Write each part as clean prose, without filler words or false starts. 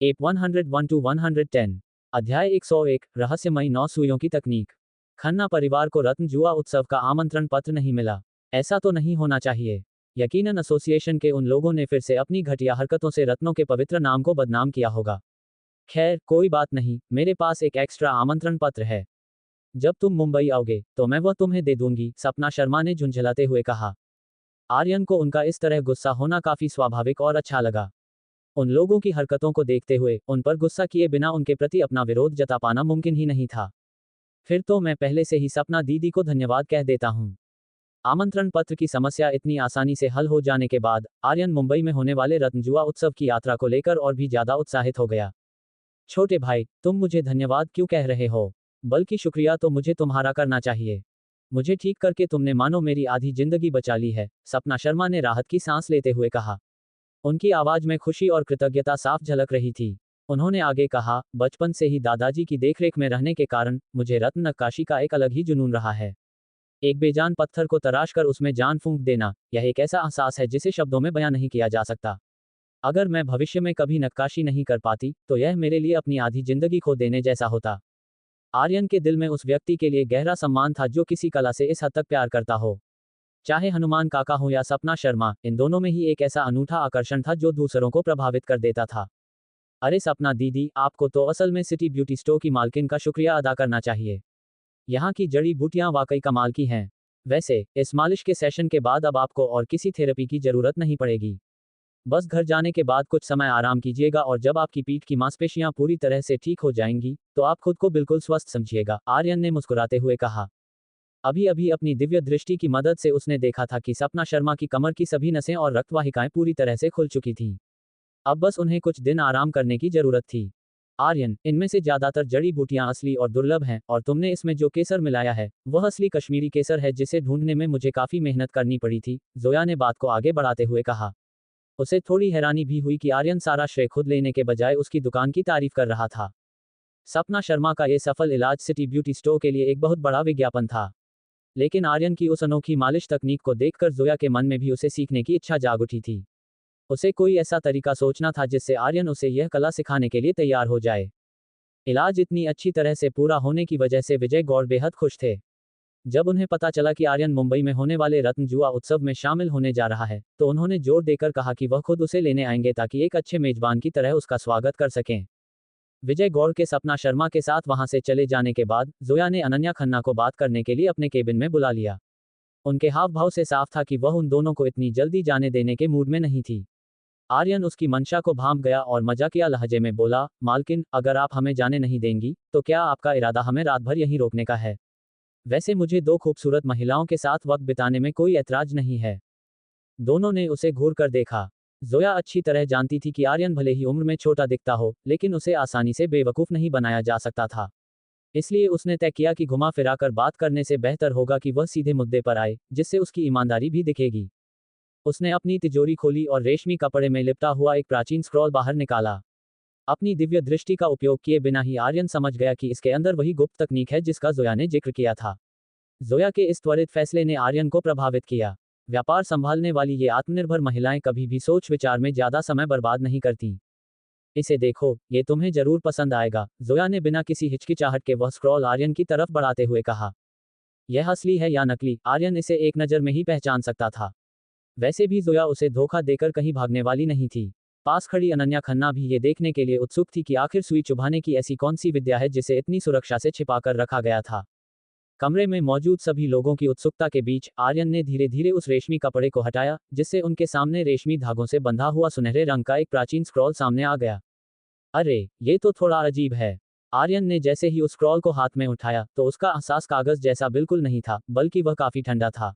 App 101 to 110। अध्याय 101, रहस्यमयी 9 सुइयों की तकनीक। खन्ना परिवार को रत्न जुआ उत्सव का आमंत्रण पत्र नहीं मिला। ऐसा तो नहीं होना चाहिए। यकीनन एसोसिएशन के उन लोगों ने फिर से अपनी घटिया हरकतों से रत्नों के पवित्र नाम को बदनाम किया होगा। खैर, कोई बात नहीं, मेरे पास एक एक्स्ट्रा आमंत्रण पत्र है। जब तुम मुंबई आओगे तो मैं वह तुम्हें दे दूंगी, सपना शर्मा ने झुंझलाते हुए कहा। आर्यन को उनका इस तरह गुस्सा होना काफी स्वाभाविक और अच्छा लगा। उन लोगों की हरकतों को देखते हुए उन पर गुस्सा किए बिना उनके प्रति अपना विरोध जता पाना मुमकिन ही नहीं था। फिर तो मैं पहले से ही सपना दीदी को धन्यवाद कह देता हूँ। आमंत्रण पत्र की समस्या इतनी आसानी से हल हो जाने के बाद आर्यन मुंबई में होने वाले रत्नजुआ उत्सव की यात्रा को लेकर और भी ज्यादा उत्साहित हो गया। छोटे भाई, तुम मुझे धन्यवाद क्यों कह रहे हो? बल्कि शुक्रिया तो मुझे तुम्हारा करना चाहिए। मुझे ठीक करके तुमने मानो मेरी आधी जिंदगी बचा ली है, सपना शर्मा ने राहत की सांस लेते हुए कहा। उनकी आवाज में खुशी और कृतज्ञता साफ झलक रही थी। उन्होंने आगे कहा, बचपन से ही दादाजी की देखरेख में रहने के कारण मुझे रत्न नक्काशी का एक अलग ही जुनून रहा है। एक बेजान पत्थर को तराशकर उसमें जान फूंक देना, यह एक ऐसा एहसास है जिसे शब्दों में बयां नहीं किया जा सकता। अगर मैं भविष्य में कभी नक्काशी नहीं कर पाती तो यह मेरे लिए अपनी आधी जिंदगी खो देने जैसा होता। आर्यन के दिल में उस व्यक्ति के लिए गहरा सम्मान था जो किसी कला से इस हद तक प्यार करता हो। चाहे हनुमान काका हो या सपना शर्मा, इन दोनों में ही एक ऐसा अनूठा आकर्षण था जो दूसरों को प्रभावित कर देता था। अरे सपना दीदी, आपको तो असल में सिटी ब्यूटी स्टोर की मालकिन का शुक्रिया अदा करना चाहिए। यहाँ की जड़ी बूटियाँ वाकई कमाल की हैं। वैसे इस मालिश के सेशन के बाद अब आपको और किसी थेरेपी की जरूरत नहीं पड़ेगी। बस घर जाने के बाद कुछ समय आराम कीजिएगा और जब आपकी पीठ की मांसपेशियां पूरी तरह से ठीक हो जाएंगी तो आप खुद को बिल्कुल स्वस्थ समझिएगा, आर्यन ने मुस्कुराते हुए कहा। अभी अभी अपनी दिव्य दृष्टि की मदद से उसने देखा था कि सपना शर्मा की कमर की सभी नसें और रक्तवाहिकाएं पूरी तरह से खुल चुकी थीं। अब बस उन्हें कुछ दिन आराम करने की जरूरत थी। आर्यन, इनमें से ज्यादातर जड़ी बूटियां असली और दुर्लभ हैं और तुमने इसमें जो केसर मिलाया है वह असली कश्मीरी केसर है जिसे ढूंढने में मुझे काफी मेहनत करनी पड़ी थी, जोया ने बात को आगे बढ़ाते हुए कहा। उसे थोड़ी हैरानी भी हुई कि आर्यन सारा श्रेय खुद लेने के बजाय उसकी दुकान की तारीफ कर रहा था। सपना शर्मा का यह सफल इलाज सिटी ब्यूटी स्टोर के लिए एक बहुत बड़ा विज्ञापन था। लेकिन आर्यन की उस अनोखी मालिश तकनीक को देखकर जोया के मन में भी उसे सीखने की इच्छा जाग उठी थी। उसे कोई ऐसा तरीका सोचना था जिससे आर्यन उसे यह कला सिखाने के लिए तैयार हो जाए। इलाज इतनी अच्छी तरह से पूरा होने की वजह से विजय गौड़ बेहद खुश थे। जब उन्हें पता चला कि आर्यन मुंबई में होने वाले रत्न जुआ उत्सव में शामिल होने जा रहा है तो उन्होंने जोर देकर कहा कि वह खुद उसे लेने आएंगे ताकि एक अच्छे मेजबान की तरह उसका स्वागत कर सकें। विजय गौड़ के सपना शर्मा के साथ वहां से चले जाने के बाद जोया ने अनन्या खन्ना को बात करने के लिए अपने केबिन में बुला लिया। उनके हाव भाव से साफ था कि वह उन दोनों को इतनी जल्दी जाने देने के मूड में नहीं थी। आर्यन उसकी मंशा को भांप गया और मजाकिया लहजे में बोला, मालकिन, अगर आप हमें जाने नहीं देंगी तो क्या आपका इरादा हमें रात भर यहीं रोकने का है? वैसे मुझे दो खूबसूरत महिलाओं के साथ वक्त बिताने में कोई ऐतराज नहीं है। दोनों ने उसे घूर कर देखा। जोया अच्छी तरह जानती थी कि आर्यन भले ही उम्र में छोटा दिखता हो लेकिन उसे आसानी से बेवकूफ नहीं बनाया जा सकता था। इसलिए उसने तय किया कि घुमा फिरा कर बात करने से बेहतर होगा कि वह सीधे मुद्दे पर आए, जिससे उसकी ईमानदारी भी दिखेगी। उसने अपनी तिजोरी खोली और रेशमी कपड़े में लिपटा हुआ एक प्राचीन स्क्रॉल बाहर निकाला। अपनी दिव्य दृष्टि का उपयोग किए बिना ही आर्यन समझ गया कि इसके अंदर वही गुप्त तकनीक है जिसका जोया ने जिक्र किया था। जोया के इस त्वरित फैसले ने आर्यन को प्रभावित किया। व्यापार संभालने वाली ये आत्मनिर्भर महिलाएं कभी भी सोच विचार में ज्यादा समय बर्बाद नहीं करती। इसे देखो, ये तुम्हें जरूर पसंद आएगा, जोया ने बिना किसी हिचकिचाहट के वह स्क्रॉल आर्यन की तरफ बढ़ाते हुए कहा। यह असली है या नकली, आर्यन इसे एक नजर में ही पहचान सकता था। वैसे भी जोया उसे धोखा देकर कहीं भागने वाली नहीं थी। पास खड़ी अनन्या खन्ना भी ये देखने के लिए उत्सुक थी कि आखिर सुई चुभाने की ऐसी कौन सी विद्या है जिसे इतनी सुरक्षा से छिपाकर रखा गया था। कमरे में मौजूद सभी लोगों की उत्सुकता के बीच आर्यन ने धीरे धीरे उस रेशमी कपड़े को हटाया जिससे उनके सामने रेशमी धागों से बंधा हुआ सुनहरे रंग का एक प्राचीन स्क्रॉल सामने आ गया। अरे, ये तो थोड़ा अजीब है। आर्यन ने जैसे ही उस स्क्रॉल को हाथ में उठाया तो उसका एहसास कागज जैसा बिल्कुल नहीं था, बल्कि वह काफी ठंडा था।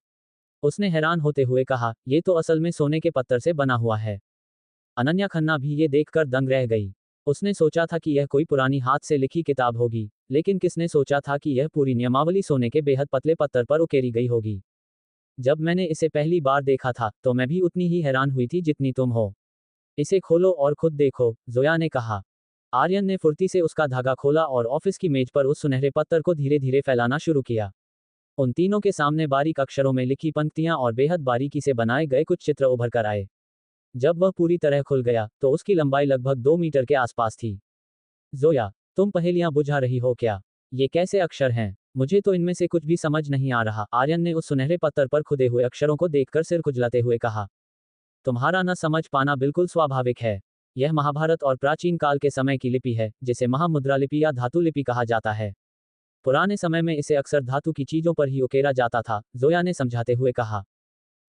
उसने हैरान होते हुए कहा, ये तो असल में सोने के पत्थर से बना हुआ है। अनन्या खन्ना भी ये देखकर दंग रह गई। उसने सोचा था कि यह कोई पुरानी हाथ से लिखी किताब होगी, लेकिन किसने सोचा था कि यह पूरी नियमावली सोने के बेहद पतले पत्थर पर उकेरी गई होगी। जब मैंने इसे पहली बार देखा था तो मैं भी उतनी ही हैरान हुई थी जितनी तुम हो। इसे खोलो और खुद देखो, जोया ने कहा। आर्यन ने फुर्ती से उसका धागा खोला और ऑफिस की मेज पर उस सुनहरे पत्थर को धीरे धीरे फैलाना शुरू किया। उन तीनों के सामने बारीक अक्षरों में लिखी पंक्तियां और बेहद बारीकी से बनाए गए कुछ चित्र उभर कर आए। जब वह पूरी तरह खुल गया तो उसकी लंबाई लगभग 2 मीटर के आसपास थी। जोया, तुम पहेलियां बुझा रही हो क्या? ये कैसे अक्षर हैं? मुझे तो इनमें से कुछ भी समझ नहीं आ रहा। आर्यन ने उस सुनहरे पत्थर पर खुदे हुए अक्षरों को देखकर सिर खुजलाते हुए कहा। तुम्हारा न समझ पाना बिल्कुल स्वाभाविक है। यह महाभारत और प्राचीन काल के समय की लिपि है, जिसे महामुद्रा लिपि या धातु लिपि कहा जाता है। पुराने समय में इसे अक्सर धातु की चीजों पर ही उकेरा जाता था, जोया ने समझाते हुए कहा।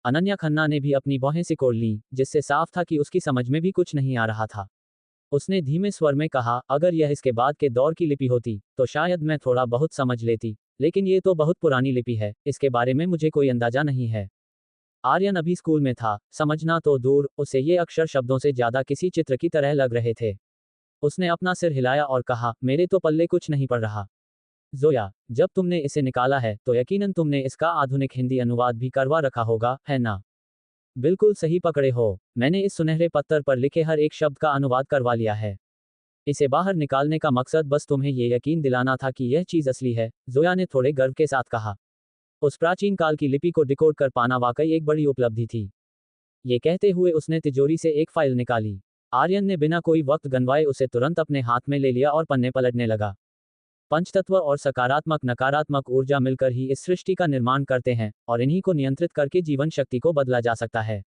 अनन्या खन्ना ने भी अपनी भौहें सिकोड़ लीं, जिससे साफ था कि उसकी समझ में भी कुछ नहीं आ रहा था। उसने धीमे स्वर में कहा, अगर यह इसके बाद के दौर की लिपि होती तो शायद मैं थोड़ा बहुत समझ लेती, लेकिन ये तो बहुत पुरानी लिपि है, इसके बारे में मुझे कोई अंदाजा नहीं है। आर्यन अभी स्कूल में था, समझना तो दूर, उसे ये अक्षर शब्दों से ज्यादा किसी चित्र की तरह लग रहे थे। उसने अपना सिर हिलाया और कहा, मेरे तो पल्ले कुछ नहीं पड़ रहा। जोया, जब तुमने इसे निकाला है तो यकीनन तुमने इसका आधुनिक हिंदी अनुवाद भी करवा रखा होगा, है ना? बिल्कुल सही पकड़े हो, मैंने इस सुनहरे पत्थर पर लिखे हर एक शब्द का अनुवाद करवा लिया है। इसे बाहर निकालने का मकसद बस तुम्हें ये यकीन दिलाना था कि यह चीज असली है, जोया ने थोड़े गर्व के साथ कहा। उस प्राचीन काल की लिपि को डिकोड कर पाना वाकई एक बड़ी उपलब्धि थी। ये कहते हुए उसने तिजोरी से एक फाइल निकाली। आर्यन ने बिना कोई वक्त गंवाए उसे तुरंत अपने हाथ में ले लिया और पन्ने पलटने लगा। पंचतत्व और सकारात्मक नकारात्मक ऊर्जा मिलकर ही इस सृष्टि का निर्माण करते हैं, और इन्हीं को नियंत्रित करके जीवन शक्ति को बदला जा सकता है।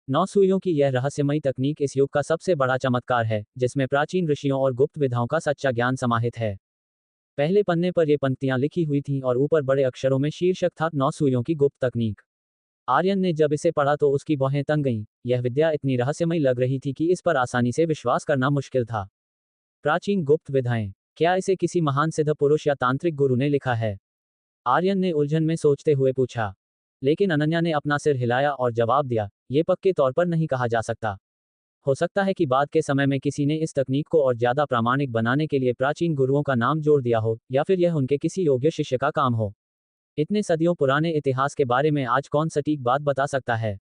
9 सुइयों की यह रहस्यमयी तकनीक इस युग का सबसे बड़ा चमत्कार है, जिसमें प्राचीन ऋषियों और गुप्त विधाओं का सच्चा ज्ञान समाहित है। पहले पन्ने पर ये पंक्तियां लिखी हुई थीं और ऊपर बड़े अक्षरों में शीर्षक था, 9 सुइयों की गुप्त तकनीक। आर्यन ने जब इसे पढ़ा तो उसकी भौहें तंग गईं। यह विद्या इतनी रहस्यमयी लग रही थी कि इस पर आसानी से विश्वास करना मुश्किल था। प्राचीन गुप्त विधाएं, क्या इसे किसी महान सिद्ध पुरुष या तांत्रिक गुरु ने लिखा है? आर्यन ने उलझन में सोचते हुए पूछा। लेकिन अनन्या ने अपना सिर हिलाया और जवाब दिया, ये पक्के तौर पर नहीं कहा जा सकता। हो सकता है कि बाद के समय में किसी ने इस तकनीक को और ज्यादा प्रामाणिक बनाने के लिए प्राचीन गुरुओं का नाम जोड़ दिया हो, या फिर यह उनके किसी योग्य शिष्य का काम हो। इतने सदियों पुराने इतिहास के बारे में आज कौन सटीक बात बता सकता है?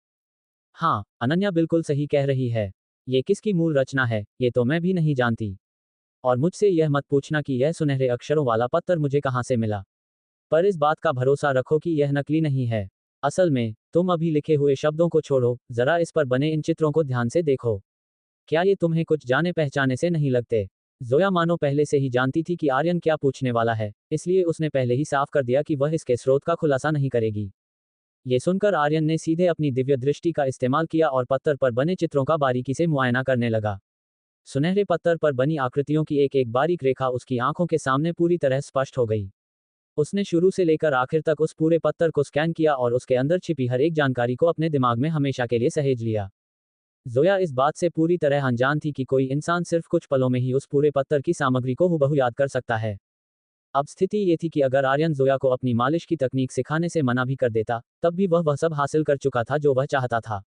हाँ, अनन्या बिल्कुल सही कह रही है। ये किसकी मूल रचना है, ये तो मैं भी नहीं जानती। और मुझसे यह मत पूछना कि यह सुनहरे अक्षरों वाला पत्थर मुझे कहाँ से मिला। पर इस बात का भरोसा रखो कि यह नकली नहीं है। असल में, तुम अभी लिखे हुए शब्दों को छोड़ो, जरा इस पर बने इन चित्रों को ध्यान से देखो। क्या ये तुम्हें कुछ जाने पहचाने से नहीं लगते? जोया मानो पहले से ही जानती थी कि आर्यन क्या पूछने वाला है, इसलिए उसने पहले ही साफ कर दिया कि वह इसके स्रोत का खुलासा नहीं करेगी। ये सुनकर आर्यन ने सीधे अपनी दिव्य दृष्टि का इस्तेमाल किया और पत्थर पर बने चित्रों का बारीकी से मुआयना करने लगा। सुनहरे पत्थर पर बनी आकृतियों की एक एक बारीक रेखा उसकी आंखों के सामने पूरी तरह स्पष्ट हो गई। उसने शुरू से लेकर आखिर तक उस पूरे पत्थर को स्कैन किया और उसके अंदर छिपी हर एक जानकारी को अपने दिमाग में हमेशा के लिए सहेज लिया। जोया इस बात से पूरी तरह अनजान थी कि कोई इंसान सिर्फ कुछ पलों में ही उस पूरे पत्थर की सामग्री को हूबहू याद कर सकता है। अब स्थिति ये थी कि अगर आर्यन जोया को अपनी मालिश की तकनीक सिखाने से मना भी कर देता, तब भी वह सब हासिल कर चुका था जो वह चाहता था।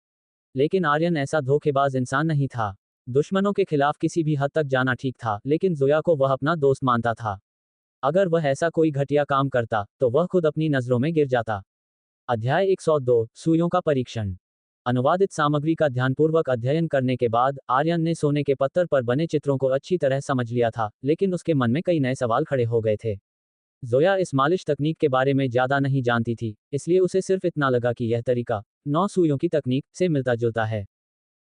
लेकिन आर्यन ऐसा धोखेबाज इंसान नहीं था। दुश्मनों के खिलाफ किसी भी हद तक जाना ठीक था, लेकिन जोया को वह अपना दोस्त मानता था। अगर वह ऐसा कोई घटिया काम करता, तो वह खुद अपनी नजरों में गिर जाता। अध्याय 102, सुइयों का परीक्षण। अनुवादित सामग्री का ध्यानपूर्वक अध्ययन करने के बाद आर्यन ने सोने के पत्थर पर बने चित्रों को अच्छी तरह समझ लिया था, लेकिन उसके मन में कई नए सवाल खड़े हो गए थे। जोया इस मालिश तकनीक के बारे में ज्यादा नहीं जानती थी, इसलिए उसे सिर्फ इतना लगा कि यह तरीका 9 सुइयों की तकनीक से मिलता जुलता है।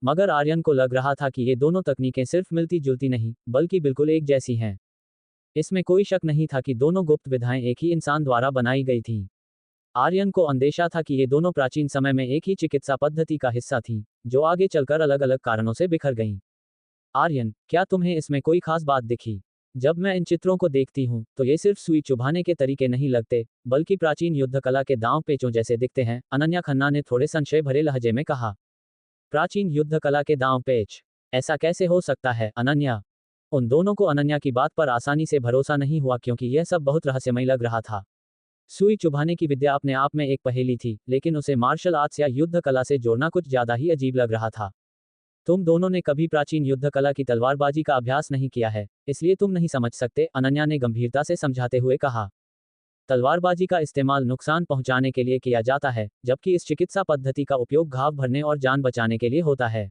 मगर आर्यन को लग रहा था कि ये दोनों तकनीकें सिर्फ मिलती जुलती नहीं, बल्कि बिल्कुल एक जैसी हैं। इसमें कोई शक नहीं था कि दोनों गुप्त विधाएं एक ही इंसान द्वारा बनाई गई थीं। आर्यन को अंदेशा था कि ये दोनों प्राचीन समय में एक ही चिकित्सा पद्धति का हिस्सा थीं, जो आगे चलकर अलग अलग कारणों से बिखर गईं। आर्यन, क्या तुम्हें इसमें कोई खास बात दिखी? जब मैं इन चित्रों को देखती हूँ तो ये सिर्फ सुई चुभाने के तरीके नहीं लगते, बल्कि प्राचीन युद्ध कला के दांव पेचों जैसे दिखते हैं, अनन्या खन्ना ने थोड़े संशय भरे लहजे में कहा। प्राचीन युद्ध कला के दांव पेच? ऐसा कैसे हो सकता है, अनन्या? उन दोनों को अनन्या की बात पर आसानी से भरोसा नहीं हुआ, क्योंकि यह सब बहुत रहस्यमय लग रहा था। सुई चुभाने की विद्या अपने आप में एक पहेली थी, लेकिन उसे मार्शल आर्ट्स या युद्ध कला से जोड़ना कुछ ज्यादा ही अजीब लग रहा था। तुम दोनों ने कभी प्राचीन युद्ध कला की तलवारबाजी का अभ्यास नहीं किया है, इसलिए तुम नहीं समझ सकते, अनन्या ने गंभीरता से समझाते हुए कहा। तलवारबाजी का इस्तेमाल नुकसान पहुंचाने के लिए किया जाता है, जबकि इस चिकित्सा पद्धति का उपयोग घाव भरने और जान बचाने के लिए होता है।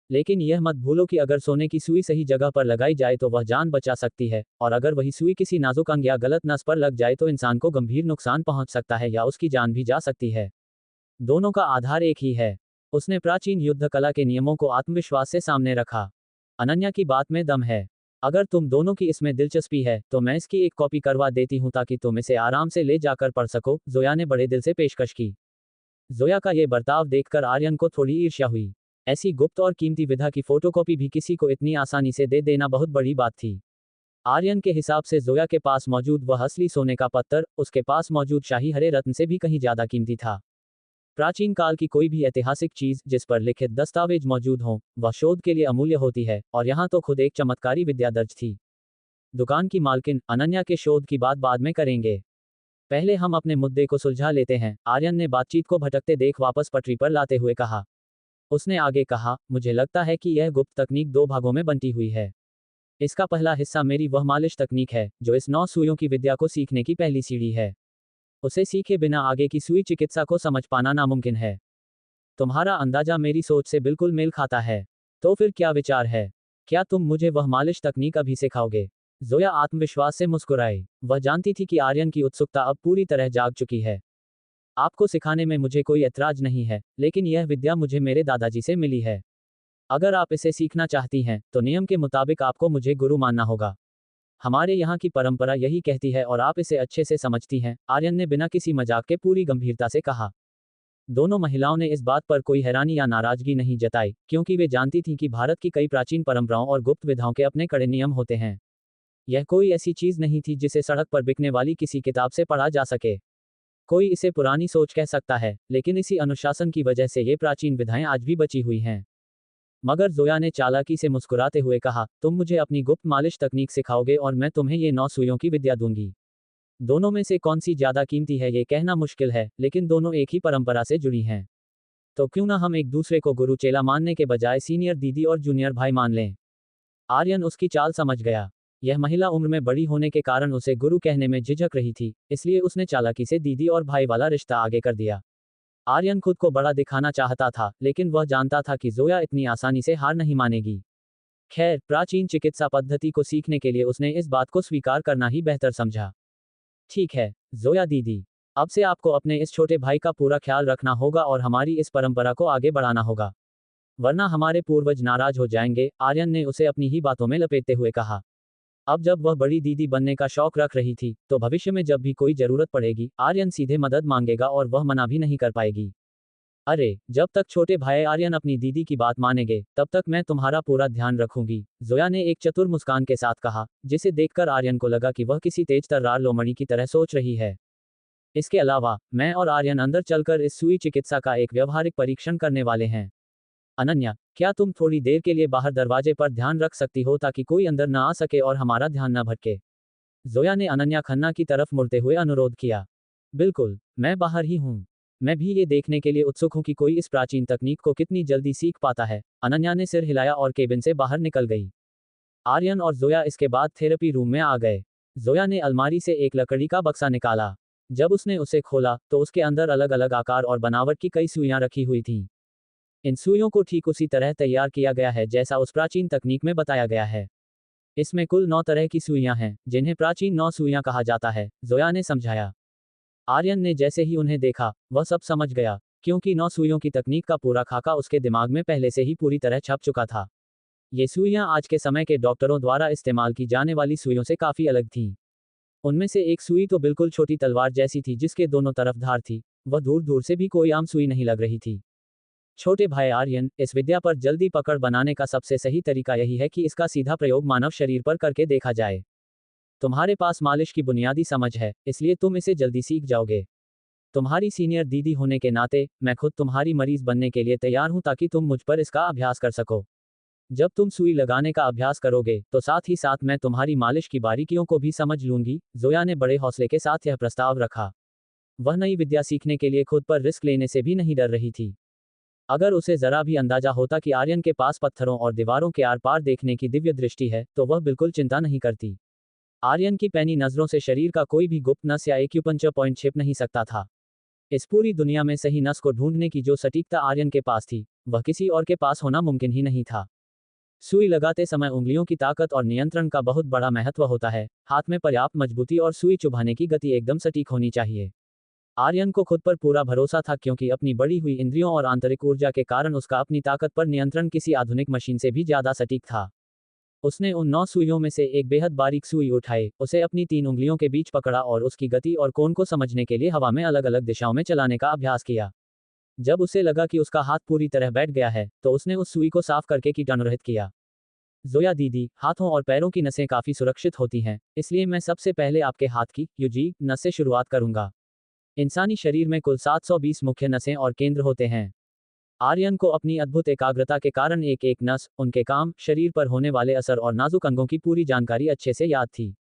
लेकिन यह मत भूलो कि अगर सोने की सुई सही जगह पर लगाई जाए तो वह जान बचा सकती है, और अगर वही सुई किसी नाजुक अंग या गलत नस पर लग जाए तो इंसान को गंभीर नुकसान पहुंच सकता है या उसकी जान भी जा सकती है। दोनों का आधार एक ही है। उसने प्राचीन युद्ध कला के नियमों को आत्मविश्वास से सामने रखा। अनन्या की बात में दम है। अगर तुम दोनों की इसमें दिलचस्पी है तो मैं इसकी एक कॉपी करवा देती हूँ ताकि तुम इसे आराम से ले जाकर पढ़ सको, जोया ने बड़े दिल से पेशकश की। जोया का ये बर्ताव देखकर आर्यन को थोड़ी ईर्ष्या हुई। ऐसी गुप्त और कीमती विधा की फोटोकॉपी भी किसी को इतनी आसानी से दे देना बहुत बड़ी बात थी। आर्यन के हिसाब से जोया के पास मौजूद वह असली सोने का पत्थर उसके पास मौजूद शाही हरे रत्न से भी कहीं ज्यादा कीमती था। प्राचीन काल की कोई भी ऐतिहासिक चीज जिस पर लिखित दस्तावेज मौजूद हों, वह शोध के लिए अमूल्य होती है, और यहाँ तो खुद एक चमत्कारी विद्या दर्ज थी। दुकान की मालकिन, अनन्या के शोध की बात बाद में करेंगे। पहले हम अपने मुद्दे को सुलझा लेते हैं, आर्यन ने बातचीत को भटकते देख वापस पटरी पर लाते हुए कहा। उसने आगे कहा, मुझे लगता है कि यह गुप्त तकनीक 2 भागों में बंटी हुई है। इसका पहला हिस्सा मेरी वह मालिश तकनीक है, जो इस 9 सुइयों की विद्या को सीखने की पहली सीढ़ी है। उसे सीखे बिना आगे की सुई चिकित्सा को समझ पाना नामुमकिन है। तुम्हारा अंदाजा मेरी सोच से बिल्कुल मेल खाता है। तो फिर क्या विचार है? क्या तुम मुझे वह मालिश तकनीक अभी सिखाओगे? जोया आत्मविश्वास से मुस्कुराई। वह जानती थी कि आर्यन की उत्सुकता अब पूरी तरह जाग चुकी है। आपको सिखाने में मुझे कोई ऐतराज नहीं है, लेकिन यह विद्या मुझे मेरे दादाजी से मिली है। अगर आप इसे सीखना चाहती हैं, तो नियम के मुताबिक आपको मुझे गुरु मानना होगा। हमारे यहाँ की परंपरा यही कहती है और आप इसे अच्छे से समझती हैं, आर्यन ने बिना किसी मजाक के पूरी गंभीरता से कहा। दोनों महिलाओं ने इस बात पर कोई हैरानी या नाराजगी नहीं जताई, क्योंकि वे जानती थीं कि भारत की कई प्राचीन परंपराओं और गुप्त विधाओं के अपने कड़े नियम होते हैं। यह कोई ऐसी चीज नहीं थी जिसे सड़क पर बिकने वाली किसी किताब से पढ़ा जा सके। कोई इसे पुरानी सोच कह सकता है, लेकिन इसी अनुशासन की वजह से ये प्राचीन विधाएं आज भी बची हुई हैं। मगर जोया ने चालाकी से मुस्कुराते हुए कहा, तुम मुझे अपनी गुप्त मालिश तकनीक सिखाओगे और मैं तुम्हें ये 9 सुइयों की विद्या दूंगी। दोनों में से कौन सी ज्यादा कीमती है ये कहना मुश्किल है, लेकिन दोनों एक ही परंपरा से जुड़ी हैं। तो क्यों ना हम एक दूसरे को गुरु चेला मानने के बजाय सीनियर दीदी और जूनियर भाई मान लें। आर्यन उसकी चाल समझ गया। यह महिला उम्र में बड़ी होने के कारण उसे गुरु कहने में झिझक रही थी, इसलिए उसने चालाकी से दीदी और भाई वाला रिश्ता आगे कर दिया। आर्यन खुद को बड़ा दिखाना चाहता था, लेकिन वह जानता था कि जोया इतनी आसानी से हार नहीं मानेगी। खैर, प्राचीन चिकित्सा पद्धति को सीखने के लिए उसने इस बात को स्वीकार करना ही बेहतर समझा। ठीक है, जोया दीदी, अब से आपको अपने इस छोटे भाई का पूरा ख्याल रखना होगा और हमारी इस परंपरा को आगे बढ़ाना होगा, वरना हमारे पूर्वज नाराज हो जाएंगे, आर्यन ने उसे अपनी ही बातों में लपेटते हुए कहा। अब जब वह बड़ी दीदी बनने का शौक रख रही थी, तो भविष्य में जब भी कोई जरूरत पड़ेगी, आर्यन सीधे मदद मांगेगा और वह मना भी नहीं कर पाएगी। अरे, जब तक छोटे भाई आर्यन अपनी दीदी की बात मानेंगे, तब तक मैं तुम्हारा पूरा ध्यान रखूंगी, जोया ने एक चतुर मुस्कान के साथ कहा, जिसे देखकर आर्यन को लगा कि वह किसी तेज तर्रार लोमड़ी की तरह सोच रही है। इसके अलावा, मैं और आर्यन अंदर चलकर इस सुई चिकित्सा का एक व्यवहारिक परीक्षण करने वाले हैं। अनन्या, क्या तुम थोड़ी देर के लिए बाहर दरवाजे पर ध्यान रख सकती हो ताकि कोई अंदर न आ सके और हमारा ध्यान न भटके? जोया ने अनन्या खन्ना की तरफ मुड़ते हुए अनुरोध किया। बिल्कुल, मैं बाहर ही हूँ। मैं भी ये देखने के लिए उत्सुक हूँ कि कोई इस प्राचीन तकनीक को कितनी जल्दी सीख पाता है। अनन्या ने सिर हिलाया और केबिन से बाहर निकल गई। आर्यन और जोया इसके बाद थेरेपी रूम में आ गए। जोया ने अलमारी से एक लकड़ी का बक्सा निकाला। जब उसने उसे खोला, तो उसके अंदर अलग अलग आकार और बनावट की कई सुइयां रखी हुई थीं। इन सुइयों को ठीक उसी तरह तैयार किया गया है जैसा उस प्राचीन तकनीक में बताया गया है। इसमें कुल 9 तरह की सुइयां हैं, जिन्हें प्राचीन 9 सुइयां कहा जाता है, जोया ने समझाया। आर्यन ने जैसे ही उन्हें देखा, वह सब समझ गया, क्योंकि 9 सुइयों की तकनीक का पूरा खाका उसके दिमाग में पहले से ही पूरी तरह छप चुका था। ये सुइयां आज के समय के डॉक्टरों द्वारा इस्तेमाल की जाने वाली सुइयों से काफी अलग थीं। उनमें से एक सुई तो बिल्कुल छोटी तलवार जैसी थी जिसके दोनों तरफ धार थी। वह दूर दूर से भी कोई आम सुई नहीं लग रही थी। छोटे भाई आर्यन, इस विद्या पर जल्दी पकड़ बनाने का सबसे सही तरीका यही है कि इसका सीधा प्रयोग मानव शरीर पर करके देखा जाए। तुम्हारे पास मालिश की बुनियादी समझ है, इसलिए तुम इसे जल्दी सीख जाओगे। तुम्हारी सीनियर दीदी होने के नाते, मैं खुद तुम्हारी मरीज बनने के लिए तैयार हूं ताकि तुम मुझ पर इसका अभ्यास कर सको। जब तुम सुई लगाने का अभ्यास करोगे, तो साथ ही साथ मैं तुम्हारी मालिश की बारीकियों को भी समझ लूंगी। जोया ने बड़े हौसले के साथ यह प्रस्ताव रखा। वह नई विद्या सीखने के लिए खुद पर रिस्क लेने से भी नहीं डर रही थी। अगर उसे जरा भी अंदाजा होता कि आर्यन के पास पत्थरों और दीवारों के आर पार देखने की दिव्य दृष्टि है, तो वह बिल्कुल चिंता नहीं करती। आर्यन की पैनी नजरों से शरीर का कोई भी गुप्त नस या एक्यूपंक्चर पॉइंट छिप नहीं सकता था। इस पूरी दुनिया में सही नस को ढूंढने की जो सटीकता आर्यन के पास थी, वह किसी और के पास होना मुमकिन ही नहीं था। सुई लगाते समय उंगलियों की ताकत और नियंत्रण का बहुत बड़ा महत्व होता है। हाथ में पर्याप्त मजबूती और सुई चुभाने की गति एकदम सटीक होनी चाहिए। आर्यन को खुद पर पूरा भरोसा था क्योंकि अपनी बढ़ी हुई इंद्रियों और आंतरिक ऊर्जा के कारण उसका अपनी ताकत पर नियंत्रण किसी आधुनिक मशीन से भी ज्यादा सटीक था। उसने उन 9 सुइयों में से एक बेहद बारीक सुई उठाई, उसे अपनी 3 उंगलियों के बीच पकड़ा और उसकी गति और कोण को समझने के लिए हवा में अलग अलग दिशाओं में चलाने का अभ्यास किया। जब उसे लगा कि उसका हाथ पूरी तरह बैठ गया है, तो उसने उस सुई को साफ करके कीटाणुरहित किया। जोया दीदी, हाथों और पैरों की नसें काफी सुरक्षित होती हैं, इसलिए मैं सबसे पहले आपके हाथ की यूजी नस से शुरुआत करूंगा। इंसानी शरीर में कुल 720 मुख्य नसें और केंद्र होते हैं। आर्यन को अपनी अद्भुत एकाग्रता के कारण एक एक नस, उनके काम, शरीर पर होने वाले असर और नाजुक अंगों की पूरी जानकारी अच्छे से याद थी।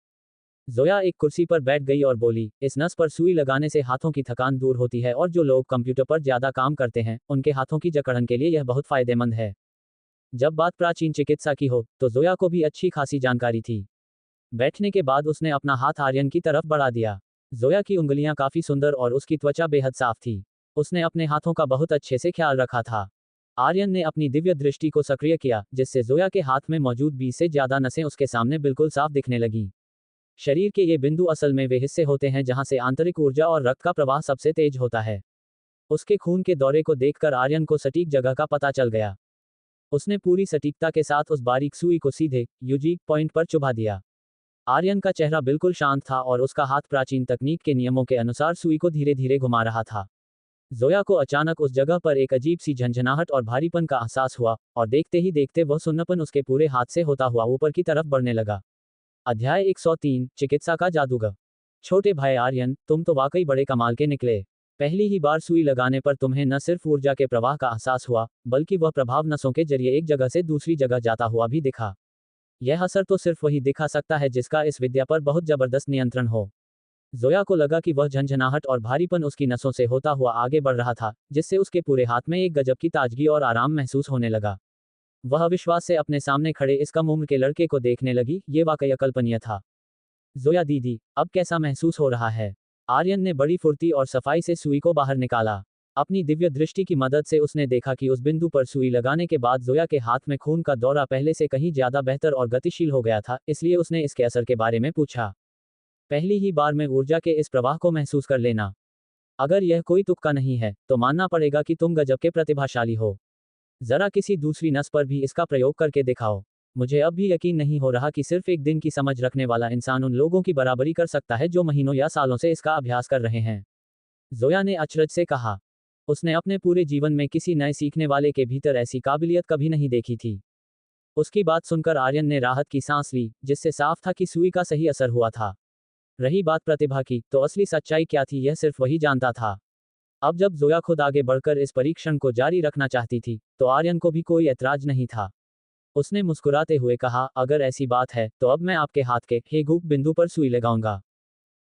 जोया एक कुर्सी पर बैठ गई और बोली, इस नस पर सुई लगाने से हाथों की थकान दूर होती है और जो लोग कंप्यूटर पर ज्यादा काम करते हैं, उनके हाथों की जकड़न के लिए यह बहुत फायदेमंद है। जब बात प्राचीन चिकित्सा की हो, तो जोया को भी अच्छी खासी जानकारी थी। बैठने के बाद उसने अपना हाथ आर्यन की तरफ बढ़ा दिया। जोया की उंगलियां काफी सुंदर और उसकी त्वचा बेहद साफ थी। उसने अपने हाथों का बहुत अच्छे से ख्याल रखा था। आर्यन ने अपनी दिव्य दृष्टि को सक्रिय किया, जिससे जोया के हाथ में मौजूद 20 से ज्यादा नसें उसके सामने बिल्कुल साफ दिखने लगीं। शरीर के ये बिंदु असल में वे हिस्से होते हैं जहां से आंतरिक ऊर्जा और रक्त का प्रवाह सबसे तेज होता है। उसके खून के दौरे को देखकर आर्यन को सटीक जगह का पता चल गया। उसने पूरी सटीकता के साथ उस बारीक सुई को सीधे यूजी पॉइंट पर चुभा दिया। आर्यन का चेहरा बिल्कुल शांत था और उसका हाथ प्राचीन तकनीक के नियमों के अनुसार सुई को धीरे धीरे घुमा रहा था। जोया को अचानक उस जगह पर एक अजीब सी झंझनाहट और भारीपन का एहसास हुआ, और देखते ही देखते वह सुन्नपन उसके पूरे हाथ से होता हुआ ऊपर की तरफ बढ़ने लगा। अध्याय 103, चिकित्सा का जादूगर। छोटे भाई आर्यन, तुम तो वाकई बड़े कमाल के निकले। पहली ही बार सुई लगाने पर तुम्हें न सिर्फ ऊर्जा के प्रवाह का एहसास हुआ, बल्कि वह प्रभाव नसों के जरिए एक जगह से दूसरी जगह जाता हुआ भी दिखा। यह असर तो सिर्फ वही दिखा सकता है जिसका इस विद्या पर बहुत जबरदस्त नियंत्रण हो। जोया को लगा कि वह झंझनाहट और भारीपन उसकी नसों से होता हुआ आगे बढ़ रहा था, जिससे उसके पूरे हाथ में एक गजब की ताजगी और आराम महसूस होने लगा। वह विश्वास से अपने सामने खड़े इस कम उम्र के लड़के को देखने लगी, ये वाकई अकल्पनीय था। जोया दीदी, अब कैसा महसूस हो रहा है? आर्यन ने बड़ी फुर्ती और सफाई से सुई को बाहर निकाला। अपनी दिव्य दृष्टि की मदद से उसने देखा कि उस बिंदु पर सुई लगाने के बाद जोया के हाथ में खून का दौरा पहले से कहीं ज्यादा बेहतर और गतिशील हो गया था, इसलिए उसने इसके असर के बारे में पूछा। पहली ही बार में ऊर्जा के इस प्रवाह को महसूस कर लेना। अगर यह कोई तुक्का नहीं है, तो मानना पड़ेगा कि तुम गजब के प्रतिभाशाली हो। जरा किसी दूसरी नस पर भी इसका प्रयोग करके दिखाओ। मुझे अब भी यकीन नहीं हो रहा कि सिर्फ एक दिन की समझ रखने वाला इंसान उन लोगों की बराबरी कर सकता है जो महीनों या सालों से इसका अभ्यास कर रहे हैं। जोया ने अचरज से कहा। उसने अपने पूरे जीवन में किसी नए सीखने वाले के भीतर ऐसी काबिलियत कभी नहीं देखी थी। उसकी बात सुनकर आर्यन ने राहत की सांस ली, जिससे साफ था कि सुई का सही असर हुआ था। रही बात प्रतिभा की, तो असली सच्चाई क्या थी यह सिर्फ वही जानता था। अब जब जोया खुद आगे बढ़कर इस परीक्षण को जारी रखना चाहती थी, तो आर्यन को भी कोई ऐतराज नहीं था। उसने मुस्कुराते हुए कहा, अगर ऐसी बात है, तो अब मैं आपके हाथ के हेगुक बिंदु पर सुई लगाऊंगा।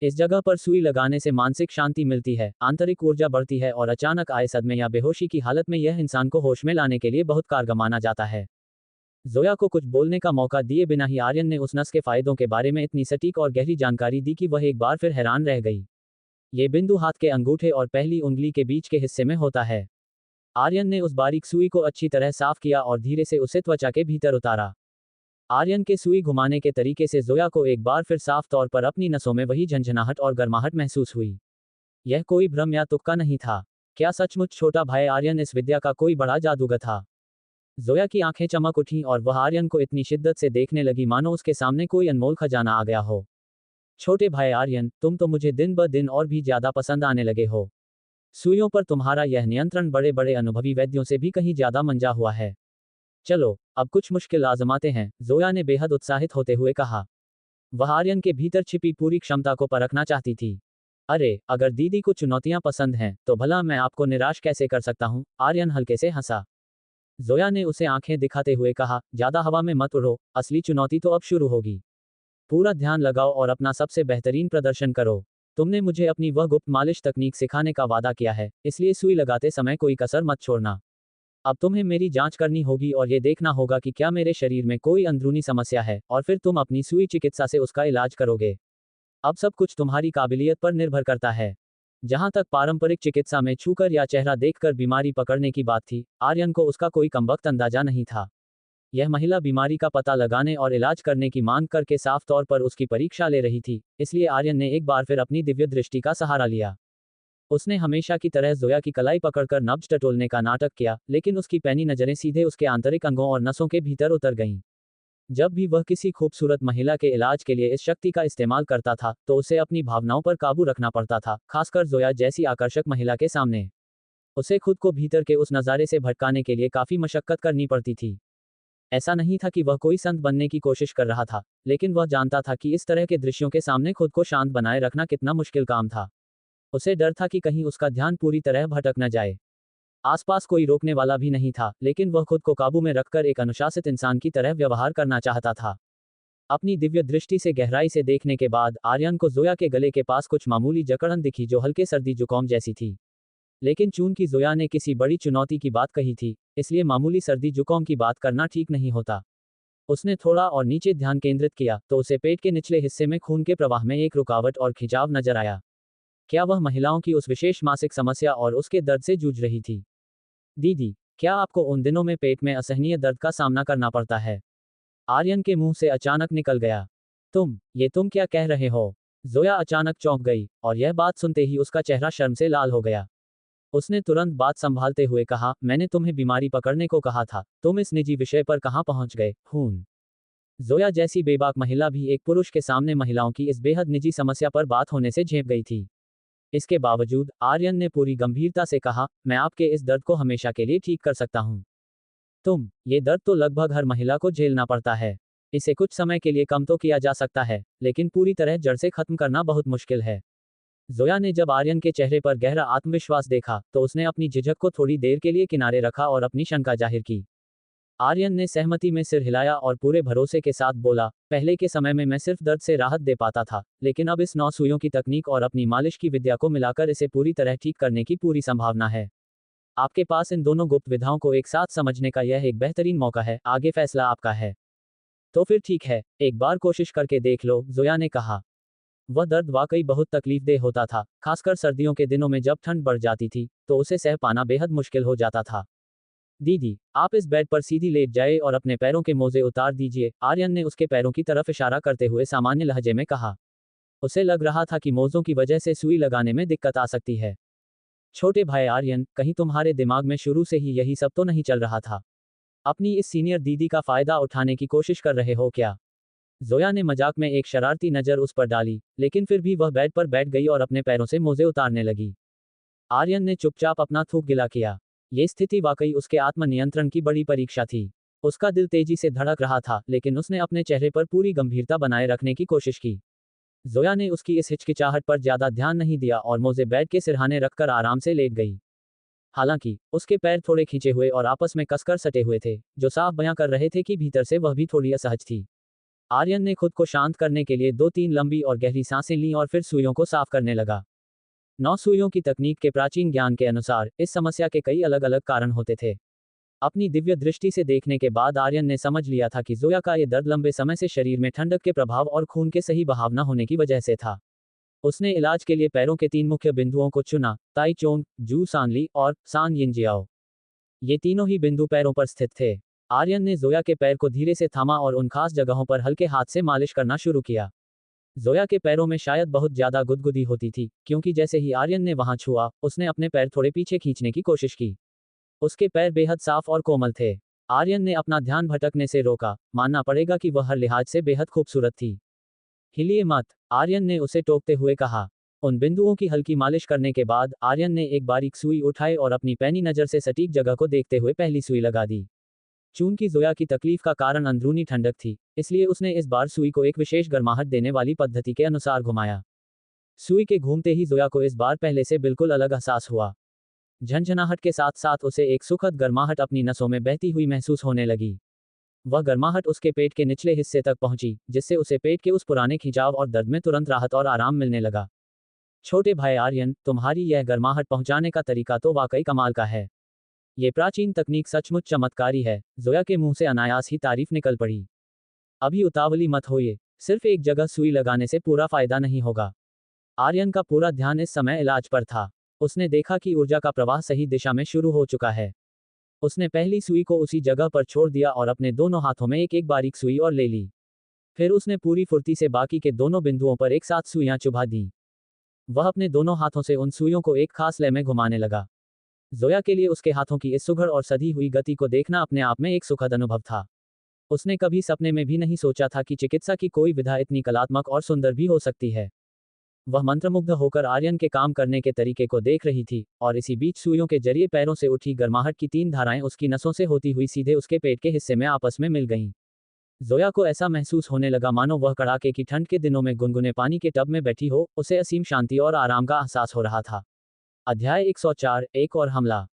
इस जगह पर सुई लगाने से मानसिक शांति मिलती है, आंतरिक ऊर्जा बढ़ती है और अचानक आए सदमे या बेहोशी की हालत में यह इंसान को होश में लाने के लिए बहुत कारगर माना जाता है। जोया को कुछ बोलने का मौका दिए बिना ही आर्यन ने उस नस के फायदों के बारे में इतनी सटीक और गहरी जानकारी दी कि वह एक बार फिर हैरान रह गई। ये बिंदु हाथ के अंगूठे और पहली उंगली के बीच के हिस्से में होता है। आर्यन ने उस बारीक सुई को अच्छी तरह साफ किया और धीरे से उसे त्वचा के भीतर उतारा। आर्यन के सुई घुमाने के तरीके से जोया को एक बार फिर साफ तौर पर अपनी नसों में वही झंझनाहट और गर्माहट महसूस हुई। यह कोई भ्रम या तुक्का नहीं था। क्या सचमुच छोटा भाई आर्यन इस विद्या का कोई बड़ा जादूगर था? जोया की आंखें चमक उठीं और वह आर्यन को इतनी शिद्दत से देखने लगी मानो उसके सामने कोई अनमोल खजाना आ गया हो। छोटे भाई आर्यन, तुम तो मुझे दिन ब दिन और भी ज्यादा पसंद आने लगे हो। सुइयों पर तुम्हारा यह नियंत्रण बड़े बड़े अनुभवी वैद्यों से भी कहीं ज्यादा मंजा हुआ है। चलो, अब कुछ मुश्किल आजमाते हैं, जोया ने बेहद उत्साहित होते हुए कहा। वह आर्यन के भीतर छिपी पूरी क्षमता को परखना चाहती थी। अरे, अगर दीदी को चुनौतियां पसंद हैं, तो भला मैं आपको निराश कैसे कर सकता हूं? आर्यन हल्के से हंसा। जोया ने उसे आंखें दिखाते हुए कहा, ज्यादा हवा में मत उड़ो, असली चुनौती तो अब शुरू होगी। पूरा ध्यान लगाओ और अपना सबसे बेहतरीन प्रदर्शन करो। तुमने मुझे अपनी वह गुप्त मालिश तकनीक सिखाने का वादा किया है, इसलिए सुई लगाते समय कोई कसर मत छोड़ना। अब तुम्हें मेरी जांच करनी होगी और ये देखना होगा कि क्या मेरे शरीर में कोई अंदरूनी समस्या है, और फिर तुम अपनी सुई चिकित्सा से उसका इलाज करोगे। अब सब कुछ तुम्हारी काबिलियत पर निर्भर करता है। जहां तक पारंपरिक चिकित्सा में छूकर या चेहरा देखकर बीमारी पकड़ने की बात थी, आर्यन को उसका कोई कमबख्त अंदाजा नहीं था। यह महिला बीमारी का पता लगाने और इलाज करने की मांग करके साफ तौर पर उसकी परीक्षा ले रही थी, इसलिए आर्यन ने एक बार फिर अपनी दिव्य दृष्टि का सहारा लिया। उसने हमेशा की तरह जोया की कलाई पकड़कर नब्ज टटोलने का नाटक किया, लेकिन उसकी पैनी नजरें सीधे उसके आंतरिक अंगों और नसों के भीतर उतर गईं। जब भी वह किसी खूबसूरत महिला के इलाज के लिए इस शक्ति का इस्तेमाल करता था, तो उसे अपनी भावनाओं पर काबू रखना पड़ता था, खासकर जोया जैसी आकर्षक महिला के सामने। उसे खुद को भीतर के उस नज़ारे से भटकाने के लिए काफी मशक्कत करनी पड़ती थी। ऐसा नहीं था कि वह कोई संत बनने की कोशिश कर रहा था, लेकिन वह जानता था कि इस तरह के दृश्यों के सामने खुद को शांत बनाए रखना कितना मुश्किल काम था। उसे डर था कि कहीं उसका ध्यान पूरी तरह भटक न जाए। आसपास कोई रोकने वाला भी नहीं था, लेकिन वह खुद को काबू में रखकर एक अनुशासित इंसान की तरह व्यवहार करना चाहता था। अपनी दिव्य दृष्टि से गहराई से देखने के बाद आर्यन को जोया के गले के पास कुछ मामूली जकड़न दिखी जो हल्के सर्दी जुकाम जैसी थी। लेकिन चूंकि जोया ने किसी बड़ी चुनौती की बात कही थी, इसलिए मामूली सर्दी जुकाम की बात करना ठीक नहीं होता। उसने थोड़ा और नीचे ध्यान केंद्रित किया तो उसे पेट के निचले हिस्से में खून के प्रवाह में एक रुकावट और खिंचाव नजर आया। क्या वह महिलाओं की उस विशेष मासिक समस्या और उसके दर्द से जूझ रही थी? दीदी, क्या आपको उन दिनों में पेट में असहनीय दर्द का सामना करना पड़ता है? आर्यन के मुंह से अचानक निकल गया। तुम क्या कह रहे हो? जोया अचानक चौंक गई, और यह बात सुनते ही उसका चेहरा शर्म से लाल हो गया। उसने तुरंत बात संभालते हुए कहा, मैंने तुम्हें बीमारी पकड़ने को कहा था, तुम इस निजी विषय पर कहां पहुंच गए? खून। जोया जैसी बेबाक महिला भी एक पुरुष के सामने महिलाओं की इस बेहद निजी समस्या पर बात होने से झेप गई थी। इसके बावजूद आर्यन ने पूरी गंभीरता से कहा, मैं आपके इस दर्द को हमेशा के लिए ठीक कर सकता हूं। ये दर्द तो लगभग हर महिला को झेलना पड़ता है। इसे कुछ समय के लिए कम तो किया जा सकता है, लेकिन पूरी तरह जड़ से खत्म करना बहुत मुश्किल है। जोया ने जब आर्यन के चेहरे पर गहरा आत्मविश्वास देखा, तो उसने अपनी झिझक को थोड़ी देर के लिए किनारे रखा और अपनी शंका जाहिर की। आर्यन ने सहमति में सिर हिलाया और पूरे भरोसे के साथ बोला, पहले के समय में मैं सिर्फ दर्द से राहत दे पाता था, लेकिन अब इस 9 सुइयों की तकनीक और अपनी मालिश की विद्या को मिलाकर इसे पूरी तरह ठीक करने की पूरी संभावना है। आपके पास इन दोनों गुप्त विधाओं को एक साथ समझने का यह एक बेहतरीन मौका है, आगे फैसला आपका है। तो फिर ठीक है, एक बार कोशिश करके देख लो, जोया ने कहा। वह दर्द वाकई बहुत तकलीफदेह होता था, खासकर सर्दियों के दिनों में जब ठंड बढ़ जाती थी, तो उसे सह पाना बेहद मुश्किल हो जाता था। दीदी, आप इस बेड पर सीधी लेट जाए और अपने पैरों के मोजे उतार दीजिए, आर्यन ने उसके पैरों की तरफ इशारा करते हुए सामान्य लहजे में कहा। उसे लग रहा था कि मोजों की वजह से सुई लगाने में दिक्कत आ सकती है। छोटे भाई आर्यन, कहीं तुम्हारे दिमाग में शुरू से ही यही सब तो नहीं चल रहा था? अपनी इस सीनियर दीदी का फायदा उठाने की कोशिश कर रहे हो क्या? जोया ने मजाक में एक शरारती नजर उस पर डाली, लेकिन फिर भी वह बेड पर बैठ गई और अपने पैरों से मोजे उतारने लगी। आर्यन ने चुपचाप अपना थूक गिला किया। ये स्थिति वाकई उसके आत्मनियंत्रण की बड़ी परीक्षा थी। उसका दिल तेजी से धड़क रहा था, लेकिन उसने अपने चेहरे पर पूरी गंभीरता बनाए रखने की कोशिश की। जोया ने उसकी इस हिचकिचाहट पर ज्यादा ध्यान नहीं दिया और मोजे बेड के सिरहाने रखकर आराम से लेट गई। हालांकि उसके पैर थोड़े खींचे हुए और आपस में कसकर सटे हुए थे, जो साफ बयां कर रहे थे कि भीतर से वह भी थोड़ी असहज थी। आर्यन ने खुद को शांत करने के लिए 2-3 लंबी और गहरी सांसें लीं और फिर सुइयों को साफ करने लगा। 9 सुइयों की तकनीक के प्राचीन ज्ञान के अनुसार इस समस्या के कई अलग अलग कारण होते थे। अपनी दिव्य दृष्टि से देखने के बाद आर्यन ने समझ लिया था कि जोया का ये दर्द लंबे समय से शरीर में ठंडक के प्रभाव और खून के सही बहाव न होने की वजह से था। उसने इलाज के लिए पैरों के 3 मुख्य बिंदुओं को चुना, ताई चोंग, जू सानली और सान यिनजियाओ। ये तीनों ही बिंदु पैरों पर स्थित थे। आर्यन ने जोया के पैर को धीरे से थामा और उन खास जगहों पर हल्के हाथ से मालिश करना शुरू किया। जोया के पैरों में शायद बहुत ज्यादा गुदगुदी होती थी, क्योंकि जैसे ही आर्यन ने वहां छुआ, उसने अपने पैर थोड़े पीछे खींचने की कोशिश की। उसके पैर बेहद साफ और कोमल थे। आर्यन ने अपना ध्यान भटकने से रोका, मानना पड़ेगा कि वह हर लिहाज से बेहद खूबसूरत थी। हिलिए मत, आर्यन ने उसे टोकते हुए कहा। उन बिंदुओं की हल्की मालिश करने के बाद आर्यन ने एक बारीक सुई उठाई और अपनी पैनी नजर से सटीक जगह को देखते हुए पहली सुई लगा दी। चूंकि जोया की तकलीफ का कारण अंदरूनी ठंडक थी, इसलिए उसने इस बार सुई को एक विशेष गर्माहट देने वाली पद्धति के अनुसार घुमाया। सुई के घूमते ही जोया को इस बार पहले से बिल्कुल अलग एहसास हुआ। झंझनाहट के साथ साथ उसे एक सुखद गर्माहट अपनी नसों में बहती हुई महसूस होने लगी। वह गर्माहट उसके पेट के निचले हिस्से तक पहुंची, जिससे उसे पेट के उस पुराने खिंचाव और दर्द में तुरंत राहत और आराम मिलने लगा। छोटे भाई आर्यन, तुम्हारी यह गर्माहट पहुंचाने का तरीका तो वाकई कमाल का है। ये प्राचीन तकनीक सचमुच चमत्कारी है। जोया के मुंह से अनायास ही तारीफ निकल पड़ी। अभी उतावली मत होइए, सिर्फ एक जगह सुई लगाने से पूरा फायदा नहीं होगा। आर्यन का पूरा ध्यान इस समय इलाज पर था। उसने देखा कि ऊर्जा का प्रवाह सही दिशा में शुरू हो चुका है। उसने पहली सुई को उसी जगह पर छोड़ दिया और अपने दोनों हाथों में एक एक बारीक सुई और ले ली। फिर उसने पूरी फुर्ती से बाकी के दोनों बिंदुओं पर एक साथ सुइयां चुभा दी। वह अपने दोनों हाथों से उन सुइयों को एक खास लय में घुमाने लगा। जोया के लिए उसके हाथों की इस सुघड़ और सधी हुई गति को देखना अपने आप में एक सुखद अनुभव था। उसने कभी सपने में भी नहीं सोचा था कि चिकित्सा की कोई विधा इतनी कलात्मक और सुंदर भी हो सकती है। वह मंत्रमुग्ध होकर आर्यन के काम करने के तरीके को देख रही थी, और इसी बीच सुइयों के जरिए पैरों से उठी गर्माहट की 3 धाराएं उसकी नसों से होती हुई सीधे उसके पेट के हिस्से में आपस में मिल गईं। जोया को ऐसा महसूस होने लगा मानो वह कड़ाके की ठंड के दिनों में गुनगुने पानी के टब में बैठी हो, उसे असीम शांति और आराम का एहसास हो रहा था। अध्याय 104, एक और हमला।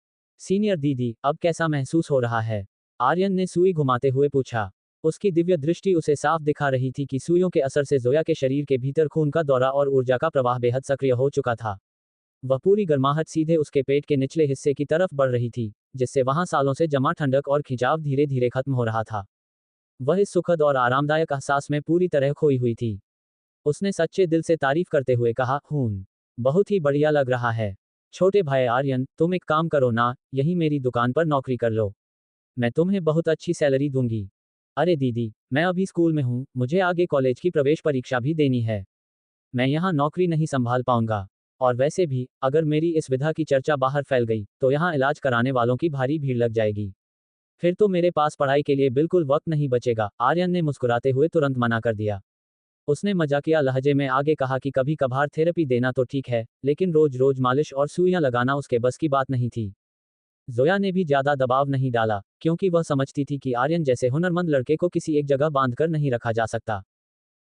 सीनियर दीदी, अब कैसा महसूस हो रहा है? आर्यन ने सुई घुमाते हुए पूछा। उसकी दिव्य दृष्टि उसे साफ दिखा रही थी कि सुइयों के असर से जोया के शरीर के भीतर खून का दौरा और ऊर्जा का प्रवाह बेहद सक्रिय हो चुका था। वह पूरी गर्माहट सीधे उसके पेट के निचले हिस्से की तरफ बढ़ रही थी, जिससे वहां सालों से जमा ठंडक और खिंचाव धीरे धीरे खत्म हो रहा था। वह इस सुखद और आरामदायक एहसास में पूरी तरह खोई हुई थी। उसने सच्चे दिल से तारीफ करते हुए कहा, खून बहुत ही बढ़िया लग रहा है। छोटे भाई आर्यन, तुम एक काम करो ना, यही मेरी दुकान पर नौकरी कर लो। मैं तुम्हें बहुत अच्छी सैलरी दूंगी। अरे दीदी, मैं अभी स्कूल में हूँ, मुझे आगे कॉलेज की प्रवेश परीक्षा भी देनी है। मैं यहाँ नौकरी नहीं संभाल पाऊंगा। और वैसे भी, अगर मेरी इस विधा की चर्चा बाहर फैल गई, तो यहाँ इलाज कराने वालों की भारी भीड़ लग जाएगी। फिर तो मेरे पास पढ़ाई के लिए बिल्कुल वक्त नहीं बचेगा। आर्यन ने मुस्कुराते हुए तुरंत मना कर दिया। उसने मजाकिया लहजे में आगे कहा कि कभी कभार थेरेपी देना तो ठीक है, लेकिन रोज रोज मालिश और सुइयां लगाना उसके बस की बात नहीं थी। जोया ने भी ज्यादा दबाव नहीं डाला, क्योंकि वह समझती थी कि आर्यन जैसे हुनरमंद लड़के को किसी एक जगह बांधकर नहीं रखा जा सकता।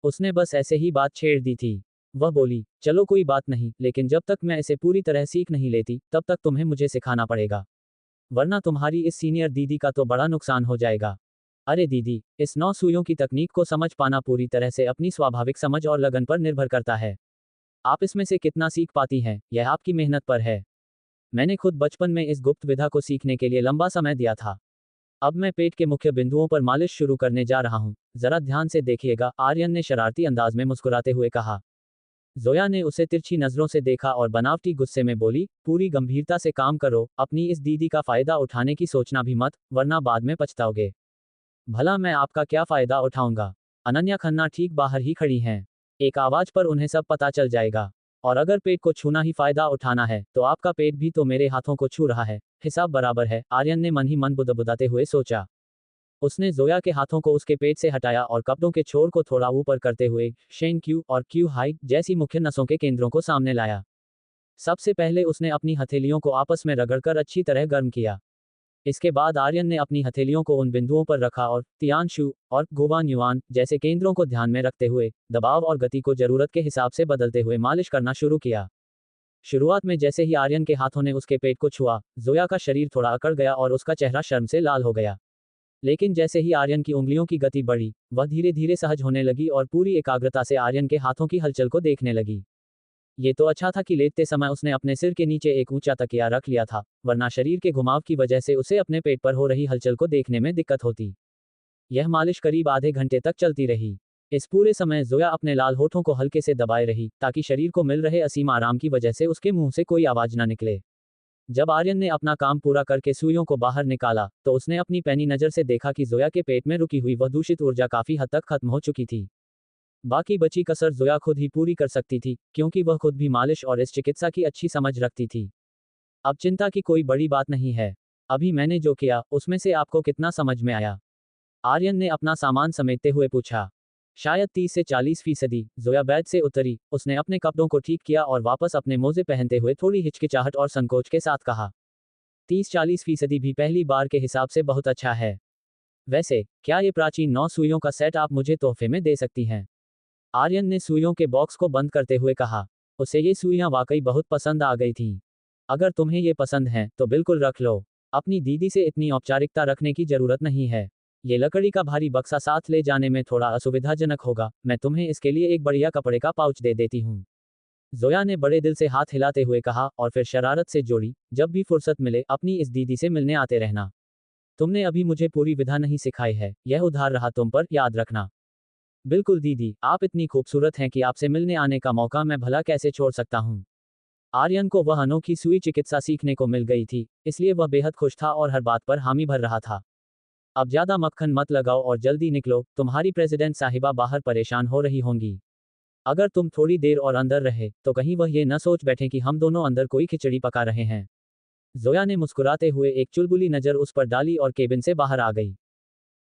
उसने बस ऐसे ही बात छेड़ दी थी। वह बोली, चलो कोई बात नहीं, लेकिन जब तक मैं इसे पूरी तरह सीख नहीं लेती, तब तक तुम्हें मुझे सिखाना पड़ेगा। वरना तुम्हारी इस सीनियर दीदी का तो बड़ा नुकसान हो जाएगा। अरे दीदी, इस 9 सुइयों की तकनीक को समझ पाना पूरी तरह से अपनी स्वाभाविक समझ और लगन पर निर्भर करता है। आप इसमें से कितना सीख पाती हैं, यह आपकी मेहनत पर है। मैंने खुद बचपन में इस गुप्त विधा को सीखने के लिए लंबा समय दिया था। अब मैं पेट के मुख्य बिंदुओं पर मालिश शुरू करने जा रहा हूँ, जरा ध्यान से देखिएगा, आर्यन ने शरारती अंदाज में मुस्कुराते हुए कहा। जोया ने उसे तिरछी नजरों से देखा और बनावटी गुस्से में बोली, पूरी गंभीरता से काम करो, अपनी इस दीदी का फायदा उठाने की सोचना भी मत, वरना बाद में पछताओगे। भला मैं आपका क्या फायदा उठाऊंगा? अनन्या खन्ना ठीक बाहर ही खड़ी हैं। एक आवाज पर उन्हें सब पता चल जाएगा। और अगर पेट को छूना ही फायदा उठाना है, तो आपका पेट भी तो मेरे हाथों को छू रहा है, हिसाब बराबर है, आर्यन ने मन ही मन बुदबुदाते हुए सोचा। उसने जोया के हाथों को उसके पेट से हटाया और कपड़ों के छोर को थोड़ा ऊपर करते हुए शेन क्यू और क्यू हाई जैसी मुख्य नसों के केंद्रों को सामने लाया। सबसे पहले उसने अपनी हथेलियों को आपस में रगड़कर अच्छी तरह गर्म किया। इसके बाद आर्यन ने अपनी हथेलियों को उन बिंदुओं पर रखा और तियानशु और गुवान युआन जैसे केंद्रों को ध्यान में रखते हुए दबाव और गति को जरूरत के हिसाब से बदलते हुए मालिश करना शुरू किया। शुरुआत में जैसे ही आर्यन के हाथों ने उसके पेट को छुआ, जोया का शरीर थोड़ा अकड़ गया और उसका चेहरा शर्म से लाल हो गया। लेकिन जैसे ही आर्यन की उंगलियों की गति बढ़ी, वह धीरे धीरे सहज होने लगी और पूरी एकाग्रता से आर्यन के हाथों की हलचल को देखने लगी। ये तो अच्छा था कि लेटते समय उसने अपने सिर के नीचे एक ऊंचा तकिया रख लिया था, वरना शरीर के घुमाव की वजह से उसे अपने पेट पर हो रही हलचल को देखने में दिक्कत होती। यह मालिश करीब आधे घंटे तक चलती रही। इस पूरे समय जोया अपने लाल होठों को हल्के से दबाए रही, ताकि शरीर को मिल रहे असीम आराम की वजह से उसके मुंह से कोई आवाज न निकले। जब आर्यन ने अपना काम पूरा करके सुइयों को बाहर निकाला, तो उसने अपनी पैनी नजर से देखा कि जोया के पेट में रुकी हुई वह दूषित ऊर्जा काफी हद तक खत्म हो चुकी थी। बाकी बची कसर जोया खुद ही पूरी कर सकती थी, क्योंकि वह खुद भी मालिश और इस चिकित्सा की अच्छी समझ रखती थी। अब चिंता की कोई बड़ी बात नहीं है। अभी मैंने जो किया, उसमें से आपको कितना समझ में आया? आर्यन ने अपना सामान समेटते हुए पूछा। शायद 30 से 40%, जोया बैठ से उतरी। उसने अपने कपड़ों को ठीक किया और वापस अपने मोजे पहनते हुए थोड़ी हिचकिचाहट और संकोच के साथ कहा। 30-40% भी पहली बार के हिसाब से बहुत अच्छा है। वैसे, क्या ये प्राचीन 9 सुइयों का सेट आप मुझे तोहफे में दे सकती हैं? आर्यन ने सुइयों के बॉक्स को बंद करते हुए कहा। उसे ये सुइयां वाकई बहुत पसंद आ गई थीं। अगर तुम्हें ये पसंद हैं, तो बिल्कुल रख लो। अपनी दीदी से इतनी औपचारिकता रखने की जरूरत नहीं है। ये लकड़ी का भारी बक्सा साथ ले जाने में थोड़ा असुविधाजनक होगा, मैं तुम्हें इसके लिए एक बढ़िया कपड़े का पाउच दे देती हूँ। जोया ने बड़े दिल से हाथ हिलाते हुए कहा और फिर शरारत से जोड़ी, जब भी फुर्सत मिले अपनी इस दीदी से मिलने आते रहना। तुमने अभी मुझे पूरी विधा नहीं सिखाई है, यह उधार रहा तुम पर, याद रखना। बिल्कुल दीदी, आप इतनी खूबसूरत हैं कि आपसे मिलने आने का मौका मैं भला कैसे छोड़ सकता हूँ। आर्यन को वह अनोखी सुई चिकित्सा सीखने को मिल गई थी, इसलिए वह बेहद खुश था और हर बात पर हामी भर रहा था। अब ज्यादा मक्खन मत लगाओ और जल्दी निकलो, तुम्हारी प्रेसिडेंट साहिबा बाहर परेशान हो रही होंगी। अगर तुम थोड़ी देर और अंदर रहे तो कहीं वह ये न सोच बैठे कि हम दोनों अंदर कोई खिचड़ी पका रहे हैं। जोया ने मुस्कुराते हुए एक चुलबुली नजर उस पर डाली और केबिन से बाहर आ गई।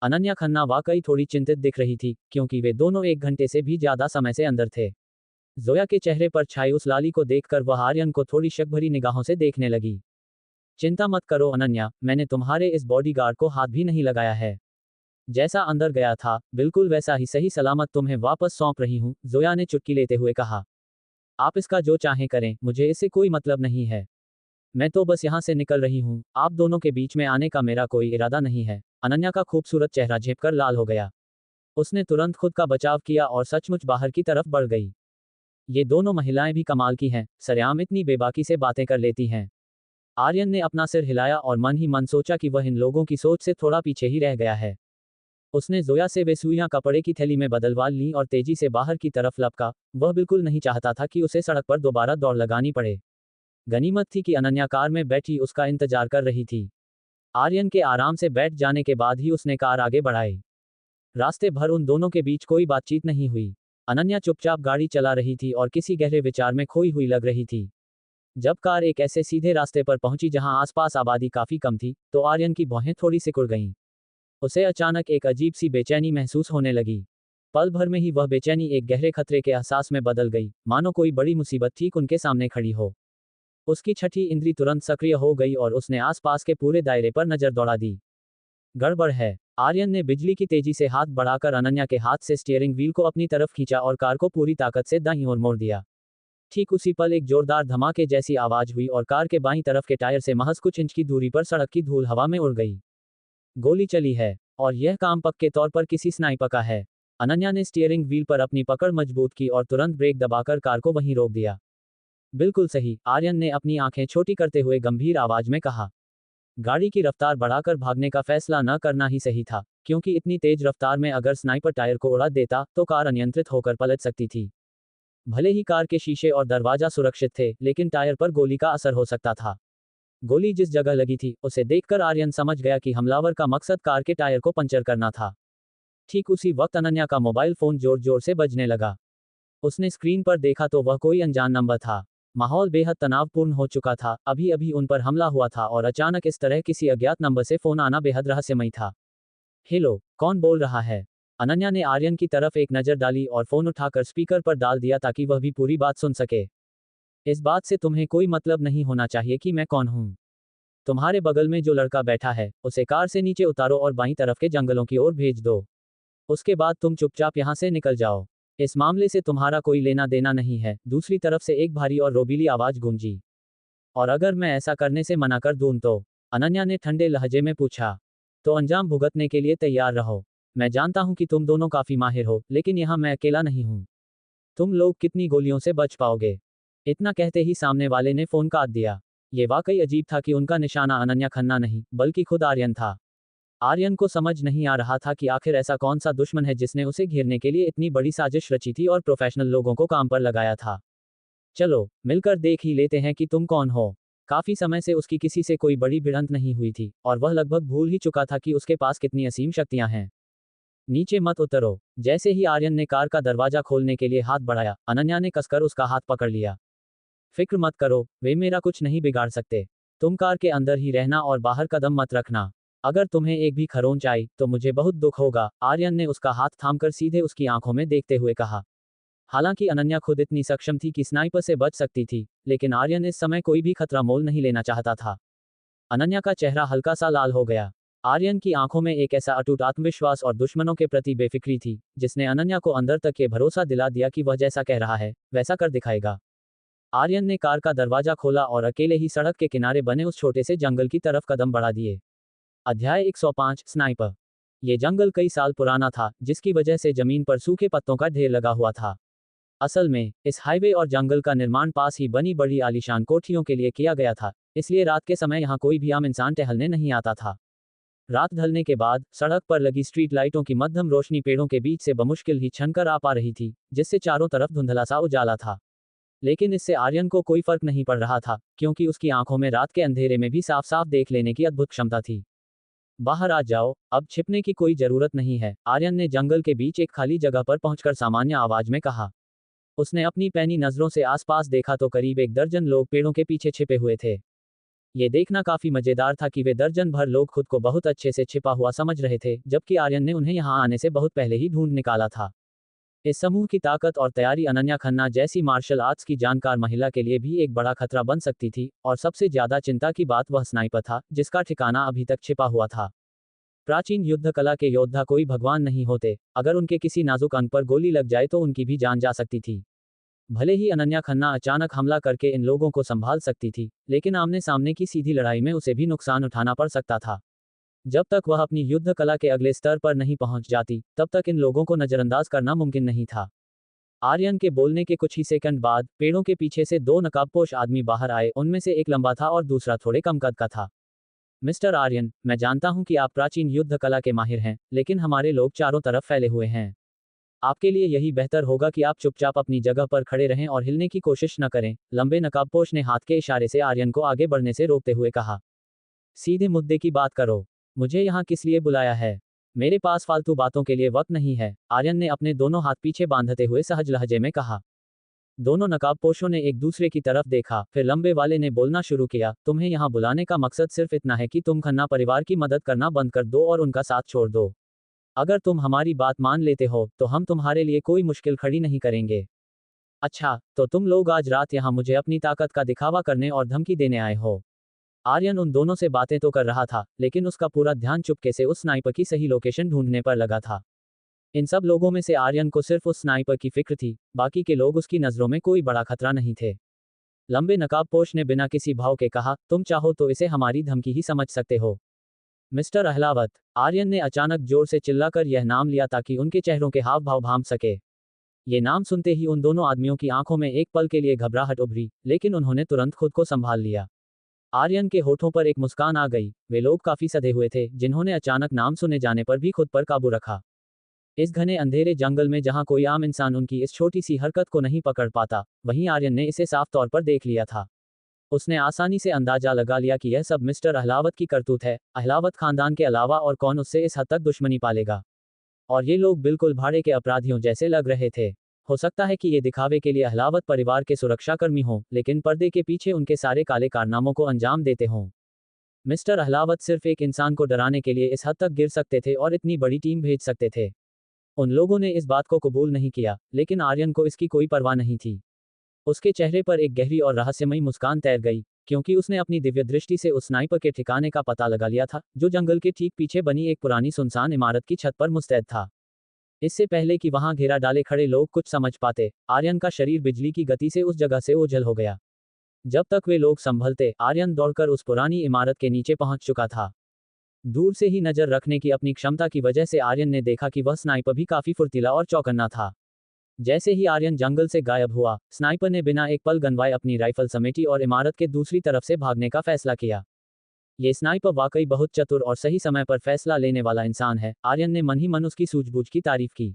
अनन्या खन्ना वाकई थोड़ी चिंतित दिख रही थी, क्योंकि वे दोनों 1 घंटे से भी ज्यादा समय से अंदर थे। जोया के चेहरे पर छाई उस लाली को देखकर वह आर्यन को थोड़ी शक भरी निगाहों से देखने लगी। चिंता मत करो अनन्या, मैंने तुम्हारे इस बॉडीगार्ड को हाथ भी नहीं लगाया है। जैसा अंदर गया था बिल्कुल वैसा ही सही सलामत तुम्हें वापस सौंप रही हूँ, जोया ने चुटकी लेते हुए कहा। आप इसका जो चाहें करें, मुझे इससे कोई मतलब नहीं है। मैं तो बस यहाँ से निकल रही हूँ, आप दोनों के बीच में आने का मेरा कोई इरादा नहीं है। अनन्या का खूबसूरत चेहरा झेपकर लाल हो गया। उसने तुरंत खुद का बचाव किया और सचमुच बाहर की तरफ बढ़ गई। ये दोनों महिलाएं भी कमाल की हैं, सरेआम इतनी बेबाकी से बातें कर लेती हैं। आर्यन ने अपना सिर हिलाया और मन ही मन सोचा कि वह इन लोगों की सोच से थोड़ा पीछे ही रह गया है। उसने जोया से वे सुइयां कपड़े की थैली में बदलवा ली और तेजी से बाहर की तरफ लपका। वह बिल्कुल नहीं चाहता था कि उसे सड़क पर दोबारा दौड़ लगानी पड़े। गनीमत थी कि अनन्या कार में बैठी उसका इंतजार कर रही थी। आर्यन के आराम से बैठ जाने के बाद ही उसने कार आगे बढ़ाई। रास्ते भर उन दोनों के बीच कोई बातचीत नहीं हुई। अनन्या चुपचाप गाड़ी चला रही थी और किसी गहरे विचार में खोई हुई लग रही थी। जब कार एक ऐसे सीधे रास्ते पर पहुंची जहां आसपास आबादी काफी कम थी, तो आर्यन की भौहें थोड़ी सिकुड़ गईं। उसे अचानक एक अजीब सी बेचैनी महसूस होने लगी। पल भर में ही वह बेचैनी एक गहरे खतरे के एहसास में बदल गई, मानो कोई बड़ी मुसीबत ठीक उनके सामने खड़ी हो। उसकी छठी इंद्री तुरंत सक्रिय हो गई और उसने आसपास के पूरे दायरे पर नजर दौड़ा दी। गड़बड़ है। आर्यन ने बिजली की तेजी से हाथ बढ़ाकर अनन्या के हाथ से स्टीयरिंग व्हील को अपनी तरफ खींचा और कार को पूरी ताकत से दाईं ओर मोड़ दिया। ठीक उसी पल एक जोरदार धमाके जैसी आवाज हुई और कार के बाईं तरफ के टायर से महज कुछ इंच की दूरी पर सड़क की धूल हवा में उड़ गई। गोली चली है, और यह काम पक्के तौर पर किसी स्नाइपर का है। अनन्या ने स्टीयरिंग व्हील पर अपनी पकड़ मजबूत की और तुरंत ब्रेक दबाकर कार को वहीं रोक दिया। बिल्कुल सही, आर्यन ने अपनी आंखें छोटी करते हुए गंभीर आवाज में कहा। गाड़ी की रफ्तार बढ़ाकर भागने का फैसला न करना ही सही था, क्योंकि इतनी तेज रफ्तार में अगर स्नाइपर टायर को उड़ा देता तो कार अनियंत्रित होकर पलट सकती थी। भले ही कार के शीशे और दरवाजा सुरक्षित थे, लेकिन टायर पर गोली का असर हो सकता था। गोली जिस जगह लगी थी उसे देखकर आर्यन समझ गया कि हमलावर का मकसद कार के टायर को पंचर करना था। ठीक उसी वक्त अनन्या का मोबाइल फोन जोर जोर से बजने लगा। उसने स्क्रीन पर देखा तो वह कोई अनजान नंबर था। माहौल बेहद तनावपूर्ण हो चुका था, अभी अभी उन पर हमला हुआ था और अचानक इस तरह किसी अज्ञात नंबर से फोन आना बेहद रहस्यमयी था। हेलो, कौन बोल रहा है? अनन्या ने आर्यन की तरफ एक नजर डाली और फोन उठाकर स्पीकर पर डाल दिया ताकि वह भी पूरी बात सुन सके। इस बात से तुम्हें कोई मतलब नहीं होना चाहिए कि मैं कौन हूं। तुम्हारे बगल में जो लड़का बैठा है उसे कार से नीचे उतारो और बाईं तरफ के जंगलों की ओर भेज दो। उसके बाद तुम चुपचाप यहां से निकल जाओ। इस मामले से तुम्हारा कोई लेना देना नहीं है। दूसरी तरफ से एक भारी और रोबीली आवाज गूंजी। और अगर मैं ऐसा करने से मना कर दूं तो? अनन्या ने ठंडे लहजे में पूछा। तो अंजाम भुगतने के लिए तैयार रहो। मैं जानता हूं कि तुम दोनों काफी माहिर हो, लेकिन यहां मैं अकेला नहीं हूं। तुम लोग कितनी गोलियों से बच पाओगे? इतना कहते ही सामने वाले ने फोन काट दिया। ये वाकई अजीब था कि उनका निशाना अनन्या खन्ना नहीं, बल्कि खुद आर्यन था। आर्यन को समझ नहीं आ रहा था कि आखिर ऐसा कौन सा दुश्मन है जिसने उसे घेरने के लिए इतनी बड़ी साजिश रची थी और प्रोफेशनल लोगों को काम पर लगाया था। चलो, मिलकर देख ही लेते हैं कि तुम कौन हो। काफी समय से उसकी किसी से कोई बड़ी भिड़ंत नहीं हुई थी, और वह लगभग भूल ही चुका था कि उसके पास कितनी असीम शक्तियां हैं। नीचे मत उतरो। जैसे ही आर्यन ने कार का दरवाजा खोलने के लिए हाथ बढ़ाया, अनन्या ने कसकर उसका हाथ पकड़ लिया। फिक्र मत करो, वे मेरा कुछ नहीं बिगाड़ सकते। तुम कार के अंदर ही रहना और बाहर कदम मत रखना। अगर तुम्हें एक भी खरोंच आई तो मुझे बहुत दुख होगा, आर्यन ने उसका हाथ थामकर सीधे उसकी आंखों में देखते हुए कहा। हालांकि अनन्या खुद इतनी सक्षम थी कि स्नाइपर से बच सकती थी, लेकिन आर्यन इस समय कोई भी खतरा मोल नहीं लेना चाहता था। अनन्या का चेहरा हल्का सा लाल हो गया। आर्यन की आंखों में एक ऐसा अटूट आत्मविश्वास और दुश्मनों के प्रति बेफिक्री थी, जिसने अनन्या को अंदर तक ये भरोसा दिला दिया कि वह जैसा कह रहा है वैसा कर दिखाएगा। आर्यन ने कार का दरवाजा खोला और अकेले ही सड़क के किनारे बने उस छोटे से जंगल की तरफ कदम बढ़ा दिए। अध्याय 105 स्नाइपर। ये जंगल कई साल पुराना था, जिसकी वजह से जमीन पर सूखे पत्तों का ढेर लगा हुआ था। असल में इस हाईवे और जंगल का निर्माण पास ही बनी बड़ी आलीशान कोठियों के लिए किया गया था, इसलिए रात के समय यहाँ कोई भी आम इंसान टहलने नहीं आता था। रात ढलने के बाद सड़क पर लगी स्ट्रीट लाइटों की मध्यम रोशनी पेड़ों के बीच से बमुश्किल ही छनकर आ पा रही थी, जिससे चारों तरफ धुंधला सा उजाला था। लेकिन इससे आर्यन को कोई फर्क नहीं पड़ रहा था, क्योंकि उसकी आंखों में रात के अंधेरे में भी साफ साफ देख लेने की अद्भुत क्षमता थी। बाहर आ जाओ, अब छिपने की कोई जरूरत नहीं है, आर्यन ने जंगल के बीच एक खाली जगह पर पहुंचकर सामान्य आवाज में कहा। उसने अपनी पैनी नजरों से आसपास देखा तो करीब 1 दर्जन लोग पेड़ों के पीछे छिपे हुए थे। ये देखना काफी मजेदार था कि वे दर्जन भर लोग खुद को बहुत अच्छे से छिपा हुआ समझ रहे थे, जबकि आर्यन ने उन्हें यहां आने से बहुत पहले ही ढूंढ निकाला था। इस समूह की ताकत और तैयारी अनन्या खन्ना जैसी मार्शल आर्ट्स की जानकार महिला के लिए भी एक बड़ा खतरा बन सकती थी, और सबसे ज्यादा चिंता की बात वह स्नाइपर था, जिसका ठिकाना अभी तक छिपा हुआ था। प्राचीन युद्ध कला के योद्धा कोई भगवान नहीं होते, अगर उनके किसी नाजुक अंग पर गोली लग जाए तो उनकी भी जान जा सकती थी। भले ही अनन्या खन्ना अचानक हमला करके इन लोगों को संभाल सकती थी, लेकिन आमने सामने की सीधी लड़ाई में उसे भी नुकसान उठाना पड़ सकता था। जब तक वह अपनी युद्ध कला के अगले स्तर पर नहीं पहुंच जाती, तब तक इन लोगों को नजरअंदाज करना मुमकिन नहीं था। आर्यन के बोलने के कुछ ही सेकंड बाद पेड़ों के पीछे से 2 नकाबपोश आदमी बाहर आए। उनमें से एक लंबा था और दूसरा थोड़े कम कद का था। मिस्टर आर्यन, मैं जानता हूं कि आप प्राचीन युद्ध कला के माहिर हैं, लेकिन हमारे लोग चारों तरफ फैले हुए हैं। आपके लिए यही बेहतर होगा कि आप चुपचाप अपनी जगह पर खड़े रहें और हिलने की कोशिश न करें। लंबे नकाबपोश ने हाथ के इशारे से आर्यन को आगे बढ़ने से रोकते हुए कहा। सीधे मुद्दे की बात करो। मुझे यहाँ किस लिए बुलाया है? मेरे पास फालतू बातों के लिए वक्त नहीं है, आर्यन ने अपने दोनों हाथ पीछे बांधते हुए सहज लहजे में कहा। दोनों नकाबपोशों ने एक दूसरे की तरफ देखा, फिर लंबे वाले ने बोलना शुरू किया। तुम्हें यहाँ बुलाने का मकसद सिर्फ इतना है कि तुम खन्ना परिवार की मदद करना बंद कर दो और उनका साथ छोड़ दो। अगर तुम हमारी बात मान लेते हो, तो हम तुम्हारे लिए कोई मुश्किल खड़ी नहीं करेंगे। अच्छा, तो तुम लोग आज रात यहाँ मुझे अपनी ताकत का दिखावा करने और धमकी देने आए हो? आर्यन उन दोनों से बातें तो कर रहा था, लेकिन उसका पूरा ध्यान चुपके से उस स्नाइपर की सही लोकेशन ढूंढने पर लगा था। इन सब लोगों में से आर्यन को सिर्फ उस स्नाइपर की फिक्र थी, बाकी के लोग उसकी नजरों में कोई बड़ा खतरा नहीं थे। लंबे नकाबपोश ने बिना किसी भाव के कहा, तुम चाहो तो इसे हमारी धमकी ही समझ सकते हो। मिस्टर अहलावत, आर्यन ने अचानक जोर से चिल्लाकर यह नाम लिया ताकि उनके चेहरों के हाव भाव भांप सके। ये नाम सुनते ही उन दोनों आदमियों की आंखों में एक पल के लिए घबराहट उभरी, लेकिन उन्होंने तुरंत खुद को संभाल लिया। आर्यन के होठों पर एक मुस्कान आ गई। वे लोग काफी सधे हुए थे, जिन्होंने अचानक नाम सुने जाने पर भी खुद पर काबू रखा। इस घने अंधेरे जंगल में जहां कोई आम इंसान उनकी इस छोटी सी हरकत को नहीं पकड़ पाता, वहीं आर्यन ने इसे साफ तौर पर देख लिया था। उसने आसानी से अंदाजा लगा लिया कि यह सब मिस्टर अहलावत की करतूत है। अहलावत खानदान के अलावा और कौन उससे इस हद तक दुश्मनी पालेगा? और ये लोग बिल्कुल भाड़े के अपराधियों जैसे लग रहे थे। हो सकता है कि ये दिखावे के लिए अहलावत परिवार के सुरक्षाकर्मी हों, लेकिन पर्दे के पीछे उनके सारे काले कारनामों को अंजाम देते हों। मिस्टर अहलावत सिर्फ एक इंसान को डराने के लिए इस हद तक गिर सकते थे और इतनी बड़ी टीम भेज सकते थे। उन लोगों ने इस बात को कबूल नहीं किया, लेकिन आर्यन को इसकी कोई परवाह नहीं थी। उसके चेहरे पर एक गहरी और रहस्यमयी मुस्कान तैर गई, क्योंकि उसने अपनी दिव्य दृष्टि से उस स्नाइपर के ठिकाने का पता लगा लिया था, जो जंगल के ठीक पीछे बनी एक पुरानी सुनसान इमारत की छत पर मुस्तैद था। इससे पहले कि वहां घेरा डाले खड़े लोग कुछ समझ पाते, आर्यन का शरीर बिजली की गति से उस जगह से ओझल हो गया। जब तक वे लोग संभलते, आर्यन दौड़कर उस पुरानी इमारत के नीचे पहुंच चुका था। दूर से ही नजर रखने की अपनी क्षमता की वजह से आर्यन ने देखा कि वह स्नाइपर भी काफी फुर्तीला और चौकन्ना था। जैसे ही आर्यन जंगल से गायब हुआ, स्नाइपर ने बिना एक पल गंवाए अपनी राइफल समेटी और इमारत के दूसरी तरफ से भागने का फैसला किया। ये स्नाइपर वाकई बहुत चतुर और सही समय पर फैसला लेने वाला इंसान है। आर्यन ने मन ही मन उसकी सूझबूझ की तारीफ की।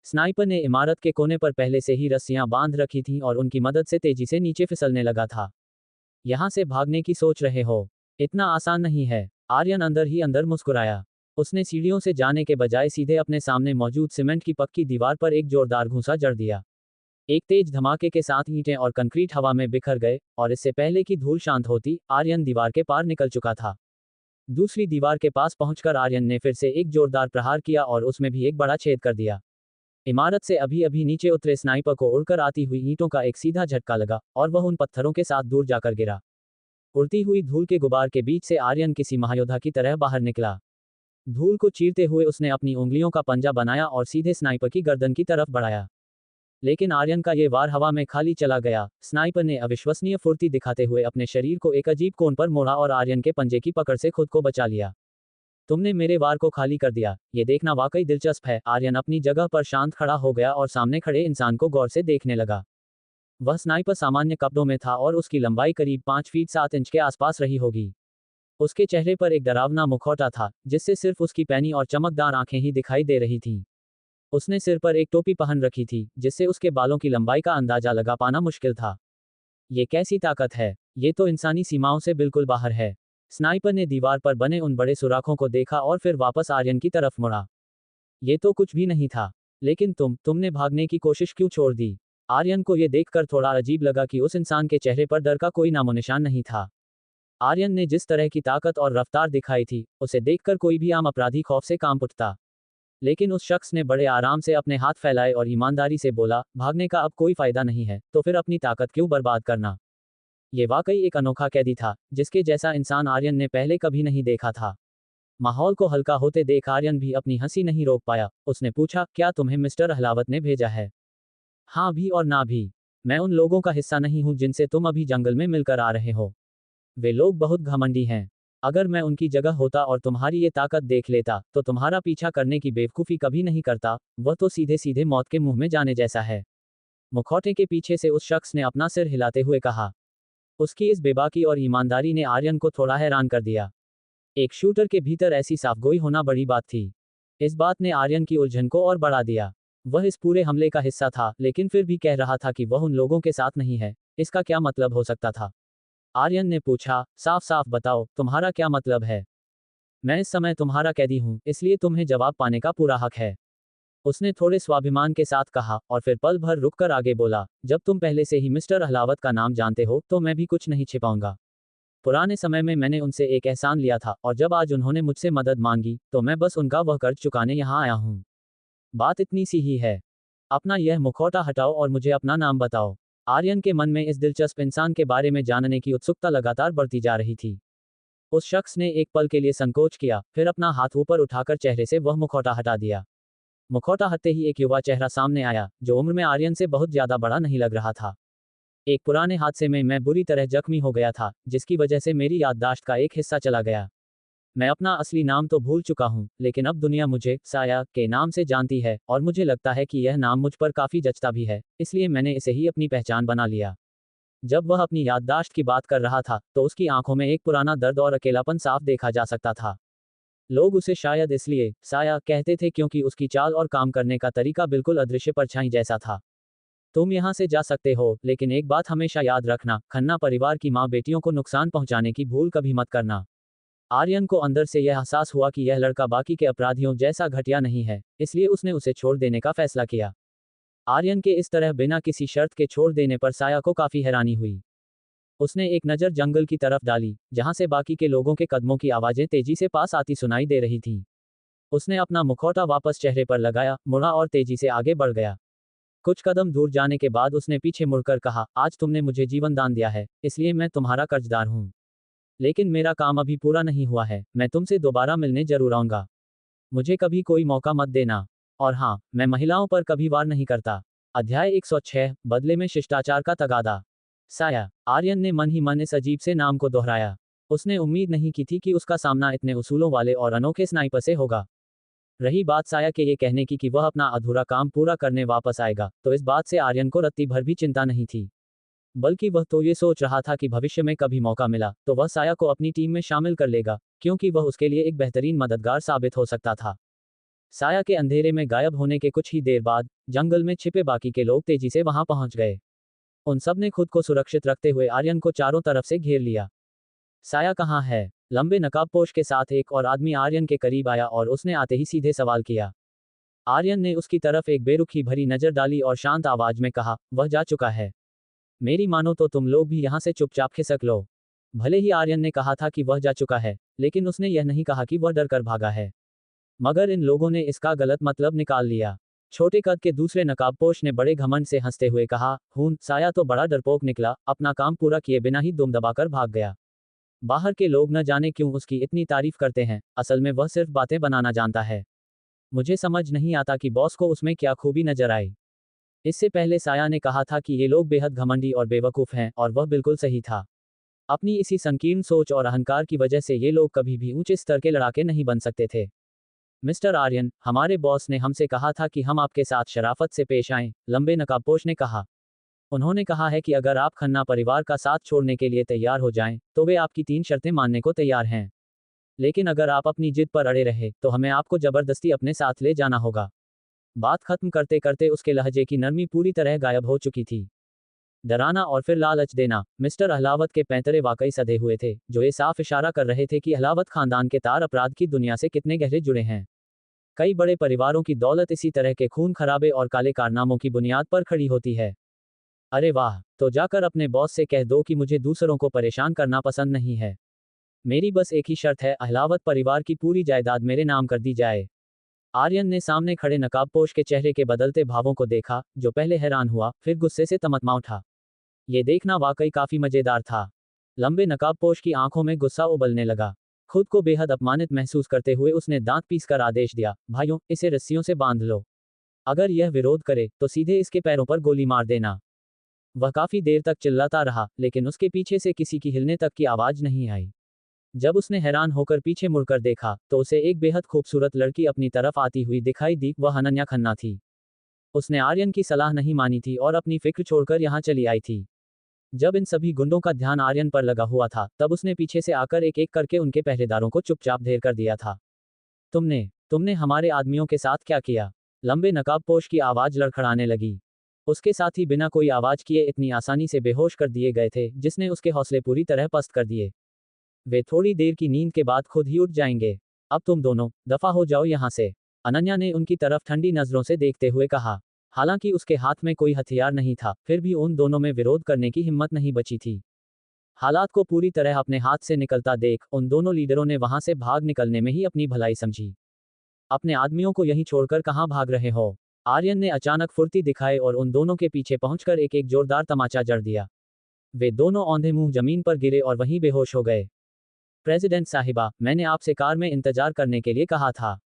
स्नाइपर ने इमारत के कोने पर पहले से ही रस्सियां बांध रखी थीं और उनकी मदद से तेजी से नीचे फिसलने लगा था। यहां से भागने की सोच रहे हो? इतना आसान नहीं है। आर्यन अंदर ही अंदर मुस्कुराया। उसने सीढ़ियों से जाने के बजाय सीधे अपने सामने मौजूद सीमेंट की पक्की दीवार पर एक जोरदार घूंसा जड़ दिया। एक तेज धमाके के साथ ईंटें और कंक्रीट हवा में बिखर गए, और इससे पहले कि धूल शांत होती, आर्यन दीवार के पार निकल चुका था। दूसरी दीवार के पास पहुंचकर आर्यन ने फिर से एक जोरदार प्रहार किया और उसमें भी एक बड़ा छेद कर दिया। इमारत से अभी अभी नीचे उतरे स्नाइपर को उड़कर आती हुई ईंटों का एक सीधा झटका लगा, और वह उन पत्थरों के साथ दूर जाकर गिरा। उड़ती हुई धूल के गुबार के बीच से आर्यन किसी महायोद्धा की तरह बाहर निकला। धूल को चीरते हुए उसने अपनी उंगलियों का पंजा बनाया और सीधे स्नाइपर की गर्दन की तरफ बढ़ाया। लेकिन आर्यन का ये वार हवा में खाली चला गया। स्नाइपर ने अविश्वसनीय फुर्ती दिखाते हुए अपने शरीर को एक अजीब कोण पर मोड़ा और आर्यन के पंजे की पकड़ से खुद को बचा लिया। तुमने मेरे वार को खाली कर दिया, ये देखना वाकई दिलचस्प है। आर्यन अपनी जगह पर शांत खड़ा हो गया और सामने खड़े इंसान को गौर से देखने लगा। वह स्नाइपर सामान्य कपड़ों में था और उसकी लंबाई करीब 5 फीट 7 इंच के आसपास रही होगी। उसके चेहरे पर एक डरावना मुखौटा था, जिससे सिर्फ उसकी पैनी और चमकदार आंखें ही दिखाई दे रही थीं। उसने सिर पर एक टोपी पहन रखी थी, जिससे उसके बालों की लंबाई का अंदाजा लगा पाना मुश्किल था। ये कैसी ताकत है? ये तो इंसानी सीमाओं से बिल्कुल बाहर है। स्नाइपर ने दीवार पर बने उन बड़े सुराखों को देखा और फिर वापस आर्यन की तरफ मुड़ा। ये तो कुछ भी नहीं था। लेकिन तुमने भागने की कोशिश क्यों छोड़ दी? आर्यन को ये देखकर थोड़ा अजीब लगा कि उस इंसान के चेहरे पर डर का कोई नामोनिशान नहीं था। आर्यन ने जिस तरह की ताकत और रफ्तार दिखाई थी, उसे देखकर कोई भी आम अपराधी खौफ से कांप उठता। लेकिन उस शख्स ने बड़े आराम से अपने हाथ फैलाए और ईमानदारी से बोला, भागने का अब कोई फायदा नहीं है, तो फिर अपनी ताकत क्यों बर्बाद करना। ये वाकई एक अनोखा कैदी था, जिसके जैसा इंसान आर्यन ने पहले कभी नहीं देखा था। माहौल को हल्का होते देख आर्यन भी अपनी हंसी नहीं रोक पाया। उसने पूछा, क्या तुम्हें मिस्टर अहलावत ने भेजा है? हाँ भी और ना भी। मैं उन लोगों का हिस्सा नहीं हूँ जिनसे तुम अभी जंगल में मिलकर आ रहे हो। वे लोग बहुत घमंडी हैं। अगर मैं उनकी जगह होता और तुम्हारी ये ताकत देख लेता, तो तुम्हारा पीछा करने की बेवकूफ़ी कभी नहीं करता। वह तो सीधे सीधे मौत के मुंह में जाने जैसा है। मुखौटे के पीछे से उस शख्स ने अपना सिर हिलाते हुए कहा। उसकी इस बेबाकी और ईमानदारी ने आर्यन को थोड़ा हैरान कर दिया। एक शूटर के भीतर ऐसी साफगोई होना बड़ी बात थी। इस बात ने आर्यन की उलझन को और बढ़ा दिया। वह इस पूरे हमले का हिस्सा था, लेकिन फिर भी कह रहा था कि वह उन लोगों के साथ नहीं है। इसका क्या मतलब हो सकता था? आर्यन ने पूछा, साफ साफ बताओ, तुम्हारा क्या मतलब है? मैं इस समय तुम्हारा कैदी हूं, इसलिए तुम्हें जवाब पाने का पूरा हक है। उसने थोड़े स्वाभिमान के साथ कहा, और फिर पल भर रुककर आगे बोला, जब तुम पहले से ही मिस्टर अहलावत का नाम जानते हो, तो मैं भी कुछ नहीं छिपाऊंगा। पुराने समय में मैंने उनसे एक एहसान लिया था, और जब आज उन्होंने मुझसे मदद मांगी, तो मैं बस उनका वह कर्ज चुकाने यहाँ आया हूँ। बात इतनी सी ही है। अपना यह मुखौटा हटाओ और मुझे अपना नाम बताओ। आर्यन के मन में इस दिलचस्प इंसान के बारे में जानने की उत्सुकता लगातार बढ़ती जा रही थी। उस शख्स ने एक पल के लिए संकोच किया, फिर अपना हाथ ऊपर उठाकर चेहरे से वह मुखौटा हटा दिया। मुखौटा हटते ही एक युवा चेहरा सामने आया, जो उम्र में आर्यन से बहुत ज्यादा बड़ा नहीं लग रहा था। एक पुराने हादसे में मैं बुरी तरह जख्मी हो गया था, जिसकी वजह से मेरी याददाश्त का एक हिस्सा चला गया। मैं अपना असली नाम तो भूल चुका हूँ, लेकिन अब दुनिया मुझे साया के नाम से जानती है, और मुझे लगता है कि यह नाम मुझ पर काफी जचता भी है, इसलिए मैंने इसे ही अपनी पहचान बना लिया। जब वह अपनी याददाश्त की बात कर रहा था, तो उसकी आंखों में एक पुराना दर्द और अकेलापन साफ देखा जा सकता था। लोग उसे शायद इसलिए साया कहते थे क्योंकि उसकी चाल और काम करने का तरीका बिल्कुल अदृश्य परछाई जैसा था। तुम यहाँ से जा सकते हो, लेकिन एक बात हमेशा याद रखना, खन्ना परिवार की माँ बेटियों को नुकसान पहुंचाने की भूल कभी मत करना। आर्यन को अंदर से यह एहसास हुआ कि यह लड़का बाकी के अपराधियों जैसा घटिया नहीं है, इसलिए उसने उसे छोड़ देने का फैसला किया। आर्यन के इस तरह बिना किसी शर्त के छोड़ देने पर साया को काफी हैरानी हुई। उसने एक नज़र जंगल की तरफ डाली, जहां से बाकी के लोगों के कदमों की आवाजें तेजी से पास आती सुनाई दे रही थीं। उसने अपना मुखौटा वापस चेहरे पर लगाया, मुड़ा और तेजी से आगे बढ़ गया। कुछ कदम दूर जाने के बाद उसने पीछे मुड़कर कहा, आज तुमने मुझे जीवन दान दिया है, इसलिए मैं तुम्हारा कर्जदार हूँ। लेकिन मेरा काम अभी पूरा नहीं हुआ है, मैं तुमसे दोबारा मिलने जरूर आऊंगा। मुझे कभी कोई मौका मत देना। और हाँ, मैं महिलाओं पर कभी वार नहीं करता। अध्याय 106, बदले में शिष्टाचार का तगादा। साया। आर्यन ने मन ही मन इस अजीब से नाम को दोहराया। उसने उम्मीद नहीं की थी कि उसका सामना इतने उसूलों वाले और अनोखे स्नाइपर से होगा। रही बात साया के ये कहने की कि वह अपना अधूरा काम पूरा करने वापस आएगा, तो इस बात से आर्यन को रत्ती भर भी चिंता नहीं थी। बल्कि वह तो ये सोच रहा था कि भविष्य में कभी मौका मिला, तो वह साया को अपनी टीम में शामिल कर लेगा, क्योंकि वह उसके लिए एक बेहतरीन मददगार साबित हो सकता था। साया के अंधेरे में गायब होने के कुछ ही देर बाद, जंगल में छिपे बाकी के लोग तेजी से वहां पहुंच गए। उन सब ने खुद को सुरक्षित रखते हुए आर्यन को चारों तरफ से घेर लिया। साया कहाँ है? लंबे नकाबपोश के साथ एक और आदमी आर्यन के करीब आया और उसने आते ही सीधे सवाल किया। आर्यन ने उसकी तरफ एक बेरुखी भरी नजर डाली और शांत आवाज में कहा, वह जा चुका है। मेरी मानो तो तुम लोग भी यहाँ से चुपचाप खिसक लो। भले ही आर्यन ने कहा था कि वह जा चुका है, लेकिन उसने यह नहीं कहा कि वह डर कर भागा है। मगर इन लोगों ने इसका गलत मतलब निकाल लिया। छोटे कद के दूसरे नकाबपोश ने बड़े घमंड से हंसते हुए कहा, हूं, साया तो बड़ा डरपोक निकला, अपना काम पूरा किए बिना ही दुम दबाकर भाग गया। बाहर के लोग न जाने क्यों उसकी इतनी तारीफ करते हैं, असल में वह सिर्फ बातें बनाना जानता है। मुझे समझ नहीं आता कि बॉस को उसमें क्या खूबी नजर आई। इससे पहले साया ने कहा था कि ये लोग बेहद घमंडी और बेवकूफ हैं, और वह बिल्कुल सही था। अपनी इसी संकीर्ण सोच और अहंकार की वजह से ये लोग कभी भी ऊंचे स्तर के लड़ाके नहीं बन सकते थे। मिस्टर आर्यन, हमारे बॉस ने हमसे कहा था कि हम आपके साथ शराफत से पेश आएं, लंबे नकाबपोश ने कहा। उन्होंने कहा है कि अगर आप खन्ना परिवार का साथ छोड़ने के लिए तैयार हो जाएं, तो वे आपकी 3 शर्तें मानने को तैयार हैं। लेकिन अगर आप अपनी जिद पर अड़े रहे, तो हमें आपको जबरदस्ती अपने साथ ले जाना होगा। बात खत्म करते करते उसके लहजे की नरमी पूरी तरह गायब हो चुकी थी। डराना और फिर लालच देना। मिस्टर अहलावत के पैंतरे वाकई सधे हुए थे, जो ये साफ इशारा कर रहे थे कि अहलावत खानदान के तार अपराध की दुनिया से कितने गहरे जुड़े हैं। कई बड़े परिवारों की दौलत इसी तरह के खून खराबे और काले कारनामों की बुनियाद पर खड़ी होती है। अरे वाह, तो जाकर अपने बॉस से कह दो कि मुझे दूसरों को परेशान करना पसंद नहीं है। मेरी बस एक ही शर्त है, अहलावत परिवार की पूरी जायदाद मेरे नाम कर दी जाए। आर्यन ने सामने खड़े नकाबपोश के चेहरे के बदलते भावों को देखा, जो पहले हैरान हुआ, फिर गुस्से से तमतमा उठा। ये देखना वाकई काफी मजेदार था। लंबे नकाबपोश की आंखों में गुस्सा उबलने लगा। खुद को बेहद अपमानित महसूस करते हुए उसने दांत पीसकर आदेश दिया, भाइयों, इसे रस्सियों से बांध लो। अगर यह विरोध करे तो सीधे इसके पैरों पर गोली मार देना। वह काफी देर तक चिल्लाता रहा, लेकिन उसके पीछे से किसी की हिलने तक की आवाज नहीं आई। जब उसने हैरान होकर पीछे मुड़कर देखा, तो उसे एक बेहद खूबसूरत लड़की अपनी तरफ आती हुई दिखाई दी। वह अनन्या खन्ना थी। उसने आर्यन की सलाह नहीं मानी थी और अपनी फिक्र छोड़कर यहाँ चली आई थी। जब इन सभी गुंडों का ध्यान आर्यन पर लगा हुआ था, तब उसने पीछे से आकर एक एक करके उनके पहरेदारों को चुपचाप ढेर कर दिया था। तुमने तुमने हमारे आदमियों के साथ क्या किया? लंबे नकाबपोश की आवाज लड़खड़ाने लगी। उसके साथी बिना कोई आवाज किए इतनी आसानी से बेहोश कर दिए गए थे, जिसने उसके हौसले पूरी तरह पस्त कर दिए। वे थोड़ी देर की नींद के बाद खुद ही उठ जाएंगे। अब तुम दोनों दफा हो जाओ यहाँ से। अनन्या ने उनकी तरफ ठंडी नजरों से देखते हुए कहा। हालांकि उसके हाथ में कोई हथियार नहीं था, फिर भी उन दोनों में विरोध करने की हिम्मत नहीं बची थी। हालात को पूरी तरह अपने हाथ से निकलता देख उन दोनों लीडरों ने वहां से भाग निकलने में ही अपनी भलाई समझी। अपने आदमियों को यहीं छोड़कर कहाँ भाग रहे हो? आर्यन ने अचानक फुर्ती दिखाए और उन दोनों के पीछे पहुंचकर एक एक जोरदार तमाचा जड़ दिया। वे दोनों औंधे मुंह जमीन पर गिरे और वहीं बेहोश हो गए। प्रेसिडेंट साहिबा, मैंने आपसे कार में इंतजार करने के लिए कहा था।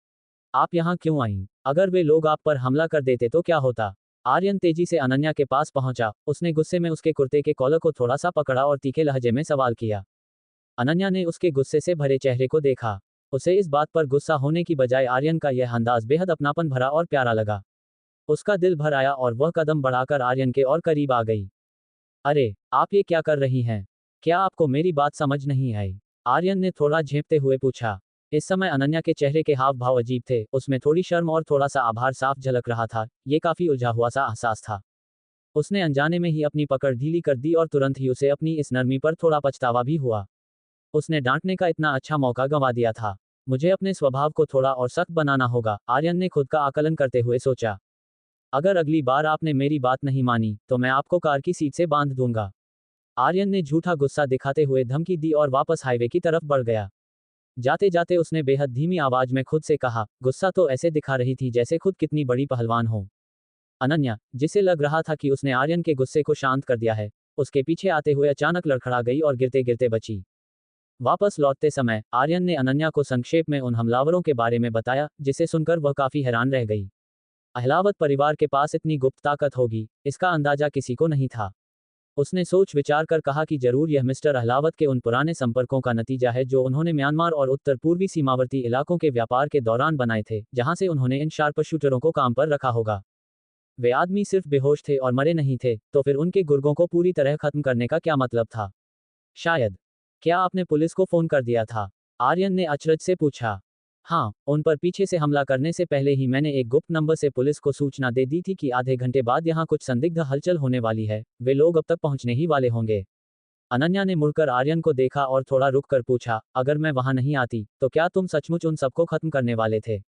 आप यहाँ क्यों आईं? अगर वे लोग आप पर हमला कर देते तो क्या होता? आर्यन तेजी से अनन्या के पास पहुंचा। उसने गुस्से में उसके कुर्ते के कॉलर को थोड़ा सा पकड़ा और तीखे लहजे में सवाल किया। अनन्या ने उसके गुस्से से भरे चेहरे को देखा। उसे इस बात पर गुस्सा होने की बजाय आर्यन का यह अंदाज बेहद अपनापन भरा और प्यारा लगा। उसका दिल भर आया और वह कदम बढ़ाकर आर्यन के और करीब आ गई। अरे, आप ये क्या कर रही हैं? क्या आपको मेरी बात समझ नहीं आई? आर्यन ने थोड़ा झेंपते हुए पूछा। इस समय अनन्या के चेहरे के हाव भाव अजीब थे, उसमें थोड़ी शर्म और थोड़ा सा आभार साफ झलक रहा था। ये काफी उलझा हुआ सा एहसास था। उसने अनजाने में ही अपनी पकड़ ढीली कर दी और तुरंत ही उसे अपनी इस नरमी पर थोड़ा पछतावा भी हुआ। उसने डांटने का इतना अच्छा मौका गंवा दिया था। मुझे अपने स्वभाव को थोड़ा और सख्त बनाना होगा, आर्यन ने खुद का आकलन करते हुए सोचा। अगर अगली बार आपने मेरी बात नहीं मानी, तो मैं आपको कार की सीट से बांध दूंगा। आर्यन ने झूठा गुस्सा दिखाते हुए धमकी दी और वापस हाईवे की तरफ बढ़ गया। जाते जाते उसने बेहद धीमी आवाज में खुद से कहा, गुस्सा तो ऐसे दिखा रही थी जैसे खुद कितनी बड़ी पहलवान हो। अनन्या, जिसे लग रहा था कि उसने आर्यन के गुस्से को शांत कर दिया है, उसके पीछे आते हुए अचानक लड़खड़ा गई और गिरते गिरते बची। वापस लौटते समय आर्यन ने अनन्या को संक्षेप में उन हमलावरों के बारे में बताया, जिसे सुनकर वह काफी हैरान रह गई। अहलावत परिवार के पास इतनी गुप्त ताकत होगी, इसका अंदाजा किसी को नहीं था। उसने सोच विचार कर कहा कि जरूर यह मिस्टर अहलावत के उन पुराने संपर्कों का नतीजा है जो उन्होंने म्यांमार और उत्तर पूर्वी सीमावर्ती इलाकों के व्यापार के दौरान बनाए थे, जहां से उन्होंने इन शार्प शूटरों को काम पर रखा होगा। वे आदमी सिर्फ बेहोश थे और मरे नहीं थे, तो फिर उनके गुर्गों को पूरी तरह खत्म करने का क्या मतलब था? शायद। क्या आपने पुलिस को फोन कर दिया था? आर्यन ने अचरज से पूछा। हाँ, उन पर पीछे से हमला करने से पहले ही मैंने एक गुप्त नंबर से पुलिस को सूचना दे दी थी कि आधे घंटे बाद यहाँ कुछ संदिग्ध हलचल होने वाली है, वे लोग अब तक पहुंचने ही वाले होंगे। अनन्या ने मुड़कर आर्यन को देखा और थोड़ा रुक कर पूछा, अगर मैं वहां नहीं आती, तो क्या तुम सचमुच उन सबको खत्म करने वाले थे?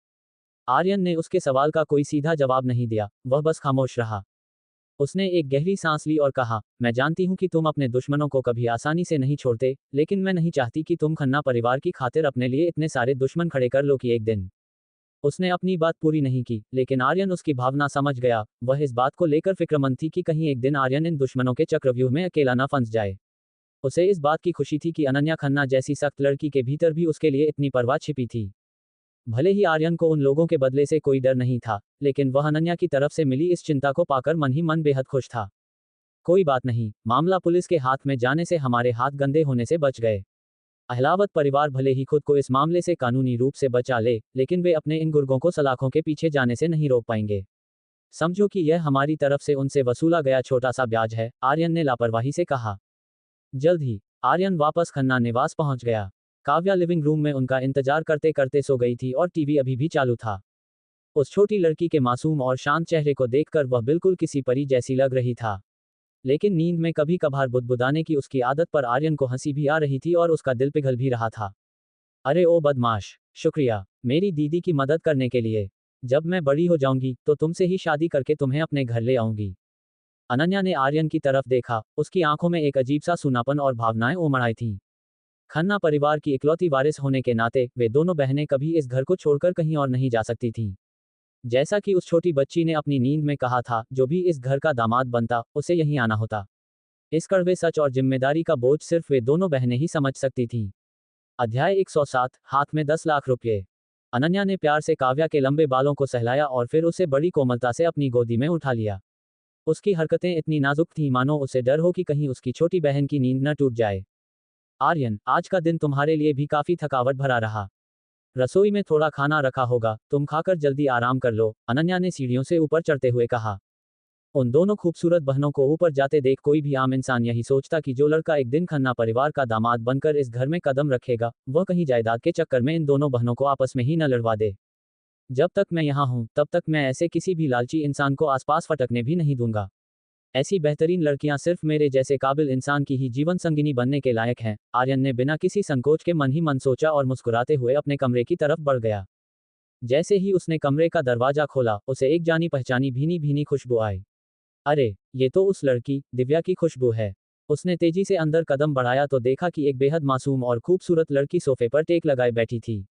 आर्यन ने उसके सवाल का कोई सीधा जवाब नहीं दिया, वह बस खामोश रहा। उसने एक गहरी सांस ली और कहा, मैं जानती हूं कि तुम अपने दुश्मनों को कभी आसानी से नहीं छोड़ते, लेकिन मैं नहीं चाहती कि तुम खन्ना परिवार की खातिर अपने लिए इतने सारे दुश्मन खड़े कर लो कि एक दिन। उसने अपनी बात पूरी नहीं की, लेकिन आर्यन उसकी भावना समझ गया। वह इस बात को लेकर फिक्रमंद थी कि कहीं एक दिन आर्यन इन दुश्मनों के चक्रव्यूह में अकेला न फंस जाए। उसे इस बात की खुशी थी कि अनन्या खन्ना जैसी सख्त लड़की के भीतर भी उसके लिए इतनी परवाह छिपी थी। भले ही आर्यन को उन लोगों के बदले से कोई डर नहीं था, लेकिन वह अनन्या की तरफ से मिली इस चिंता को पाकर मन ही मन बेहद खुश था। कोई बात नहीं, मामला पुलिस के हाथ में जाने से हमारे हाथ गंदे होने से बच गए। अहलावत परिवार भले ही खुद को इस मामले से कानूनी रूप से बचा ले, लेकिन वे अपने इन गुर्गों को सलाखों के पीछे जाने से नहीं रोक पाएंगे। समझो कि यह हमारी तरफ से उनसे वसूला गया छोटा सा ब्याज है, आर्यन ने लापरवाही से कहा। जल्द ही आर्यन वापस खन्ना निवास पहुंच गया। काव्या लिविंग रूम में उनका इंतजार करते करते सो गई थी और टीवी अभी भी चालू था। उस छोटी लड़की के मासूम और शांत चेहरे को देखकर वह बिल्कुल किसी परी जैसी लग रही था। लेकिन नींद में कभी कभार बुदबुदाने की उसकी आदत पर आर्यन को हंसी भी आ रही थी और उसका दिल पिघल भी रहा था। अरे ओ बदमाश, शुक्रिया, मेरी दीदी की मदद करने के लिए। जब मैं बड़ी हो जाऊंगी, तो तुमसे ही शादी करके तुम्हें अपने घर ले आऊंगी। अनन्या ने आर्यन की तरफ देखा, उसकी आंखों में एक अजीब सा सूनापन और भावनाएं उमड़ आई थीं। खन्ना परिवार की इकलौती वारिस होने के नाते वे दोनों बहनें कभी इस घर को छोड़कर कहीं और नहीं जा सकती थीं। जैसा कि उस छोटी बच्ची ने अपनी नींद में कहा था, जो भी इस घर का दामाद बनता, उसे यहीं आना होता। इस कड़वे सच और जिम्मेदारी का बोझ सिर्फ वे दोनों बहनें ही समझ सकती थीं। अध्याय 107, हाथ में 10 लाख रुपये। अनन्या ने प्यार से काव्या के लंबे बालों को सहलाया और फिर उसे बड़ी कोमलता से अपनी गोदी में उठा लिया। उसकी हरकतें इतनी नाजुक थीं मानो उसे डर हो कि कहीं उसकी छोटी बहन की नींद न टूट जाए। आर्यन, आज का दिन तुम्हारे लिए भी काफी थकावट भरा रहा। रसोई में थोड़ा खाना रखा होगा, तुम खाकर जल्दी आराम कर लो, अनन्या ने सीढ़ियों से ऊपर चढ़ते हुए कहा। उन दोनों खूबसूरत बहनों को ऊपर जाते देख कोई भी आम इंसान यही सोचता कि जो लड़का एक दिन खन्ना परिवार का दामाद बनकर इस घर में कदम रखेगा, वह कहीं जायदाद के चक्कर में इन दोनों बहनों को आपस में ही न लड़वा दे। जब तक मैं यहाँ हूँ, तब तक मैं ऐसे किसी भी लालची इंसान को आसपास फटकने भी नहीं दूंगा। ऐसी बेहतरीन लड़कियां सिर्फ मेरे जैसे काबिल इंसान की ही जीवन संगिनी बनने के लायक हैं। आर्यन ने बिना किसी संकोच के मन ही मन सोचा और मुस्कुराते हुए अपने कमरे की तरफ बढ़ गया। जैसे ही उसने कमरे का दरवाजा खोला, उसे एक जानी पहचानी भीनी भीनी खुशबू आई। अरे, ये तो उस लड़की दिव्या की खुशबू है। उसने तेजी से अंदर कदम बढ़ाया तो देखा कि एक बेहद मासूम और खूबसूरत लड़की सोफे पर टेक लगाए बैठी थी।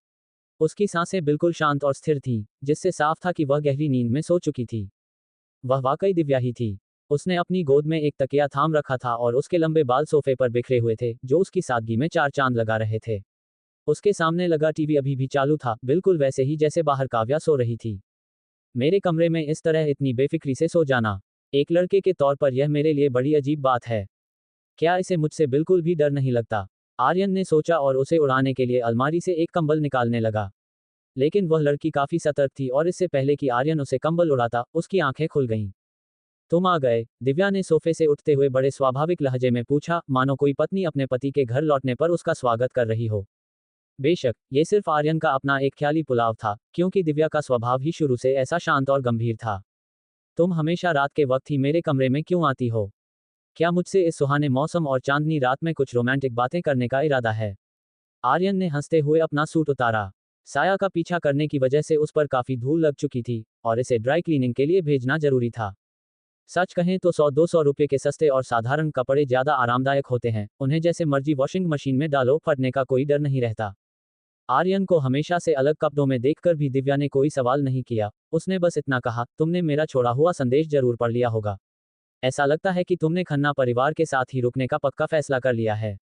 उसकी सांसें बिल्कुल शांत और स्थिर थीं, जिससे साफ था कि वह गहरी नींद में सो चुकी थी। वह वाकई दिव्या ही थी। उसने अपनी गोद में एक तकिया थाम रखा था और उसके लंबे बाल सोफे पर बिखरे हुए थे, जो उसकी सादगी में चार चांद लगा रहे थे। उसके सामने लगा टीवी अभी भी चालू था, बिल्कुल वैसे ही जैसे बाहर काव्या सो रही थी। मेरे कमरे में इस तरह इतनी बेफिक्री से सो जाना, एक लड़के के तौर पर यह मेरे लिए बड़ी अजीब बात है। क्या इसे मुझसे बिल्कुल भी डर नहीं लगता? आर्यन ने सोचा और उसे उड़ाने के लिए अलमारी से एक कंबल निकालने लगा। लेकिन वह लड़की काफी सतर्क थी और इससे पहले कि आर्यन उसे कंबल उड़ाता, उसकी आंखें खुल गईं। तुम आ गए, दिव्या ने सोफे से उठते हुए बड़े स्वाभाविक लहजे में पूछा, मानो कोई पत्नी अपने पति के घर लौटने पर उसका स्वागत कर रही हो। बेशक, ये सिर्फ आर्यन का अपना एक ख्याली पुलाव था, क्योंकि दिव्या का स्वभाव ही शुरू से ऐसा शांत और गंभीर था। तुम हमेशा रात के वक्त ही मेरे कमरे में क्यों आती हो? क्या मुझसे इस सुहाने मौसम और चांदनी रात में कुछ रोमांटिक बातें करने का इरादा है? आर्यन ने हंसते हुए अपना सूट उतारा। साया का पीछा करने की वजह से उस पर काफी धूल लग चुकी थी, और इसे ड्राई क्लीनिंग के लिए भेजना जरूरी था। सच कहें तो 100-200 रुपये के सस्ते और साधारण कपड़े ज्यादा आरामदायक होते हैं, उन्हें जैसे मर्जी वॉशिंग मशीन में डालो, फटने का कोई डर नहीं रहता। आर्यन को हमेशा से अलग कपड़ों में देखकर भी दिव्या ने कोई सवाल नहीं किया। उसने बस इतना कहा, तुमने मेरा छोड़ा हुआ संदेश जरूर पढ़ लिया होगा। ऐसा लगता है कि तुमने खन्ना परिवार के साथ ही रुकने का पक्का फैसला कर लिया है।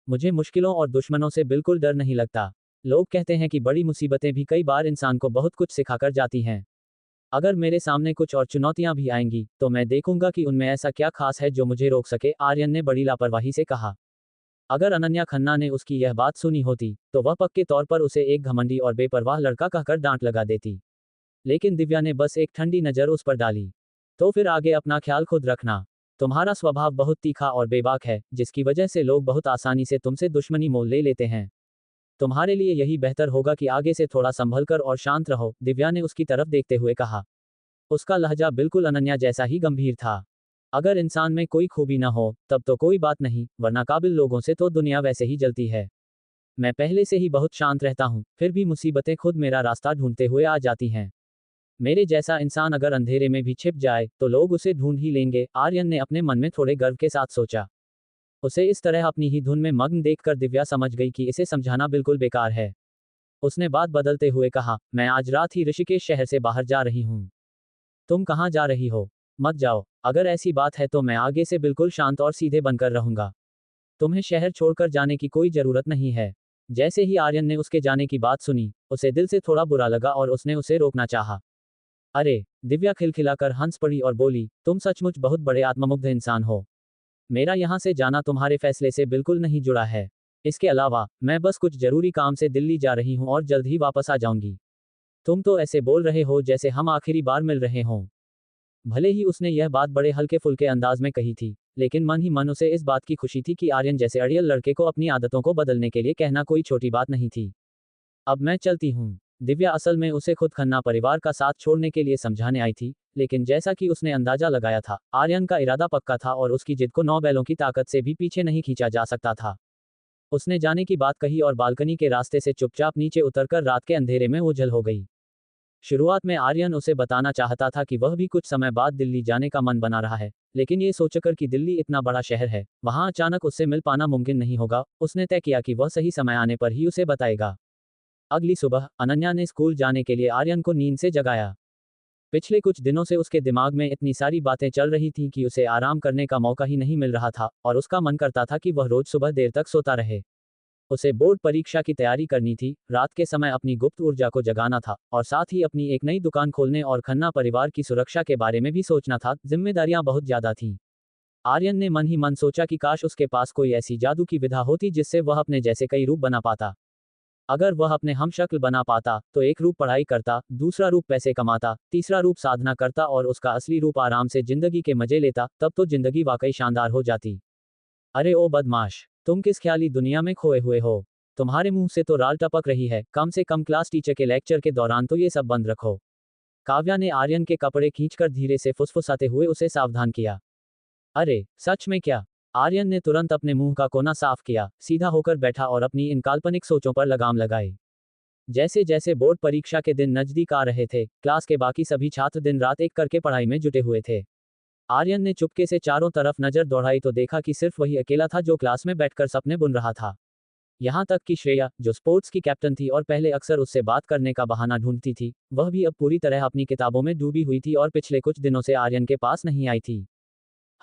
मुझे मुश्किलों और दुश्मनों से बिल्कुल डर नहीं लगता। लोग कहते हैं कि बड़ी मुसीबतें भी कई बार इंसान को बहुत कुछ सिखाकर जाती हैं। अगर मेरे सामने कुछ और चुनौतियां भी आएंगी, तो मैं देखूंगा कि उनमें ऐसा क्या खास है जो मुझे रोक सके, आर्यन ने बड़ी लापरवाही से कहा। अगर अनन्या खन्ना ने उसकी यह बात सुनी होती, तो वह पक्के तौर पर उसे एक घमंडी और बेपरवाह लड़का कहकर डांट लगा देती। लेकिन दिव्या ने बस एक ठंडी नजर उस पर डाली। तो फिर आगे अपना ख्याल खुद रखना। तुम्हारा स्वभाव बहुत तीखा और बेबाक है, जिसकी वजह से लोग बहुत आसानी से तुमसे दुश्मनी मोल ले लेते हैं। तुम्हारे लिए यही बेहतर होगा कि आगे से थोड़ा संभल कर और शांत रहो, दिव्या ने उसकी तरफ देखते हुए कहा। उसका लहजा बिल्कुल अनन्या जैसा ही गंभीर था। अगर इंसान में कोई खूबी न हो, तब तो कोई बात नहीं, वरना काबिल लोगों से तो दुनिया वैसे ही जलती है। मैं पहले से ही बहुत शांत रहता हूँ, फिर भी मुसीबतें खुद मेरा रास्ता ढूंढते हुए आ जाती हैं। मेरे जैसा इंसान अगर अंधेरे में भी छिप जाए, तो लोग उसे ढूंढ ही लेंगे, आर्यन ने अपने मन में थोड़े गर्व के साथ सोचा। उसे इस तरह अपनी ही धुन में मग्न देखकर दिव्या समझ गई कि इसे समझाना बिल्कुल बेकार है। उसने बात बदलते हुए कहा, मैं आज रात ही ऋषिकेश शहर से बाहर जा रही हूँ। तुम कहाँ जा रही हो? मत जाओ, अगर ऐसी बात है तो मैं आगे से बिल्कुल शांत और सीधे बनकर रहूंगा। तुम्हें शहर छोड़कर जाने की कोई जरूरत नहीं है। जैसे ही आर्यन ने उसके जाने की बात सुनी, उसे दिल से थोड़ा बुरा लगा और उसने उसे रोकना चाहा। अरे, दिव्या खिलखिलाकर हंस पड़ी और बोली, तुम सचमुच बहुत बड़े आत्ममुग्ध इंसान हो। मेरा यहाँ से जाना तुम्हारे फैसले से बिल्कुल नहीं जुड़ा है। इसके अलावा, मैं बस कुछ जरूरी काम से दिल्ली जा रही हूँ और जल्द ही वापस आ जाऊंगी। तुम तो ऐसे बोल रहे हो जैसे हम आखिरी बार मिल रहे हों। भले ही उसने यह बात बड़े हल्के फुल्के अंदाज में कही थी, लेकिन मन ही मन उसे इस बात की खुशी थी कि आर्यन जैसे अड़ियल लड़के को अपनी आदतों को बदलने के लिए कहना कोई छोटी बात नहीं थी। अब मैं चलती हूँ। दिव्या असल में उसे खुद खन्ना परिवार का साथ छोड़ने के लिए समझाने आई थी, लेकिन जैसा कि उसने अंदाजा लगाया था, आर्यन का इरादा पक्का था और उसकी जिद को 9 बैलों की ताकत से भी पीछे नहीं खींचा जा सकता था। उसने जाने की बात कही और बालकनी के रास्ते से चुपचाप नीचे उतरकर रात के अंधेरे में ओझल हो गई। शुरुआत में आर्यन उसे बताना चाहता था कि वह भी कुछ समय बाद दिल्ली जाने का मन बना रहा है, लेकिन ये सोचकर कि दिल्ली इतना बड़ा शहर है, वहां अचानक उससे मिल पाना मुमकिन नहीं होगा, उसने तय किया कि वह सही समय आने पर ही उसे बताएगा। अगली सुबह अनन्या ने स्कूल जाने के लिए आर्यन को नींद से जगाया। पिछले कुछ दिनों से उसके दिमाग में इतनी सारी बातें चल रही थीं कि उसे आराम करने का मौका ही नहीं मिल रहा था, और उसका मन करता था कि वह रोज सुबह देर तक सोता रहे। उसे बोर्ड परीक्षा की तैयारी करनी थी, रात के समय अपनी गुप्त ऊर्जा को जगाना था, और साथ ही अपनी एक नई दुकान खोलने और खन्ना परिवार की सुरक्षा के बारे में भी सोचना था। जिम्मेदारियां बहुत ज्यादा थीं। आर्यन ने मन ही मन सोचा कि काश उसके पास कोई ऐसी जादू की विधा होती जिससे वह अपने जैसे कई रूप बना पाता। अगर वह अपने हम शक्ल बना पाता तो एक रूप पढ़ाई करता, दूसरा रूप पैसे कमाता, तीसरा रूप साधना करता और उसका असली रूप आराम से जिंदगी के मजे लेता, तब तो जिंदगी वाकई शानदार हो जाती। अरे ओ बदमाश, तुम किस ख्याली दुनिया में खोए हुए हो? तुम्हारे मुंह से तो राल टपक रही है, कम से कम क्लास टीचर के लेक्चर के दौरान तो ये सब बंद रखो। काव्या ने आर्यन के कपड़े खींचकर धीरे से फुसफुसाते हुए उसे सावधान किया। अरे सच में क्या? आर्यन ने तुरंत अपने मुंह का कोना साफ किया, सीधा होकर बैठा और अपनी इन काल्पनिक सोचों पर लगाम लगाई। जैसे जैसे बोर्ड परीक्षा के दिन नजदीक आ रहे थे, क्लास के बाकी सभी छात्र दिन रात एक करके पढ़ाई में जुटे हुए थे। आर्यन ने चुपके से चारों तरफ नजर दौड़ाई तो देखा कि सिर्फ वही अकेला था जो क्लास में बैठकर सपने बुन रहा था। यहाँ तक कि श्रेया, जो स्पोर्ट्स की कैप्टन थी और पहले अक्सर उससे बात करने का बहाना ढूंढती थी, वह भी अब पूरी तरह अपनी किताबों में डूबी हुई थी और पिछले कुछ दिनों से आर्यन के पास नहीं आई थी।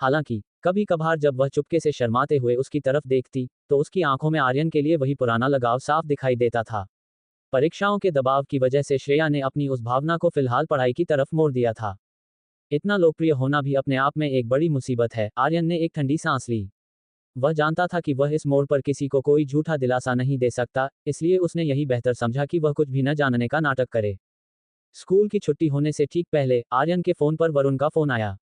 हालांकि कभी कभार जब वह चुपके से शर्माते हुए उसकी तरफ देखती, तो उसकी आंखों में आर्यन के लिए वही पुराना लगाव साफ दिखाई देता था। परीक्षाओं के दबाव की वजह से श्रेया ने अपनी उस भावना को फिलहाल पढ़ाई की तरफ मोड़ दिया था। इतना लोकप्रिय होना भी अपने आप में एक बड़ी मुसीबत है। आर्यन ने एक ठंडी सांस ली। वह जानता था कि वह इस मोड़ पर किसी को कोई झूठा दिलासा नहीं दे सकता, इसलिए उसने यही बेहतर समझा कि वह कुछ भी न जानने का नाटक करे। स्कूल की छुट्टी होने से ठीक पहले आर्यन के फोन पर वरुण का फोन आया।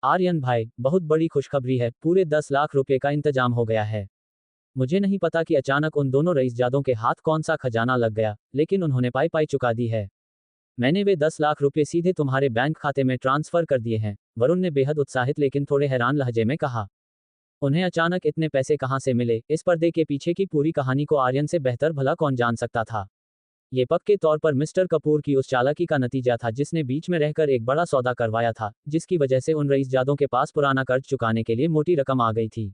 आर्यन भाई, बहुत बड़ी खुशखबरी है, पूरे 10 लाख रुपए का इंतजाम हो गया है। मुझे नहीं पता कि अचानक उन दोनों रईसजादों के हाथ कौन सा खजाना लग गया, लेकिन उन्होंने पाई पाई चुका दी है। मैंने वे 10 लाख रुपए सीधे तुम्हारे बैंक खाते में ट्रांसफर कर दिए हैं, वरुण ने बेहद उत्साहित लेकिन थोड़े हैरान लहजे में कहा। उन्हें अचानक इतने पैसे कहाँ से मिले? इस पर्दे के पीछे की पूरी कहानी को आर्यन से बेहतर भला कौन जान सकता था। ये पक्के तौर पर मिस्टर कपूर की उस चालाकी का नतीजा था जिसने बीच में रहकर एक बड़ा सौदा करवाया था, जिसकी वजह से उन रईसजादों के पास पुराना कर्ज चुकाने के लिए मोटी रकम आ गई थी।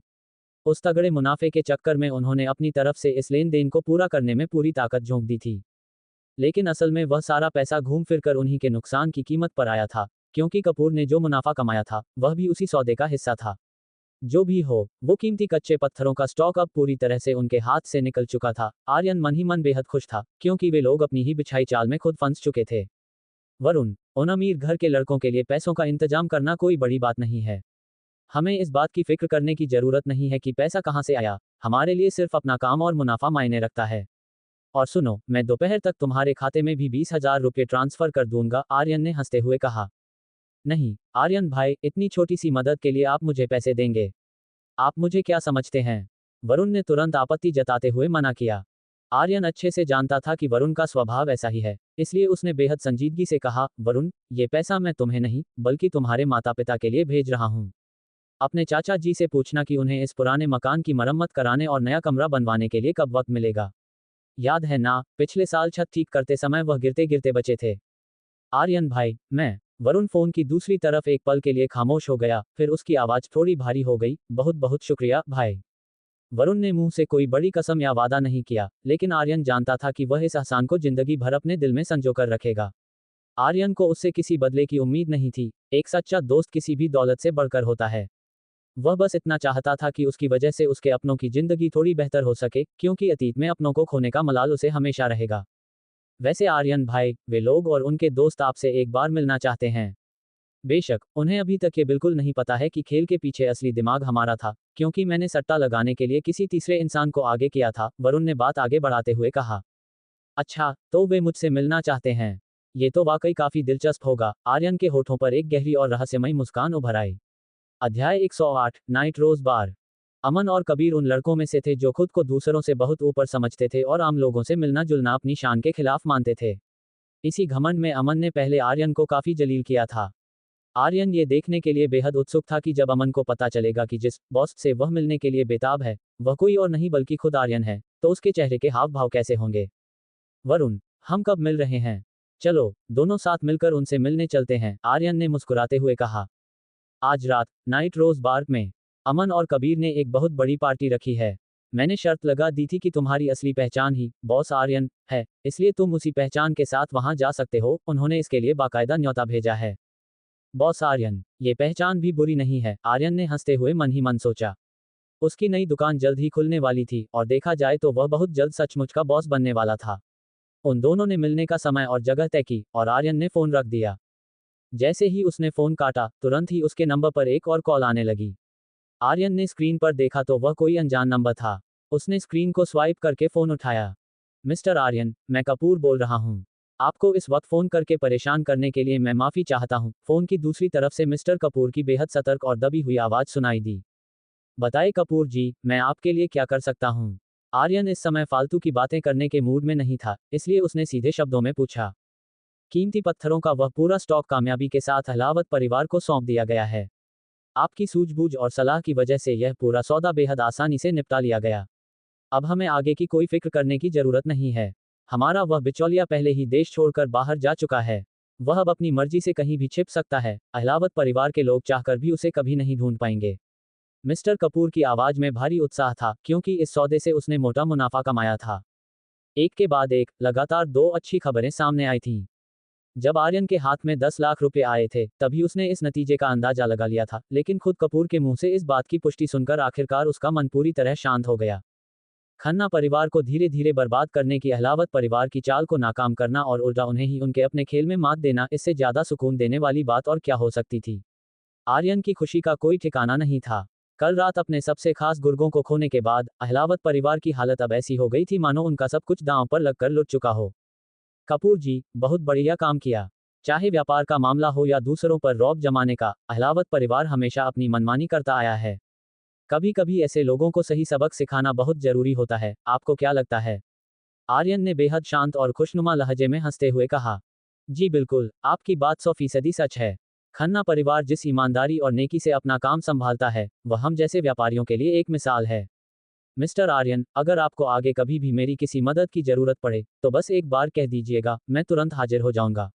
उस तगड़े मुनाफे के चक्कर में उन्होंने अपनी तरफ से इस लेन देन को पूरा करने में पूरी ताकत झोंक दी थी। लेकिन असल में वह सारा पैसा घूम फिर कर उन्हीं के नुकसान की कीमत पर आया था, क्योंकि कपूर ने जो मुनाफा कमाया था वह भी उसी सौदे का हिस्सा था। जो भी हो, वो कीमती कच्चे पत्थरों का स्टॉक अब पूरी तरह से उनके हाथ से निकल चुका था। आर्यन मन ही मन बेहद खुश था, क्योंकि वे लोग अपनी ही बिछाई चाल में खुद फंस चुके थे। वरुण, उन अमीर घर के लड़कों के लिए पैसों का इंतजाम करना कोई बड़ी बात नहीं है। हमें इस बात की फिक्र करने की जरूरत नहीं है कि पैसा कहाँ से आया, हमारे लिए सिर्फ अपना काम और मुनाफा मायने रखता है। और सुनो, मैं दोपहर तक तुम्हारे खाते में भी 20,000 रुपये ट्रांसफर कर दूंगा, आर्यन ने हंसते हुए कहा। नहीं, आर्यन भाई, इतनी छोटी सी मदद के लिए आप मुझे पैसे देंगे? आप मुझे क्या समझते हैं? वरुण ने तुरंत आपत्ति जताते हुए मना किया। आर्यन अच्छे से जानता था कि वरुण का स्वभाव ऐसा ही है, इसलिए उसने बेहद संजीदगी से कहा, वरुण, ये पैसा मैं तुम्हें नहीं, बल्कि तुम्हारे माता पिता के लिए भेज रहा हूँ। अपने चाचा जी से पूछना कि उन्हें इस पुराने मकान की मरम्मत कराने और नया कमरा बनवाने के लिए कब वक्त मिलेगा। याद है ना, पिछले साल छत ठीक करते समय वह गिरते गिरते बचे थे। आर्यन भाई, मैं। वरुण फोन की दूसरी तरफ एक पल के लिए खामोश हो गया, फिर उसकी आवाज थोड़ी भारी हो गई। बहुत बहुत शुक्रिया भाई। वरुण ने मुंह से कोई बड़ी कसम या वादा नहीं किया, लेकिन आर्यन जानता था कि वह इस एहसान को जिंदगी भर अपने दिल में संजोकर रखेगा। आर्यन को उससे किसी बदले की उम्मीद नहीं थी। एक सच्चा दोस्त किसी भी दौलत से बढ़कर होता है। वह बस इतना चाहता था कि उसकी वजह से उसके अपनों की जिंदगी थोड़ी बेहतर हो सके, क्योंकि अतीत में अपनों को खोने का मलाल उसे हमेशा रहेगा। वैसे आर्यन भाई, वे लोग और उनके दोस्त आपसे एक बार मिलना चाहते हैं। बेशक, उन्हें अभी तक ये बिल्कुल नहीं पता है कि खेल के पीछे असली दिमाग हमारा था, क्योंकि मैंने सट्टा लगाने के लिए किसी तीसरे इंसान को आगे किया था, वरुण ने बात आगे बढ़ाते हुए कहा। अच्छा, तो वे मुझसे मिलना चाहते हैं। ये तो वाकई काफी दिलचस्प होगा। आर्यन के होठों पर एक गहरी और रहस्यमयी मुस्कान उभर आई। अध्याय 108, नाइट रोज बार। अमन और कबीर उन लड़कों में से थे जो खुद को दूसरों से बहुत ऊपर समझते थे और आम लोगों से मिलना जुलना अपनी शान के खिलाफ मानते थे। इसी घमंड में अमन ने पहले आर्यन को काफी जलील किया था। आर्यन ये देखने के लिए बेहद उत्सुक था कि जब अमन को पता चलेगा कि जिस बॉस से वह मिलने के लिए बेताब है, वह कोई और नहीं बल्कि खुद आर्यन है, तो उसके चेहरे के हाव भाव कैसे होंगे। वरुण, हम कब मिल रहे हैं? चलो दोनों साथ मिलकर उनसे मिलने चलते हैं, आर्यन ने मुस्कुराते हुए कहा। आज रात नाइट रोज बार में अमन और कबीर ने एक बहुत बड़ी पार्टी रखी है। मैंने शर्त लगा दी थी कि तुम्हारी असली पहचान ही बॉस आर्यन है, इसलिए तुम उसी पहचान के साथ वहां जा सकते हो। उन्होंने इसके लिए बाकायदा न्योता भेजा है। बॉस आर्यन, ये पहचान भी बुरी नहीं है, आर्यन ने हंसते हुए मन ही मन सोचा। उसकी नई दुकान जल्द ही खुलने वाली थी और देखा जाए तो वह बहुत जल्द सचमुच का बॉस बनने वाला था। उन दोनों ने मिलने का समय और जगह तय की और आर्यन ने फोन रख दिया। जैसे ही उसने फोन काटा तुरंत ही उसके नंबर पर एक और कॉल आने लगी। आर्यन ने स्क्रीन पर देखा तो वह कोई अनजान नंबर था। उसने स्क्रीन को स्वाइप करके फोन उठाया। मिस्टर आर्यन, मैं कपूर बोल रहा हूँ। आपको इस वक्त फोन करके परेशान करने के लिए मैं माफी चाहता हूँ। फोन की दूसरी तरफ से मिस्टर कपूर की बेहद सतर्क और दबी हुई आवाज सुनाई दी। बताए कपूर जी, मैं आपके लिए क्या कर सकता हूँ। आर्यन इस समय फालतू की बातें करने के मूड में नहीं था, इसलिए उसने सीधे शब्दों में पूछा। कीमती पत्थरों का वह पूरा स्टॉक कामयाबी के साथ अहलावत परिवार को सौंप दिया गया है। आपकी सूझबूझ और सलाह की वजह से यह पूरा सौदा बेहद आसानी से निपटा लिया गया। अब हमें आगे की कोई फिक्र करने की जरूरत नहीं है। हमारा वह बिचौलिया पहले ही देश छोड़कर बाहर जा चुका है। वह अब अपनी मर्जी से कहीं भी छिप सकता है। अहलावत परिवार के लोग चाहकर भी उसे कभी नहीं ढूंढ पाएंगे। मिस्टर कपूर की आवाज में भारी उत्साह था, क्योंकि इस सौदे से उसने मोटा मुनाफा कमाया था। एक के बाद एक लगातार दो अच्छी खबरें सामने आई थीं। जब आर्यन के हाथ में 10 लाख रुपए आए थे तभी उसने इस नतीजे का अंदाजा लगा लिया था, लेकिन खुद कपूर के मुंह से इस बात की पुष्टि सुनकर आखिरकार उसका मन पूरी तरह शांत हो गया। खन्ना परिवार को धीरे धीरे बर्बाद करने की अहलावत परिवार की चाल को नाकाम करना और उल्टा उन्हें ही उनके अपने खेल में मात देना, इससे ज्यादा सुकून देने वाली बात और क्या हो सकती थी। आर्यन की खुशी का कोई ठिकाना नहीं था। कल रात अपने सबसे खास गुर्गों को खोने के बाद अहलावत परिवार की हालत अब ऐसी हो गई थी मानो उनका सब कुछ दांव पर लगकर लुट चुका हो। कपूर जी, बहुत बढ़िया काम किया। चाहे व्यापार का मामला हो या दूसरों पर रौब जमाने का, अहलावत परिवार हमेशा अपनी मनमानी करता आया है। कभी कभी ऐसे लोगों को सही सबक सिखाना बहुत जरूरी होता है, आपको क्या लगता है। आर्यन ने बेहद शांत और खुशनुमा लहजे में हंसते हुए कहा। जी बिल्कुल, आपकी बात 100% सच है। खन्ना परिवार जिस ईमानदारी और नेकी से अपना काम संभालता है, वह हम जैसे व्यापारियों के लिए एक मिसाल है। मिस्टर आर्यन, अगर आपको आगे कभी भी मेरी किसी मदद की जरूरत पड़े तो बस एक बार कह दीजिएगा, मैं तुरंत हाजिर हो जाऊंगा।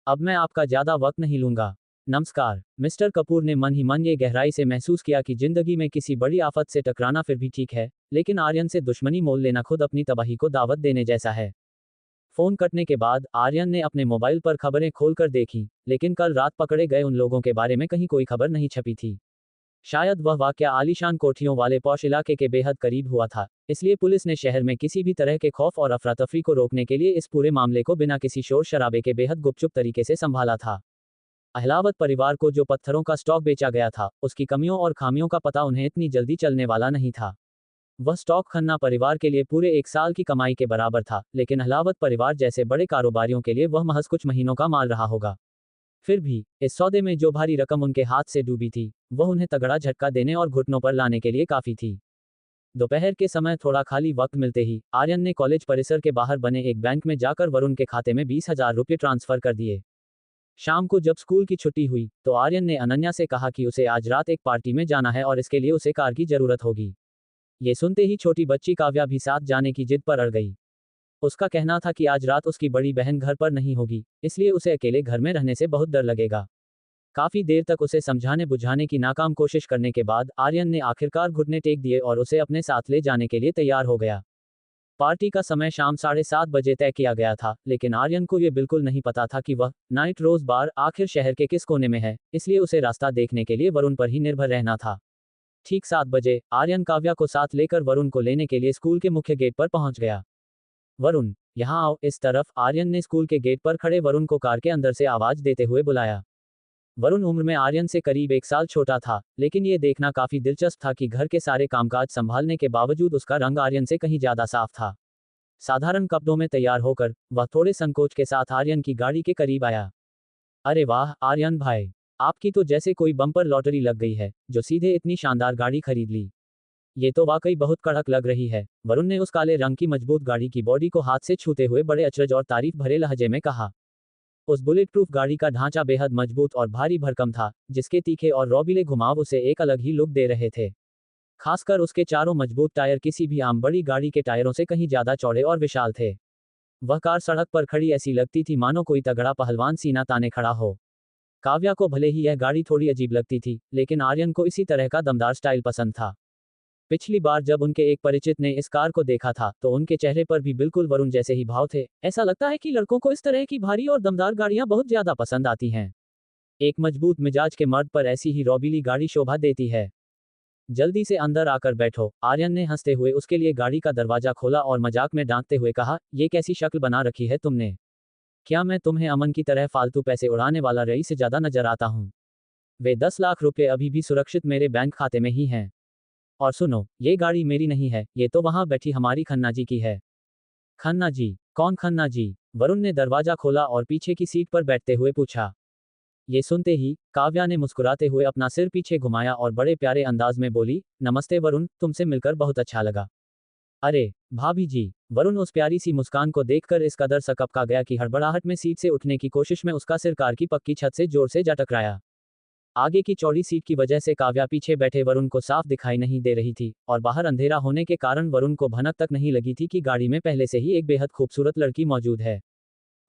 अब मैं आपका ज्यादा वक्त नहीं लूंगा। नमस्कार। मिस्टर कपूर ने मन ही मन ये गहराई से महसूस किया कि जिंदगी में किसी बड़ी आफत से टकराना फिर भी ठीक है, लेकिन आर्यन से दुश्मनी मोल लेना खुद अपनी तबाही को दावत देने जैसा है। फोन कटने के बाद आर्यन ने अपने मोबाइल पर खबरें खोलकर देखी, लेकिन कल रात पकड़े गए उन लोगों के बारे में कहीं कोई खबर नहीं छपी थी। शायद वह वाकया आलीशान कोठियों वाले पौश इलाके के बेहद करीब हुआ था, इसलिए पुलिस ने शहर में किसी भी तरह के खौफ और अफरा तफरी को रोकने के लिए इस पूरे मामले को बिना किसी शोर शराबे के बेहद गुपचुप तरीके से संभाला था। अहलावत परिवार को जो पत्थरों का स्टॉक बेचा गया था, उसकी कमियों और खामियों का पता उन्हें इतनी जल्दी चलने वाला नहीं था। वह स्टॉक खन्ना परिवार के लिए पूरे एक साल की कमाई के बराबर था, लेकिन अहलावत परिवार जैसे बड़े कारोबारियों के लिए वह महज कुछ महीनों का माल रहा होगा। फिर भी इस सौदे में जो भारी रकम उनके हाथ से डूबी थी, वह उन्हें तगड़ा झटका देने और घुटनों पर लाने के लिए काफी थी। दोपहर के समय थोड़ा खाली वक्त मिलते ही आर्यन ने कॉलेज परिसर के बाहर बने एक बैंक में जाकर वरुण के खाते में 20,000 रुपये ट्रांसफर कर दिए। शाम को जब स्कूल की छुट्टी हुई तो आर्यन ने अनन्या से कहा कि उसे आज रात एक पार्टी में जाना है और इसके लिए उसे कार की जरूरत होगी। ये सुनते ही छोटी बच्ची काव्या भी साथ जाने की जिद पर अड़ गई। उसका कहना था कि आज रात उसकी बड़ी बहन घर पर नहीं होगी, इसलिए उसे अकेले घर में रहने से बहुत डर लगेगा। काफी देर तक उसे समझाने बुझाने की नाकाम कोशिश करने के बाद आर्यन ने आखिरकार घुटने टेक दिए और उसे अपने साथ ले जाने के लिए तैयार हो गया। पार्टी का समय शाम 7:30 बजे तय किया गया था, लेकिन आर्यन को यह बिल्कुल नहीं पता था कि वह नाइट रोज बार आखिर शहर के किस कोने में है, इसलिए उसे रास्ता देखने के लिए वरुण पर ही निर्भर रहना था। ठीक 7 बजे आर्यन काव्या को साथ लेकर वरुण को लेने के लिए स्कूल के मुख्य गेट पर पहुंच गया। वरुण, यहाँ आओ इस तरफ, आर्यन ने स्कूल के गेट पर खड़े वरुण को कार के अंदर से आवाज देते हुए बुलाया। वरुण उम्र में आर्यन से करीब 1 साल छोटा था, लेकिन ये देखना काफी दिलचस्प था कि घर के सारे कामकाज संभालने के बावजूद उसका रंग आर्यन से कहीं ज्यादा साफ था। साधारण कपड़ों में तैयार होकर वह थोड़े संकोच के साथ आर्यन की गाड़ी के करीब आया। अरे वाह आर्यन भाई, आपकी तो जैसे कोई बम्पर लॉटरी लग गई है, जो सीधे इतनी शानदार गाड़ी खरीद ली। ये तो वाकई बहुत कड़क लग रही है, वरुण ने उस काले रंग की मजबूत गाड़ी की बॉडी को हाथ से छूते हुए बड़े अचरज और तारीफ भरे लहजे में कहा। उस बुलेट प्रूफ गाड़ी का ढांचा बेहद मजबूत और भारी भरकम था, जिसके तीखे और रौबीले घुमाव उसे एक अलग ही लुक दे रहे थे। खासकर उसके चारों मजबूत टायर किसी भी आम बड़ी गाड़ी के टायरों से कहीं ज्यादा चौड़े और विशाल थे। वह कार सड़क पर खड़ी ऐसी लगती थी मानो कोई तगड़ा पहलवान सीना ताने खड़ा हो। काव्या को भले ही यह गाड़ी थोड़ी अजीब लगती थी, लेकिन आर्यन को इसी तरह का दमदार स्टाइल पसंद था। पिछली बार जब उनके एक परिचित ने इस कार को देखा था तो उनके चेहरे पर भी बिल्कुल वरुण जैसे ही भाव थे। ऐसा लगता है कि लड़कों को इस तरह की भारी और दमदार गाड़ियां बहुत ज्यादा पसंद आती हैं। एक मजबूत मिजाज के मर्द पर ऐसी ही रौबीली गाड़ी शोभा देती है। जल्दी से अंदर आकर बैठो, आर्यन ने हंसते हुए उसके लिए गाड़ी का दरवाजा खोला और मजाक में डांटते हुए कहा, ये कैसी शक्ल बना रखी है तुमने? क्या मैं तुम्हें अमन की तरह फालतू पैसे उड़ाने वाला रईस से ज्यादा नजर आता हूँ? वे 10 लाख रुपए अभी भी सुरक्षित मेरे बैंक खाते में ही हैं। और सुनो, ये गाड़ी मेरी नहीं है, ये तो वहां बैठी हमारी खन्ना जी की है। खन्ना जी? कौन खन्ना जी? वरुण ने दरवाजा खोला और पीछे की सीट पर बैठते हुए पूछा। ये सुनते ही काव्या ने मुस्कुराते हुए अपना सिर पीछे घुमाया और बड़े प्यारे अंदाज में बोली, नमस्ते वरुण, तुमसे मिलकर बहुत अच्छा लगा। अरे भाभी जी। वरुण उस प्यारी सी मुस्कान को देखकर इस कदर सकपका गया कि हड़बड़ाहट में सीट से उठने की कोशिश में उसका सिर कार की पक्की छत से जोर से जा टकराया। आगे की चौड़ी सीट की वजह से काव्या पीछे बैठे वरुण को साफ दिखाई नहीं दे रही थी और बाहर अंधेरा होने के कारण वरुण को भनक तक नहीं लगी थी कि गाड़ी में पहले से ही एक बेहद खूबसूरत लड़की मौजूद है।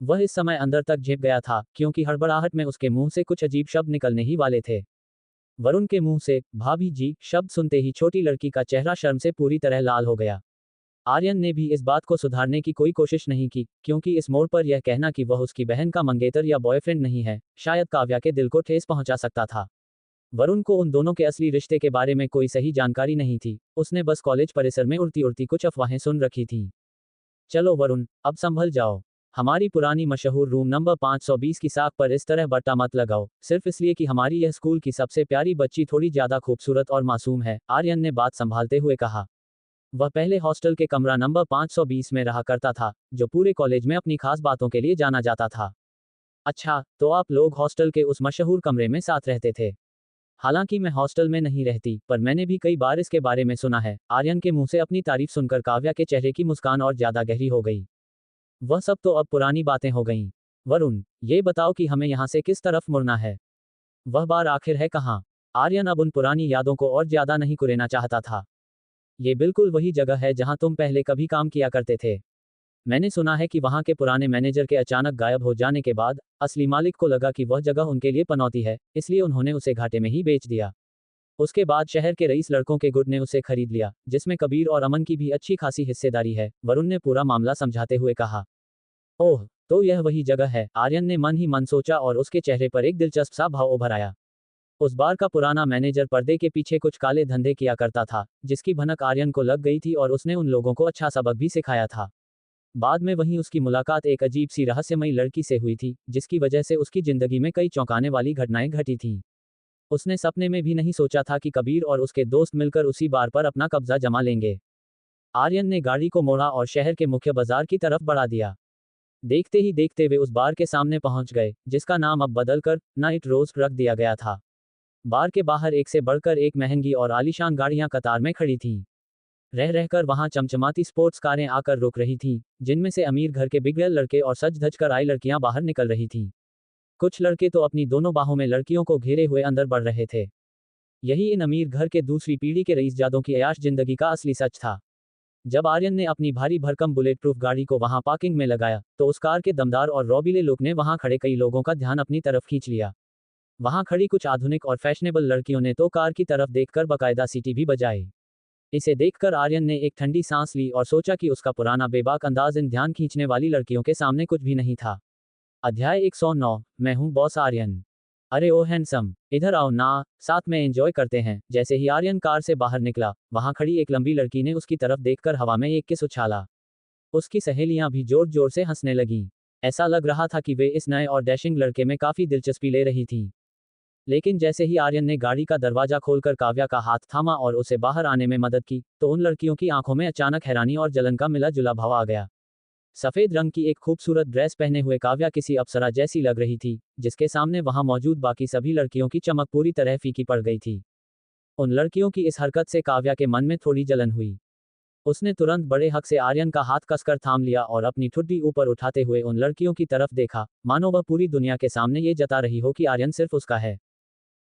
वह इस समय अंदर तक झेप गया था क्योंकि हड़बड़ाहट में उसके मुंह से कुछ अजीब शब्द निकलने ही वाले थे। वरुण के मुंह से भाभी जी शब्द सुनते ही छोटी लड़की का चेहरा शर्म से पूरी तरह लाल हो गया। आर्यन ने भी इस बात को सुधारने की कोई कोशिश नहीं की क्योंकि इस मोड़ पर यह कहना कि वह उसकी बहन का मंगेतर या बॉयफ्रेंड नहीं है, शायद काव्या के दिल को ठेस पहुंचा सकता था। वरुण को उन दोनों के असली रिश्ते के बारे में कोई सही जानकारी नहीं थी, उसने बस कॉलेज परिसर में उड़ती उड़ती कुछ अफवाहें सुन रखी थीं। चलो वरुण, अब संभल जाओ। हमारी पुरानी मशहूर रूम नंबर 520 की साख पर इस तरह बट्टा मत लगाओ, सिर्फ इसलिए कि हमारी यह स्कूल की सबसे प्यारी बच्ची थोड़ी ज्यादा खूबसूरत और मासूम है, आर्यन ने बात संभालते हुए कहा। वह पहले हॉस्टल के कमरा नंबर 520 में रहा करता था, जो पूरे कॉलेज में अपनी खास बातों के लिए जाना जाता था। अच्छा, तो आप लोग हॉस्टल के उस मशहूर कमरे में साथ रहते थे? हालांकि मैं हॉस्टल में नहीं रहती, पर मैंने भी कई बार इसके बारे में सुना है। आर्यन के मुंह से अपनी तारीफ सुनकर काव्या के चेहरे की मुस्कान और ज्यादा गहरी हो गई। वह सब तो अब पुरानी बातें हो गईं। वरुण, ये बताओ कि हमें यहाँ से किस तरफ मुड़ना है? वह बार आखिर है कहाँ? आर्यन अब उन पुरानी यादों को और ज्यादा नहीं कुरेना चाहता था। ये बिल्कुल वही जगह है जहाँ तुम पहले कभी काम किया करते थे। मैंने सुना है कि वहाँ के पुराने मैनेजर के अचानक गायब हो जाने के बाद असली मालिक को लगा कि वह जगह उनके लिए पनौती है, इसलिए उन्होंने उसे घाटे में ही बेच दिया। उसके बाद शहर के रईस लड़कों के गुट ने उसे खरीद लिया, जिसमें कबीर और अमन की भी अच्छी खासी हिस्सेदारी है, वरुण ने पूरा मामला समझाते हुए कहा। ओह, तो यह वही जगह है, आर्यन ने मन ही मन सोचा और उसके चेहरे पर एक दिलचस्प सा भाव उभर आया। उस बार का पुराना मैनेजर पर्दे के पीछे कुछ काले धंधे किया करता था, जिसकी भनक आर्यन को लग गई थी और उसने उन लोगों को अच्छा सबक भी सिखाया था। बाद में वहीं उसकी मुलाकात एक अजीब सी रहस्यमयी लड़की से हुई थी, जिसकी वजह से उसकी जिंदगी में कई चौंकाने वाली घटनाएं घटी थीं। उसने सपने में भी नहीं सोचा था कि कबीर और उसके दोस्त मिलकर उसी बार पर अपना कब्जा जमा लेंगे। आर्यन ने गाड़ी को मोड़ा और शहर के मुख्य बाजार की तरफ बढ़ा दिया। देखते ही देखते वे उस बार के सामने पहुंच गए, जिसका नाम अब बदलकर नाइट रोज रख दिया गया था। बार के बाहर एक से बढ़कर एक महंगी और आलीशान गाड़ियां कतार में खड़ी थीं। रह रहकर वहां चमचमाती स्पोर्ट्स कारें आकर रुक रही थीं, जिनमें से अमीर घर के बिगड़ैल लड़के और सज धज कर आई लड़कियां बाहर निकल रही थीं। कुछ लड़के तो अपनी दोनों बाहों में लड़कियों को घेरे हुए अंदर बढ़ रहे थे। यही इन अमीर घर के दूसरी पीढ़ी के रईसजादों की अयाश जिंदगी का असली सच था। जब आर्यन ने अपनी भारी भरकम बुलेट प्रूफ गाड़ी को वहां पार्किंग में लगाया, तो उस कार के दमदार और रौबीले लुक ने वहां खड़े कई लोगों का ध्यान अपनी तरफ खींच लिया। वहां खड़ी कुछ आधुनिक और फैशनेबल लड़कियों ने तो कार की तरफ देखकर बकायदा सीटी भी बजाई। इसे देखकर आर्यन ने एक ठंडी सांस ली और सोचा कि उसका पुराना बेबाक अंदाज इन ध्यान खींचने वाली लड़कियों के सामने कुछ भी नहीं था। अध्याय 109, मैं हूं बॉस आर्यन। अरे ओ हैंडसम, इधर आओ ना, साथ में एंजॉय करते हैं। जैसे ही आर्यन कार से बाहर निकला, वहां खड़ी एक लंबी लड़की ने उसकी तरफ देखकर हवा में एक किस उछाला। उसकी सहेलियां भी जोर जोर से हंसने लगीं। ऐसा लग रहा था कि वे इस नए और डैशिंग लड़के में काफी दिलचस्पी ले रही थीं। लेकिन जैसे ही आर्यन ने गाड़ी का दरवाजा खोलकर काव्या का हाथ थामा और उसे बाहर आने में मदद की, तो उन लड़कियों की आंखों में अचानक हैरानी और जलन का मिला जुला भाव आ गया। सफेद रंग की एक खूबसूरत ड्रेस पहने हुए काव्या किसी अप्सरा जैसी लग रही थी, जिसके सामने वहां मौजूद बाकी सभी लड़कियों की चमक पूरी तरह फीकी पड़ गई थी। उन लड़कियों की इस हरकत से काव्या के मन में थोड़ी जलन हुई। उसने तुरंत बड़े हक से आर्यन का हाथ कसकर थाम लिया और अपनी ठुड्डी ऊपर उठाते हुए उन लड़कियों की तरफ देखा, मानो वह पूरी दुनिया के सामने ये जता रही हो कि आर्यन सिर्फ उसका है।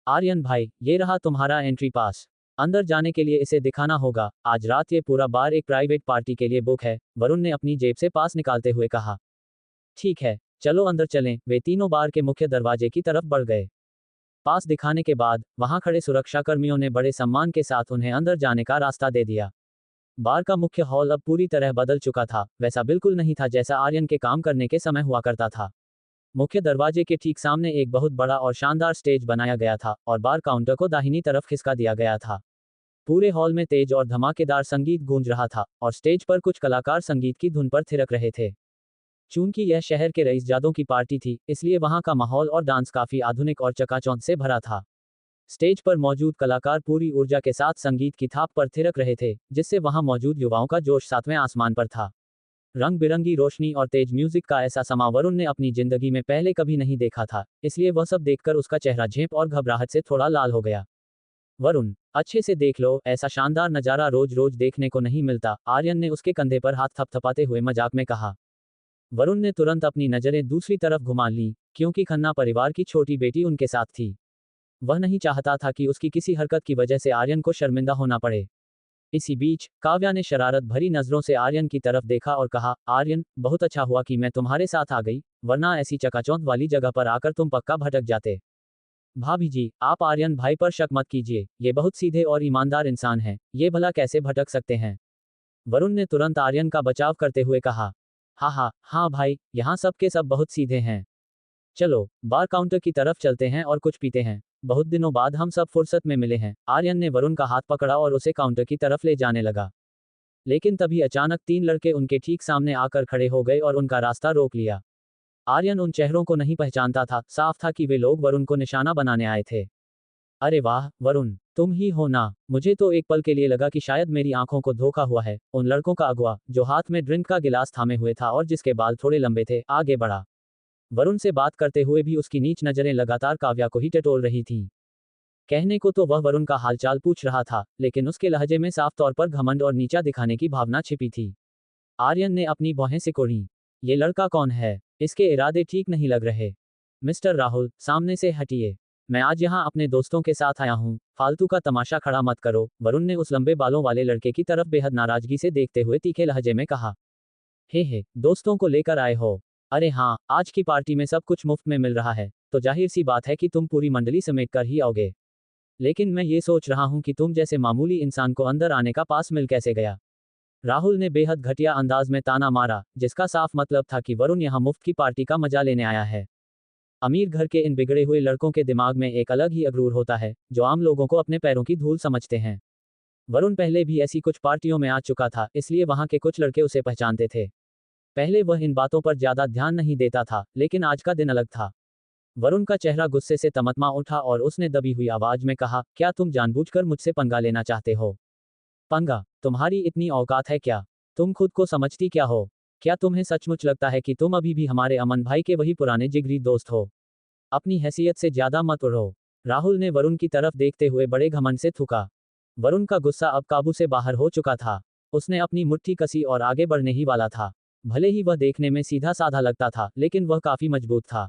आर्यन भाई, ये रहा तुम्हारा एंट्री पास। अंदर जाने के लिए इसे दिखाना होगा। आज रात ये पूरा बार एक प्राइवेट पार्टी के लिए बुक है, वरुण ने अपनी जेब से पास निकालते हुए कहा। ठीक है, चलो अंदर चलें। वे तीनों बार के मुख्य दरवाजे की तरफ बढ़ गए। पास दिखाने के बाद वहां खड़े सुरक्षाकर्मियों ने बड़े सम्मान के साथ उन्हें अंदर जाने का रास्ता दे दिया। बार का मुख्य हॉल अब पूरी तरह बदल चुका था, वैसा बिल्कुल नहीं था जैसा आर्यन के काम करने के समय हुआ करता था। मुख्य दरवाजे के ठीक सामने एक बहुत बड़ा और शानदार स्टेज बनाया गया था और बार काउंटर को दाहिनी तरफ खिसका दिया गया था। पूरे हॉल में तेज और धमाकेदार संगीत गूंज रहा था और स्टेज पर कुछ कलाकार संगीत की धुन पर थिरक रहे थे। चूंकि यह शहर के रईसजादों की पार्टी थी, इसलिए वहां का माहौल और डांस काफी आधुनिक और चकाचौंध से भरा था। स्टेज पर मौजूद कलाकार पूरी ऊर्जा के साथ संगीत की थाप पर थिरक रहे थे, जिससे वहां मौजूद युवाओं का जोश सातवें आसमान पर था। रंग बिरंगी रोशनी और तेज म्यूजिक का ऐसा समा वरुण ने अपनी जिंदगी में पहले कभी नहीं देखा था, इसलिए वह सब देखकर उसका चेहरा झेप और घबराहट से थोड़ा लाल हो गया। वरुण, अच्छे से देख लो, ऐसा शानदार नजारा रोज रोज देखने को नहीं मिलता, आर्यन ने उसके कंधे पर हाथ थपथपाते हुए मजाक में कहा। वरुण ने तुरंत अपनी नजरें दूसरी तरफ घुमा लीं, क्योंकि खन्ना परिवार की छोटी बेटी उनके साथ थी। वह नहीं चाहता था कि उसकी किसी हरकत की वजह से आर्यन को शर्मिंदा होना पड़े। इसी बीच काव्या ने शरारत भरी नजरों से आर्यन की तरफ देखा और कहा, आर्यन, बहुत अच्छा हुआ कि मैं तुम्हारे साथ आ गई, वरना ऐसी चकाचौंध वाली जगह पर आकर तुम पक्का भटक जाते। भाभी जी, आप आर्यन भाई पर शक मत कीजिए, ये बहुत सीधे और ईमानदार इंसान हैं, ये भला कैसे भटक सकते हैं। वरुण ने तुरंत आर्यन का बचाव करते हुए कहा। हाँ भाई, यहाँ सब के सब बहुत सीधे हैं। चलो, बार काउंटर की तरफ चलते हैं और कुछ पीते हैं, बहुत दिनों बाद हम सब फुर्सत में मिले हैं। आर्यन ने वरुण का हाथ पकड़ा और उसे काउंटर की तरफ ले जाने लगा। लेकिन तभी अचानक तीन लड़के उनके ठीक सामने आकर खड़े हो गए और उनका रास्ता रोक लिया। आर्यन उन चेहरों को नहीं पहचानता था, साफ था कि वे लोग वरुण को निशाना बनाने आए थे। अरे वाह, वरुण, तुम ही हो ना। मुझे तो एक पल के लिए लगा कि शायद मेरी आंखों को धोखा हुआ है। उन लड़कों का अगुआ, जो हाथ में ड्रिंक का गिलास थामे हुए था और जिसके बाल थोड़े लंबे थे, आगे बढ़ा। वरुण से बात करते हुए भी उसकी नीच नजरें लगातार काव्या को ही टटोल रही थीं। कहने को तो वह वरुण का हालचाल पूछ रहा था, लेकिन उसके लहजे में साफ तौर पर घमंड और नीचा दिखाने की भावना छिपी थी। आर्यन ने अपनी भौहें सिकोड़ी। ये लड़का कौन है? इसके इरादे ठीक नहीं लग रहे। मिस्टर राहुल, सामने से हटिए। मैं आज यहाँ अपने दोस्तों के साथ आया हूँ, फालतू का तमाशा खड़ा मत करो, वरुण ने उस लंबे बालों वाले लड़के की तरफ बेहद नाराजगी से देखते हुए तीखे लहजे में कहा। हे, दोस्तों को लेकर आए हो? अरे हाँ, आज की पार्टी में सब कुछ मुफ्त में मिल रहा है, तो जाहिर सी बात है कि तुम पूरी मंडली समेट कर ही आओगे। लेकिन मैं ये सोच रहा हूँ कि तुम जैसे मामूली इंसान को अंदर आने का पास मिल कैसे गया। राहुल ने बेहद घटिया अंदाज में ताना मारा, जिसका साफ मतलब था कि वरुण यहाँ मुफ्त की पार्टी का मजा लेने आया है। अमीर घर के इन बिगड़े हुए लड़कों के दिमाग में एक अलग ही अगरूर होता है, जो आम लोगों को अपने पैरों की धूल समझते हैं। वरुण पहले भी ऐसी कुछ पार्टियों में आ चुका था, इसलिए वहां के कुछ लड़के उसे पहचानते थे। पहले वह इन बातों पर ज्यादा ध्यान नहीं देता था, लेकिन आज का दिन अलग था। वरुण का चेहरा गुस्से से तमतमा उठा और उसने दबी हुई आवाज में कहा, क्या तुम जानबूझकर मुझसे पंगा लेना चाहते हो? पंगा? तुम्हारी इतनी औकात है क्या? तुम खुद को समझती क्या हो? क्या तुम्हें सचमुच लगता है कि तुम अभी भी हमारे अमन भाई के वही पुराने जिगरी दोस्त हो? अपनी हैसियत से ज्यादा मत उड़ो। राहुल ने वरुण की तरफ देखते हुए बड़े घमंड से थूका। वरुण का गुस्सा अब काबू से बाहर हो चुका था। उसने अपनी मुट्ठी कसी और आगे बढ़ने ही वाला था। भले ही वह देखने में सीधा साधा लगता था, लेकिन वह काफी मजबूत था।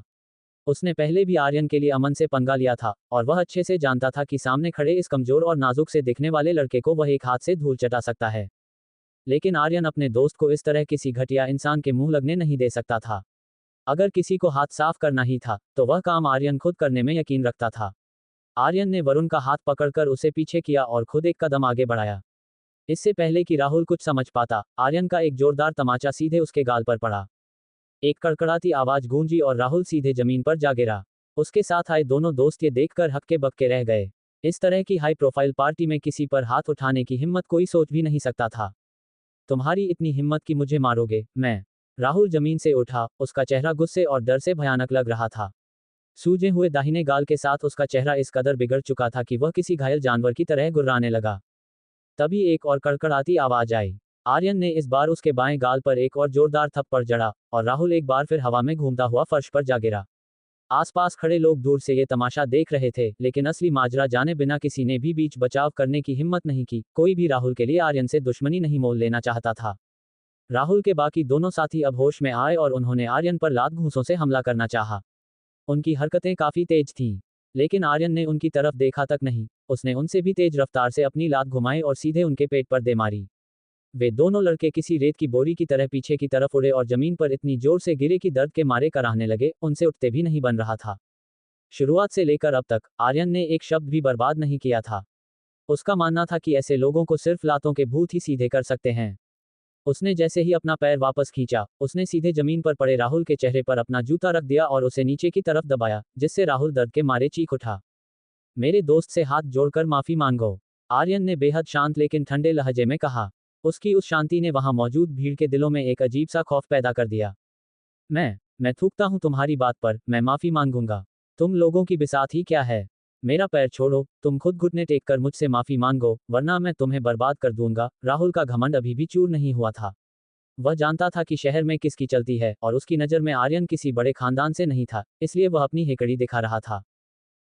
उसने पहले भी आर्यन के लिए अमन से पंगा लिया था, और वह अच्छे से जानता था कि सामने खड़े इस कमजोर और नाजुक से दिखने वाले लड़के को वह एक हाथ से धूल चटा सकता है। लेकिन आर्यन अपने दोस्त को इस तरह किसी घटिया इंसान के मुंह लगने नहीं दे सकता था। अगर किसी को हाथ साफ करना ही था, तो वह काम आर्यन खुद करने में यकीन रखता था। आर्यन ने वरुण का हाथ पकड़कर उसे पीछे किया और खुद एक कदम आगे बढ़ाया। इससे पहले कि राहुल कुछ समझ पाता, आर्यन का एक जोरदार तमाचा सीधे उसके गाल पर पड़ा। एक कड़कड़ाती आवाज गूंजी और राहुल सीधे जमीन पर जा गिरा। उसके साथ आए दोनों दोस्त ये देखकर हक्के बक्के रह गए। इस तरह की हाई प्रोफाइल पार्टी में किसी पर हाथ उठाने की हिम्मत कोई सोच भी नहीं सकता था। तुम्हारी इतनी हिम्मत कि मुझे मारोगे? मैं? राहुल जमीन से उठा, उसका चेहरा गुस्से और डर से भयानक लग रहा था। सूजे हुए दाहिने गाल के साथ उसका चेहरा इस कदर बिगड़ चुका था कि वह किसी घायल जानवर की तरह गुर्राने लगा। तभी एक और कड़कड़ाती आवाज आई। आर्यन ने इस बार उसके बाएं गाल पर एक और जोरदार थप्पड़ जड़ा, और राहुल एक बार फिर हवा में घूमता हुआ फर्श पर जा गिरा। आसपास खड़े लोग दूर से ये तमाशा देख रहे थे, लेकिन असली माजरा जाने बिना किसी ने भी बीच बचाव करने की हिम्मत नहीं की। कोई भी राहुल के लिए आर्यन से दुश्मनी नहीं मोल लेना चाहता था। राहुल के बाकी दोनों साथी अब होश में आए और उन्होंने आर्यन पर लात घूंसों से हमला करना चाहा। उनकी हरकतें काफी तेज थीं, लेकिन आर्यन ने उनकी तरफ देखा तक नहीं। उसने उनसे भी तेज रफ्तार से अपनी लात घुमाई और सीधे उनके पेट पर दे मारी। वे दोनों लड़के किसी रेत की बोरी की तरह पीछे की तरफ उड़े और जमीन पर इतनी जोर से गिरे कि दर्द के मारे कराहने लगे, उनसे उठते भी नहीं बन रहा था। शुरुआत से लेकर अब तक आर्यन ने एक शब्द भी बर्बाद नहीं किया था। उसका मानना था कि ऐसे लोगों को सिर्फ लातों के भूत ही सीधे कर सकते हैं। उसने जैसे ही अपना पैर वापस खींचा, उसने सीधे जमीन पर पड़े राहुल के चेहरे पर अपना जूता रख दिया और उसे नीचे की तरफ दबाया, जिससे राहुल दर्द के मारे चीख उठा। मेरे दोस्त से हाथ जोड़कर माफी मांगो, आर्यन ने बेहद शांत लेकिन ठंडे लहजे में कहा। उसकी उस शांति ने वहां मौजूद भीड़ के दिलों में एक अजीब सा खौफ पैदा कर दिया। मैं थूकता हूं तुम्हारी बात पर, मैं माफी मांगूंगा। तुम लोगों की बिसात ही क्या है? मेरा पैर छोड़ो, तुम खुद घुटने टेक कर मुझसे माफी मांगो, वरना मैं तुम्हें बर्बाद कर दूंगा। राहुल का घमंड अभी भी चूर नहीं हुआ था। वह जानता था कि शहर में किसकी चलती है और उसकी नज़र में आर्यन किसी बड़े खानदान से नहीं था, इसलिए वह अपनी हेकड़ी दिखा रहा था।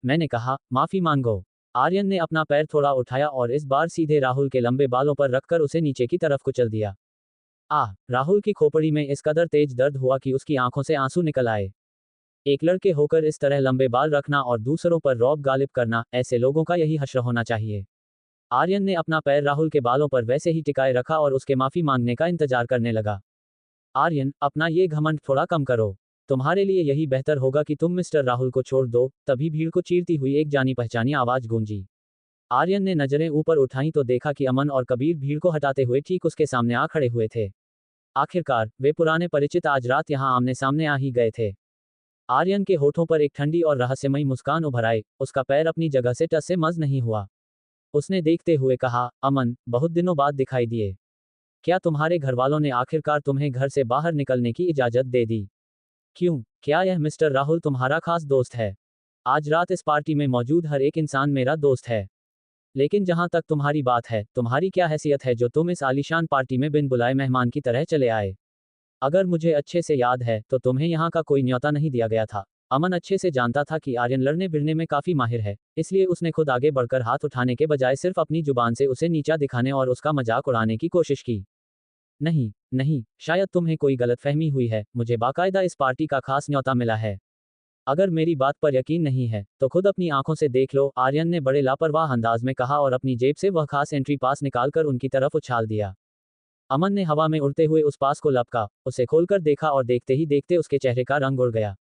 मैंने कहा, माफी मांगो। आर्यन ने अपना पैर थोड़ा उठाया और इस बार सीधे राहुल के लंबे बालों पर रखकर उसे नीचे की तरफ कुचल दिया। राहुल की खोपड़ी में इस कदर तेज दर्द हुआ कि उसकी आंखों से आंसू निकल आए। एक लड़के होकर इस तरह लंबे बाल रखना और दूसरों पर रौब गालिब करना, ऐसे लोगों का यही हश्र होना चाहिए। आर्यन ने अपना पैर राहुल के बालों पर वैसे ही टिकाए रखा और उसके माफी मांगने का इंतजार करने लगा। आर्यन, अपना ये घमंड थोड़ा कम करो। तुम्हारे लिए यही बेहतर होगा कि तुम मिस्टर राहुल को छोड़ दो। तभी भीड़ को चीरती हुई एक जानी पहचानी आवाज गूंजी। आर्यन ने नजरें ऊपर उठाई तो देखा कि अमन और कबीर भीड़ को हटाते हुए ठीक उसके सामने आ खड़े हुए थे। आखिरकार वे पुराने परिचित आज रात यहां आमने सामने आ ही गए थे। आर्यन के होठों पर एक ठंडी और रहस्यमयी मुस्कान उभर आई, उसका पैर अपनी जगह से टस से मस नहीं हुआ। उसने देखते हुए कहा, अमन, बहुत दिनों बाद दिखाई दिए। क्या तुम्हारे घरवालों ने आखिरकार तुम्हें घर से बाहर निकलने की इजाजत दे दी? क्यों, क्या यह मिस्टर राहुल तुम्हारा खास दोस्त है? आज रात इस पार्टी में मौजूद हर एक इंसान मेरा दोस्त है। लेकिन जहां तक तुम्हारी बात है, तुम्हारी क्या हैसियत है जो तुम इस आलीशान पार्टी में बिन बुलाए मेहमान की तरह चले आए? अगर मुझे अच्छे से याद है तो तुम्हें यहाँ का कोई न्योता नहीं दिया गया था। अमन अच्छे से जानता था कि आर्यन लड़ने भिड़ने में काफी माहिर है, इसलिए उसने खुद आगे बढ़कर हाथ उठाने के बजाय सिर्फ अपनी जुबान से उसे नीचा दिखाने और उसका मजाक उड़ाने की कोशिश की। नहीं नहीं, शायद तुम्हें कोई गलतफहमी हुई है, मुझे बाकायदा इस पार्टी का खास न्योता मिला है। अगर मेरी बात पर यकीन नहीं है तो खुद अपनी आंखों से देख लो, आर्यन ने बड़े लापरवाह अंदाज में कहा और अपनी जेब से वह खास एंट्री पास निकालकर उनकी तरफ उछाल दिया। अमन ने हवा में उड़ते हुए उस पास को लपका, उसे खोलकर देखा और देखते ही देखते उसके चेहरे का रंग उड़ गया।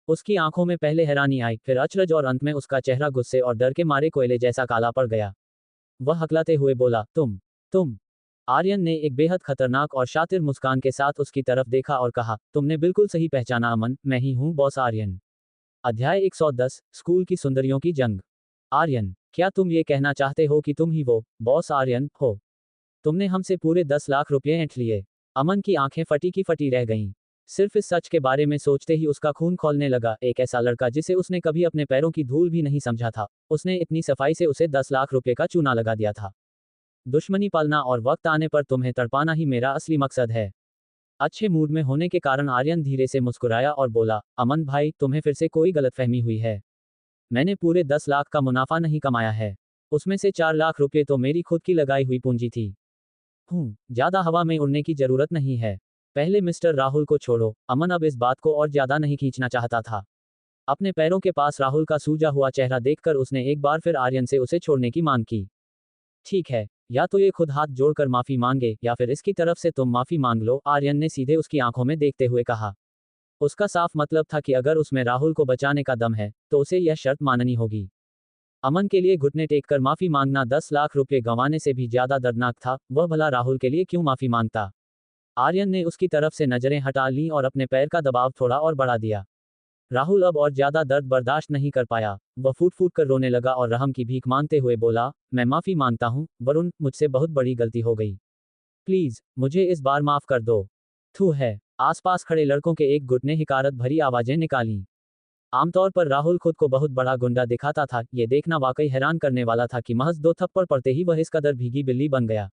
उसकी आंखों में पहले हैरानी आई, फिर अचरज और अंत में उसका चेहरा गुस्से और डर के मारे कोयले जैसा काला पड़ गया। वह हकलाते हुए बोला, तुम। आर्यन ने एक बेहद खतरनाक और शातिर मुस्कान के साथ उसकी तरफ देखा और कहा, तुमने बिल्कुल सही पहचाना अमन, मैं ही हूँ बॉस आर्यन। अध्याय 110, स्कूल की सुंदरियों की जंग। आर्यन, क्या तुम ये कहना चाहते हो कि तुम ही वो बॉस आर्यन हो? तुमने हमसे पूरे 10 लाख रुपये ऐंठ लिए। अमन की आंखें फटी की फटी रह गईं। सिर्फ इस सच के बारे में सोचते ही उसका खून खौलने लगा। एक ऐसा लड़का जिसे उसने कभी अपने पैरों की धूल भी नहीं समझा था, उसने इतनी सफाई से उसे 10 लाख रुपये का चूना लगा दिया था। दुश्मनी पालना और वक्त आने पर तुम्हें तड़पाना ही मेरा असली मकसद है। अच्छे मूड में होने के कारण आर्यन धीरे से मुस्कुराया और बोला, अमन भाई, तुम्हें फिर से कोई गलतफहमी हुई है। मैंने पूरे 10 लाख का मुनाफा नहीं कमाया है। उसमें से 4 लाख रुपये तो मेरी खुद की लगाई हुई पूंजी थी। ज्यादा हवा में उड़ने की जरूरत नहीं है। पहले मिस्टर राहुल को छोड़ो। अमन अब इस बात को और ज्यादा नहीं खींचना चाहता था। अपने पैरों के पास राहुल का सूजा हुआ चेहरा देखकर उसने एक बार फिर आर्यन से उसे छोड़ने की मांग की। ठीक है, या तो ये खुद हाथ जोड़कर माफी मांगे या फिर इसकी तरफ से तुम माफी मांग लो, आर्यन ने सीधे उसकी आंखों में देखते हुए कहा। उसका साफ मतलब था कि अगर उसमें राहुल को बचाने का दम है तो उसे यह शर्त माननी होगी। अमन के लिए घुटने टेक कर माफी मांगना 10 लाख रुपये गंवाने से भी ज्यादा दर्दनाक था। वह भला राहुल के लिए क्यों माफी मांगता? आर्यन ने उसकी तरफ से नजरें हटा लीं और अपने पैर का दबाव थोड़ा और बढ़ा दिया। राहुल अब और ज्यादा दर्द बर्दाश्त नहीं कर पाया। वह फूट फूट कर रोने लगा और रहम की भीख मांगते हुए बोला, मैं माफी मांगता हूँ वरुण, मुझसे बहुत बड़ी गलती हो गई। प्लीज मुझे इस बार माफ कर दो। थू है। आसपास खड़े लड़कों के एक गुट ने हिकारत भरी आवाजें निकालीं। आमतौर पर राहुल खुद को बहुत बड़ा गुंडा दिखाता था। ये देखना वाकई हैरान करने वाला था कि महज 2 थप्पड़ पड़ते ही वह इस कदर भीगी बिल्ली बन गया।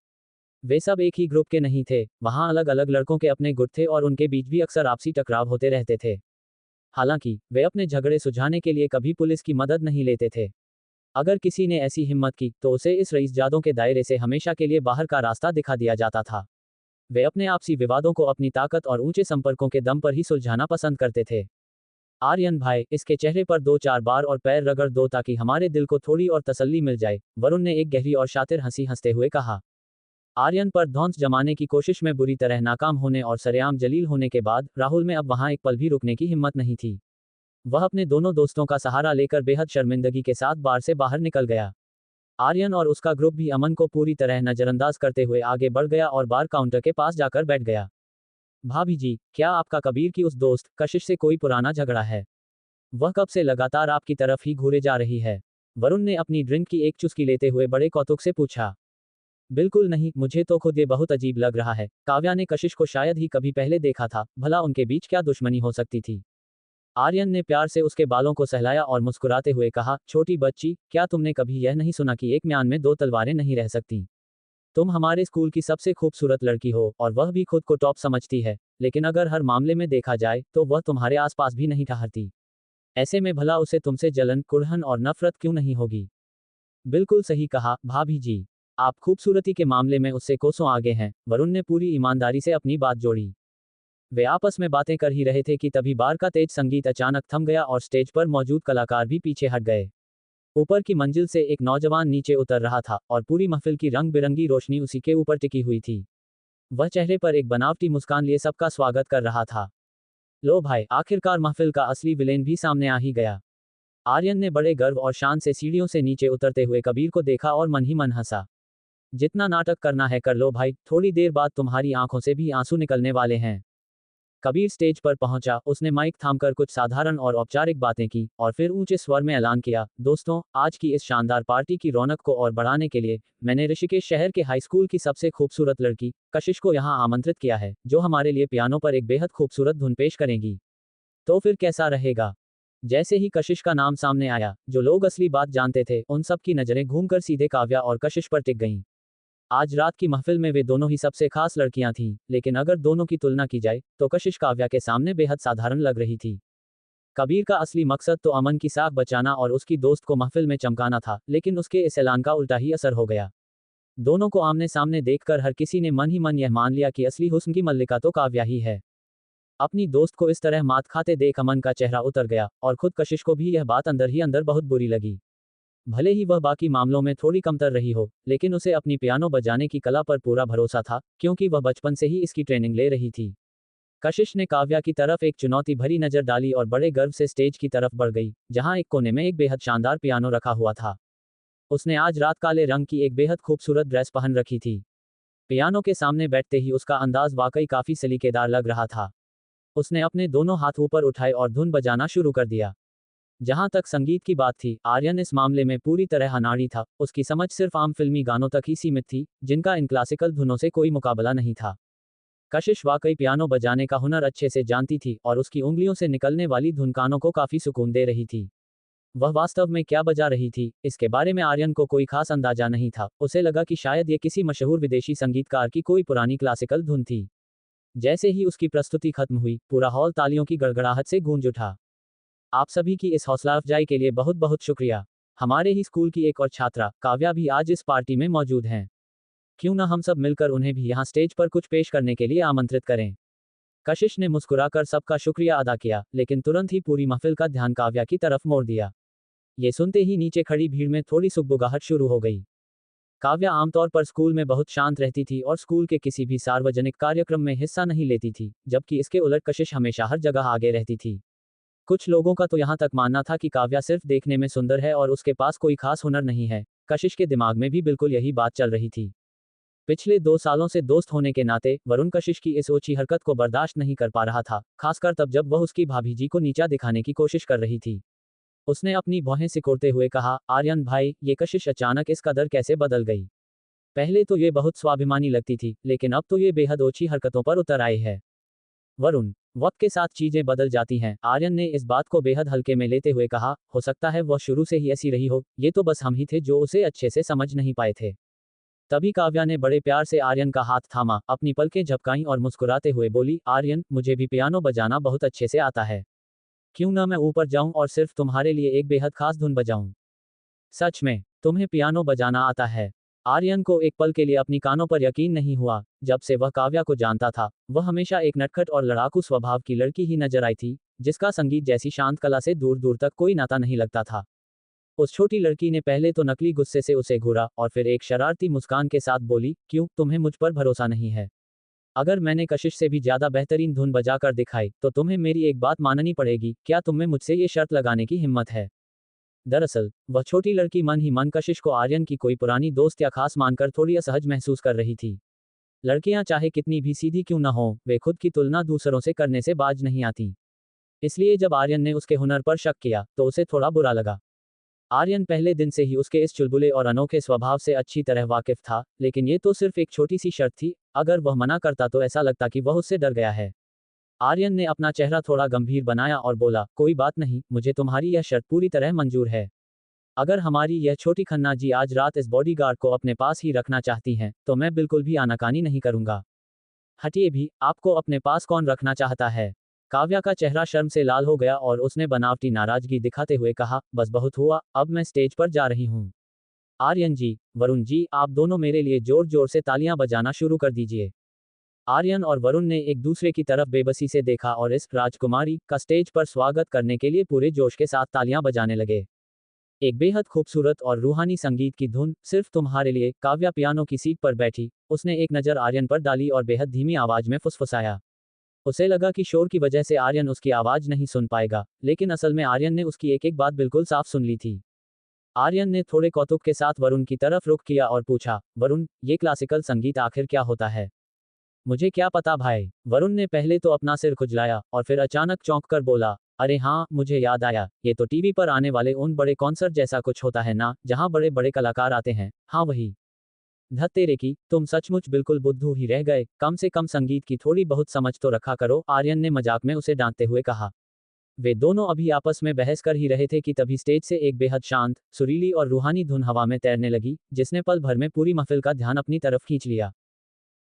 वे सब एक ही ग्रुप के नहीं थे, वहां अलग अलग लड़कों के अपने गुट थे और उनके बीच भी अक्सर आपसी टकराव होते रहते थे। हालांकि वे अपने झगड़े सुलझाने के लिए कभी पुलिस की मदद नहीं लेते थे। अगर किसी ने ऐसी हिम्मत की तो उसे इस रईसजादों के दायरे से हमेशा के लिए बाहर का रास्ता दिखा दिया जाता था। वे अपने आपसी विवादों को अपनी ताकत और ऊंचे संपर्कों के दम पर ही सुलझाना पसंद करते थे। आर्यन भाई, इसके चेहरे पर 2-4 बार और पैर रगड़ दो ताकि हमारे दिल को थोड़ी और तसल्ली मिल जाए, वरुण ने एक गहरी और शातिर हंसी हंसते हुए कहा। आर्यन पर धौंस जमाने की कोशिश में बुरी तरह नाकाम होने और सरेआम जलील होने के बाद राहुल में अब वहां एक पल भी रुकने की हिम्मत नहीं थी। वह अपने दोनों दोस्तों का सहारा लेकर बेहद शर्मिंदगी के साथ बार से बाहर निकल गया। आर्यन और उसका ग्रुप भी अमन को पूरी तरह नजरअंदाज करते हुए आगे बढ़ गया और बार काउंटर के पास जाकर बैठ गया। भाभी जी, क्या आपका कबीर की उस दोस्त कशिश से कोई पुराना झगड़ा है? वह कब से लगातार आपकी तरफ ही घूरे जा रही है? वरुण ने अपनी ड्रिंक की एक चुस्की लेते हुए बड़े कौतुक से पूछा। बिल्कुल नहीं, मुझे तो खुद ये बहुत अजीब लग रहा है। काव्या ने कशिश को शायद ही कभी पहले देखा था, भला उनके बीच क्या दुश्मनी हो सकती थी? आर्यन ने प्यार से उसके बालों को सहलाया और मुस्कुराते हुए कहा, छोटी बच्ची, क्या तुमने कभी यह नहीं सुना कि एक म्यान में दो तलवारें नहीं रह सकती? तुम हमारे स्कूल की सबसे खूबसूरत लड़की हो और वह भी खुद को टॉप समझती है, लेकिन अगर हर मामले में देखा जाए तो वह तुम्हारे आसपास भी नहीं ठहरती। ऐसे में भला उसे तुमसे जलन, कुड़हन और नफरत क्यों नहीं होगी? बिल्कुल सही कहा, भाभी जी। आप खूबसूरती के मामले में उससे कोसों आगे हैं, वरुण ने पूरी ईमानदारी से अपनी बात जोड़ी। वे आपस में बातें कर ही रहे थे कि तभी बार का तेज संगीत अचानक थम गया और स्टेज पर मौजूद कलाकार भी पीछे हट गए। ऊपर की मंजिल से एक नौजवान नीचे उतर रहा था और पूरी महफिल की रंग बिरंगी रोशनी उसी के ऊपर टिकी हुई थी। वह चेहरे पर एक बनावटी मुस्कान लिए सबका स्वागत कर रहा था। लो भाई, आखिरकार महफिल का असली विलेन भी सामने आ ही गया। आर्यन ने बड़े गर्व और शान से सीढ़ियों से नीचे उतरते हुए कबीर को देखा और मन ही मन हंसा। जितना नाटक करना है कर लो भाई, थोड़ी देर बाद तुम्हारी आंखों से भी आंसू निकलने वाले हैं। कबीर स्टेज पर पहुंचा, उसने माइक थामकर कुछ साधारण और औपचारिक बातें की और फिर ऊंचे स्वर में ऐलान किया, दोस्तों, आज की इस शानदार पार्टी की रौनक को और बढ़ाने के लिए मैंने ऋषिकेश शहर के हाई स्कूल की सबसे खूबसूरत लड़की कशिश को यहां आमंत्रित किया है, जो हमारे लिए पियानो पर एक बेहद खूबसूरत धुन पेश करेंगी। तो फिर कैसा रहेगा? जैसे ही कशिश का नाम सामने आया, जो लोग असली बात जानते थे उन सब की नजरें घूमकर सीधे काव्या और कशिश पर टिक गईं। आज रात की महफिल में वे दोनों ही सबसे खास लड़कियां थीं, लेकिन अगर दोनों की तुलना की जाए तो कशिश काव्या के सामने बेहद साधारण लग रही थी। कबीर का असली मकसद तो अमन की साख बचाना और उसकी दोस्त को महफिल में चमकाना था, लेकिन उसके इस ऐलान का उल्टा ही असर हो गया। दोनों को आमने सामने देखकर हर किसी ने मन ही मन यह मान लिया कि असली हुस्न की मल्लिका तो काव्या ही है। अपनी दोस्त को इस तरह मात खाते देख अमन का चेहरा उतर गया और खुद कशिश को भी यह बात अंदर ही अंदर बहुत बुरी लगी। भले ही वह बाकी मामलों में थोड़ी कमतर रही हो, लेकिन उसे अपनी पियानो बजाने की कला पर पूरा भरोसा था, क्योंकि वह बचपन से ही इसकी ट्रेनिंग ले रही थी। कशिश ने काव्या की तरफ एक चुनौती भरी नजर डाली और बड़े गर्व से स्टेज की तरफ बढ़ गई, जहां एक कोने में एक बेहद शानदार पियानो रखा हुआ था। उसने आज रात काले रंग की एक बेहद खूबसूरत ड्रेस पहन रखी थी। पियानो के सामने बैठते ही उसका अंदाज वाकई काफी सलीकेदार लग रहा था। उसने अपने दोनों हाथ ऊपर उठाए और धुन बजाना शुरू कर दिया। जहां तक संगीत की बात थी, आर्यन इस मामले में पूरी तरह अनाड़ी था। उसकी समझ सिर्फ आम फिल्मी गानों तक ही सीमित थी, जिनका इन क्लासिकल धुनों से कोई मुकाबला नहीं था। कशिश वाकई पियानो बजाने का हुनर अच्छे से जानती थी और उसकी उंगलियों से निकलने वाली धुन कानों को काफी सुकून दे रही थी। वह वास्तव में क्या बजा रही थी, इसके बारे में आर्यन को कोई खास अंदाजा नहीं था। उसे लगा कि शायद ये किसी मशहूर विदेशी संगीतकार की कोई पुरानी क्लासिकल धुन थी। जैसे ही उसकी प्रस्तुति खत्म हुई, पूरा हॉल तालियों की गड़गड़ाहट से गूंज उठा। आप सभी की इस हौसला अफजाई के लिए बहुत बहुत शुक्रिया। हमारे ही स्कूल की एक और छात्रा काव्या भी आज इस पार्टी में मौजूद हैं। क्यों ना हम सब मिलकर उन्हें भी यहाँ स्टेज पर कुछ पेश करने के लिए आमंत्रित करें। कशिश ने मुस्कुराकर सबका शुक्रिया अदा किया, लेकिन तुरंत ही पूरी महफिल का ध्यान काव्या की तरफ मोड़ दिया। ये सुनते ही नीचे खड़ी भीड़ में थोड़ी सुगबुगाहट शुरू हो गई। काव्या आमतौर पर स्कूल में बहुत शांत रहती थी और स्कूल के किसी भी सार्वजनिक कार्यक्रम में हिस्सा नहीं लेती थी, जबकि इसके उलट कशिश हमेशा हर जगह आगे रहती थी। कुछ लोगों का तो यहाँ तक मानना था कि काव्या सिर्फ देखने में सुंदर है और उसके पास कोई खास हुनर नहीं है। कशिश के दिमाग में भी बिल्कुल यही बात चल रही थी। पिछले 2 सालों से दोस्त होने के नाते वरुण कशिश की इस ओछी हरकत को बर्दाश्त नहीं कर पा रहा था, खासकर तब जब वह उसकी भाभी जी को नीचा दिखाने की कोशिश कर रही थी। उसने अपनी भौहें सिकोड़ते हुए कहा, आर्यन भाई, ये कशिश अचानक इस कदर कैसे बदल गई? पहले तो ये बहुत स्वाभिमानी लगती थी, लेकिन अब तो ये बेहद ओछी हरकतों पर उतर आए है। वरुण, वक्त के साथ चीजें बदल जाती हैं। आर्यन ने इस बात को बेहद हल्के में लेते हुए कहा, हो सकता है वह शुरू से ही ऐसी रही हो, ये तो बस हम ही थे जो उसे अच्छे से समझ नहीं पाए थे। तभी काव्या ने बड़े प्यार से आर्यन का हाथ थामा, अपनी पलकें झपकाईं और मुस्कुराते हुए बोली, आर्यन, मुझे भी पियानो बजाना बहुत अच्छे से आता है। क्यों ना मैं ऊपर जाऊं और सिर्फ तुम्हारे लिए एक बेहद खास धुन बजाऊं? सच में, तुम्हें पियानो बजाना आता है? आर्यन को एक पल के लिए अपनी कानों पर यकीन नहीं हुआ। जब से वह काव्या को जानता था, वह हमेशा एक नटखट और लड़ाकू स्वभाव की लड़की ही नजर आई थी, जिसका संगीत जैसी शांत कला से दूर दूर तक कोई नाता नहीं लगता था। उस छोटी लड़की ने पहले तो नकली गुस्से से उसे घूरा और फिर एक शरारती मुस्कान के साथ बोली, क्यों, तुम्हें मुझ पर भरोसा नहीं है? अगर मैंने कशिश से भी ज्यादा बेहतरीन धुन बजाकर दिखाई तो तुम्हें मेरी एक बात माननी पड़ेगी, क्या तुम में मुझसे ये शर्त लगाने की हिम्मत है? दरअसल वह छोटी लड़की मन ही मन कशिश को आर्यन की कोई पुरानी दोस्त या खास मानकर थोड़ी असहज महसूस कर रही थी। लड़कियां चाहे कितनी भी सीधी क्यों न हो, वे खुद की तुलना दूसरों से करने से बाज नहीं आती। इसलिए जब आर्यन ने उसके हुनर पर शक किया तो उसे थोड़ा बुरा लगा। आर्यन पहले दिन से ही उसके इस चुलबुले और अनोखे स्वभाव से अच्छी तरह वाकिफ था, लेकिन ये तो सिर्फ एक छोटी सी शर्त थी। अगर वह मना करता तो ऐसा लगता कि वह उससे डर गया है। आर्यन ने अपना चेहरा थोड़ा गंभीर बनाया और बोला, कोई बात नहीं, मुझे तुम्हारी यह शर्त पूरी तरह मंजूर है। अगर हमारी यह छोटी खन्ना जी आज रात इस बॉडीगार्ड को अपने पास ही रखना चाहती हैं, तो मैं बिल्कुल भी आनाकानी नहीं करूंगा। हटिए भी, आपको अपने पास कौन रखना चाहता है? काव्या का चेहरा शर्म से लाल हो गया और उसने बनावटी नाराजगी दिखाते हुए कहा, बस बहुत हुआ, अब मैं स्टेज पर जा रही हूँ। आर्यन जी, वरुण जी, आप दोनों मेरे लिए जोर जोर से तालियां बजाना शुरू कर दीजिए। आर्यन और वरुण ने एक दूसरे की तरफ बेबसी से देखा और इस राजकुमारी का स्टेज पर स्वागत करने के लिए पूरे जोश के साथ तालियां बजाने लगे। एक बेहद खूबसूरत और रूहानी संगीत की धुन, सिर्फ तुम्हारे लिए। काव्या पियानो की सीट पर बैठी, उसने एक नज़र आर्यन पर डाली और बेहद धीमी आवाज में फुसफुसाया। उसे लगा कि शोर की वजह से आर्यन उसकी आवाज नहीं सुन पाएगा, लेकिन असल में आर्यन ने उसकी एक एक बात बिल्कुल साफ सुन ली थी। आर्यन ने थोड़े कौतुक के साथ वरुण की तरफ रुख किया और पूछा, वरुण, ये क्लासिकल संगीत आखिर क्या होता है? मुझे क्या पता भाई। वरुण ने पहले तो अपना सिर खुजलाया और फिर अचानक चौंक कर बोला, अरे हाँ, मुझे याद आया, ये तो टीवी पर आने वाले उन बड़े कॉन्सर्ट जैसा कुछ होता है ना, जहाँ बड़े बड़े कलाकार आते हैं। हाँ वही। धत तेरे की, तुम सचमुच बिल्कुल बुद्धू ही रह गए, कम से कम संगीत की थोड़ी बहुत समझ तो रखा करो, आर्यन ने मजाक में उसे डांटते हुए कहा। वे दोनों अभी आपस में बहस कर ही रहे थे कि तभी स्टेज से एक बेहद शांत, सुरीली और रूहानी धुन हवा में तैरने लगी, जिसने पल भर में पूरी महफिल का ध्यान अपनी तरफ खींच लिया।